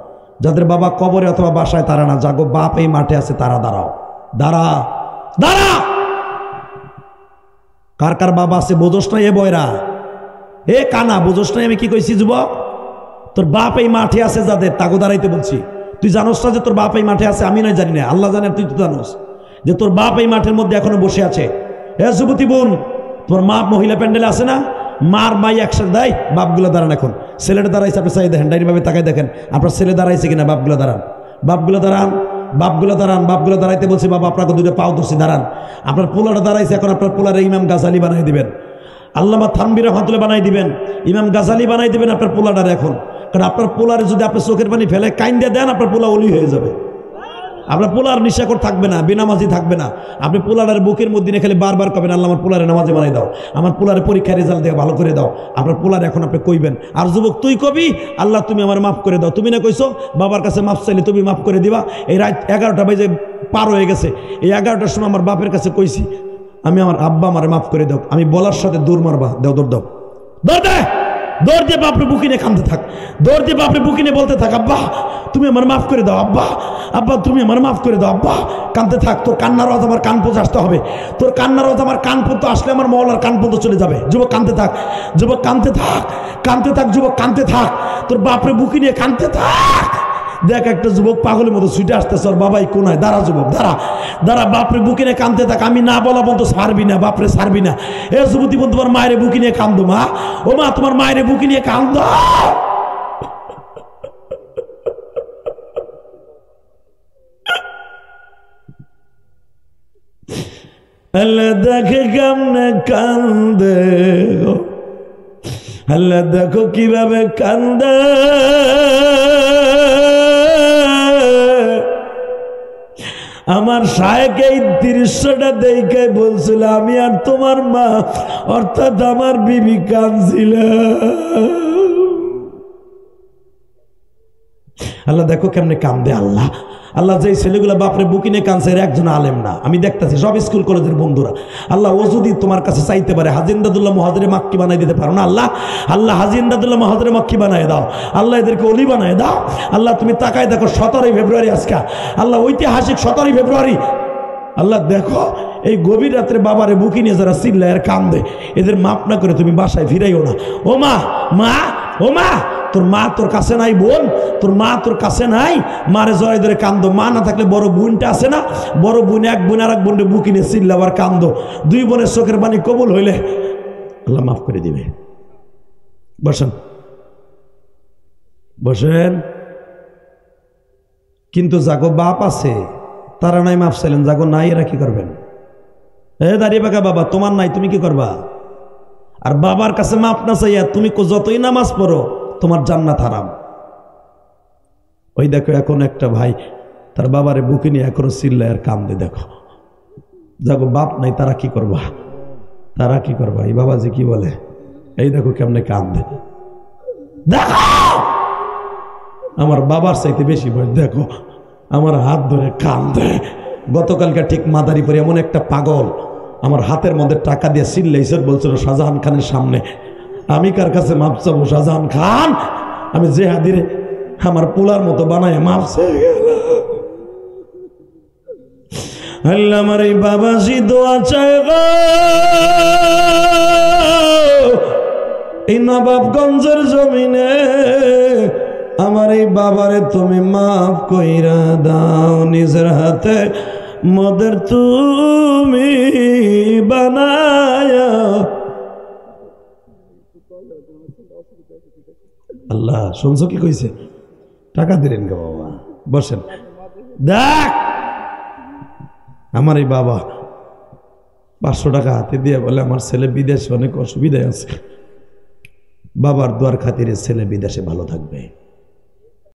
যাদের বাবা কবরে অথবা বাসায় তারা না, যাগো বাপ এই মাঠে আছে তারা দাঁড়াও। দাঁড়া দাঁড়া। কার কার বাবা আছে বোঝোস না? এ বয়রা, এ কানা, বোঝোস না আমি কি কইছি? যুবক, তোর বাপ এই মাঠে আছে যাদের, তাগো দাঁড়াইতে বলছি। তুই জানোস না যে তোর বাপ এই মাঠে আছে? আমি নয়, জানি না, আল্লাহ জানে। তুই তো জানোস যে তোর বাপ এই মাঠের মধ্যে এখনো বসে আছে। এ যুবতী বোন, তোর মা মহিলা প্যান্ডেলে আছে না? মার মাই একসাথে দেয়। বাপগুলো দাঁড়ান, এখন ছেলেটা দাঁড়াইছে, আপনি চাই দেখেন, ডাইনি ভাবে তাকাই দেখেন আপনার ছেলে দাঁড়াইছে কিনা। বাপগুলো দাঁড়ান, বাপগুলো দাঁড়ান, বাপগুলো দাঁড়ান, বাপগুলো দাঁড়াইতে বলছি। বাবা আপনাকে দুটো পাও ধরছি, দাঁড়ান। আপনার পোলাটা দাঁড়াইছে, এখন আপনার পোলারে ইমাম গাজালি বানাই দিবেন, আল্লামা থানবীর রহমাতুল্লাহ বানাই দিবেন, ইমাম গাজালি বানাই দিবেন আপনার পোলাটারে এখন। কারণ আপনার পোলারে যদি আপনি চোখের পানি ফেলে কাইন দিয়ে দেন, আপনার পোলা ওলি হয়ে যাবে। আপনার পোলার নিশাকর থাকবে না, বেনামাজি থাকবে না। আপনি পোলারের বুকের মধ্যে খালি বারবার কবেন, আল্লাহ আমার পোলারে নামাজে বানাই দাও, আমার পোলারে পরীক্ষার রেজাল্ট দিয়ে ভালো করে দাও। আপনার পোলার এখন আপনি কইবেন। আর যুবক তুই কবি, আল্লাহ তুমি আমার মাফ করে দাও। তুমি না কইছো বাবার কাছে মাফ চাইলে তুমি মাফ করে দিবা। এই রাত 11টা বাজে পার হয়ে গেছে, এই 11টার সময় আমার বাপের কাছে কইছি আমি আমার আব্বা আমারে মাফ করে দাও। আমি বলার সাথে দৌড় মারবা, দাও দৌড় দাও, দৌড় দে, দৌড় দিয়ে বাপরে বুকিনে কাঁদতে থাক, দৌড় দিয়ে বাপরে বুকিনে বলতে থাক আব্বা তুমি আমার মাফ করে দাও, আব্বা আব্বা তুমি আমার মাফ করে দাও, আব্বা কাঁদতে থাক। তোর কান্নার আওয়াজ আমার কান পর্যন্ত আসতে হবে, তোর কান্নার আওয়াজ আমার কান পর্যন্ত আসলে আমার মওলার কান পর্যন্ত চলে যাবে। যুবক কাঁদতে থাক, যুবক কাঁদতে থাক, কাঁদতে থাক, যুবক কাঁদতে থাক, তোর বাপরে বুকি নিয়ে কাঁদতে থাক। দেখ একটা যুবক পাগলের মতো ছুটে আসতেছে, ওর বাবাই কোনায়। দাঁড়া যুবক, দাঁড়া দাঁড়া, বাপরে বুকি নিয়ে কাঁদতে থাক। আমি না বলা বন্ধু ছাড়বি না, বাপরে ছাড়বি না। এ যুবতী বোন, তোমার মায়ের বুকি নিয়ে কান্দো মা, ও মা তোমার মায়ের বুকি নিয়ে কান্দো। আল্লাহ দেখে কেমনে কান্দে, আল্লাহ দেখো কিভাবে কান্দে। আমার শায়েখ এই দৃশ্যটা দেখে বলছিল আমি আর তোমার মা, অর্থাৎ আমার বিবি কাঁদছিল। আল্লাহ দেখো কেমনে কান্দে। আল্লাহ আল্লাহ যে ছেলেগুলো বাপরে বুকিনে কাঁদছে এর একজন আলেম না, আমি দেখতেছি সব স্কুল কলেজের বন্ধুরা। আল্লাহ ও যদি তোমার কাছে চাইতে পারে হাজী ইমদাদুল্লাহ মুহাজিরে মাক্কি বানাই দিতে পারো না? আল্লাহ আল্লাহ হাজী ইমদাদুল্লাহ মুহাজিরে মাক্কি বানাই দাও, আল্লাহ এদেরকে অলি বানাই দাও। আল্লাহ তুমি তাকায় দেখো 17ই ফেব্রুয়ারি আজকে, আল্লাহ ঐতিহাসিক 17ই ফেব্রুয়ারি। আল্লাহ দেখো এই গভীর রাত্রে বাবারে বুকি নিয়ে যারা চিল্লায় আর কান্দে, এদের মাপ না করে তুমি বাসায় ফিরাইও না। ও মা, মা, ও মা, তোর মা তোর কাছে নাই বোন, তোর মা তোর কাছে নাই, মারে জড়াই ধরে কান্দো। মা না থাকলে বড় বোনটা আছে না, বড় বোন এক বোন আর এক বোনকে বুকি নিয়ে চিল্লা আবার কান্দো। দুই বোনের চোখের পানি কবুল হইলে আল্লাহ মাফ করে দিবে। বসেন বসেন। কিন্তু যাগো বাপ আছে তারা নাই মাফ চাইলেন, যাগো নাই এরা কি করবেন? দাঁড়িয়ে পাকা বাবা তোমার নাই, তুমি কি করবা? আর বাবার কাছে মাফ না চাইয়া তুমি যতই নামাজ পড়ো তোমার জান্নাত হারাম। ওই দেখো এখন একটা ভাই তার বাবারে বুকে নিয়ে এখনো চিল্লায় আর কান্দে। দেখো যাগো বাপ নাই তারা কি করবা, তারা কি করবা? এই বাবাজি কি বলে, এই দেখো কেমনে কান্দে। দেখো আমার বাবার চাইতে বেশি বয়স, দেখো আমার হাত ধরে কান্দে। গতকালকে ঠিক মাদারীপুরে এমন একটা পাগল আমার হাতের মধ্যে টাকা দিয়ে চিল্লাইছে, বলছিল শাহজাহান খানের সামনে আমি কার কাছে মাপ চাবো? শাহজাহান খান আমি যে হাদিরে আমার পোলার মতো বানায় মাপ চেয়ে গেল। আল্লাহ আমার এই বাবাজি দোয়া চায় গো, এই নবাবগঞ্জের জমিনে আমার এই বাবারে তুমি মাফ কইরা দাও, নিজের হাতে মদের তুমি বানায়া। আল্লাহ শুনছো কি কইছে? টাকা দিলেন গো বাবা, বসেন। দেখ আমার এই বাবা 500 টাকা হাতে দিয়ে বলে আমার ছেলে বিদেশে অনেক অসুবিধায় আছে, বাবার দোয়ার খাতিরে ছেলে বিদেশে ভালো থাকবে।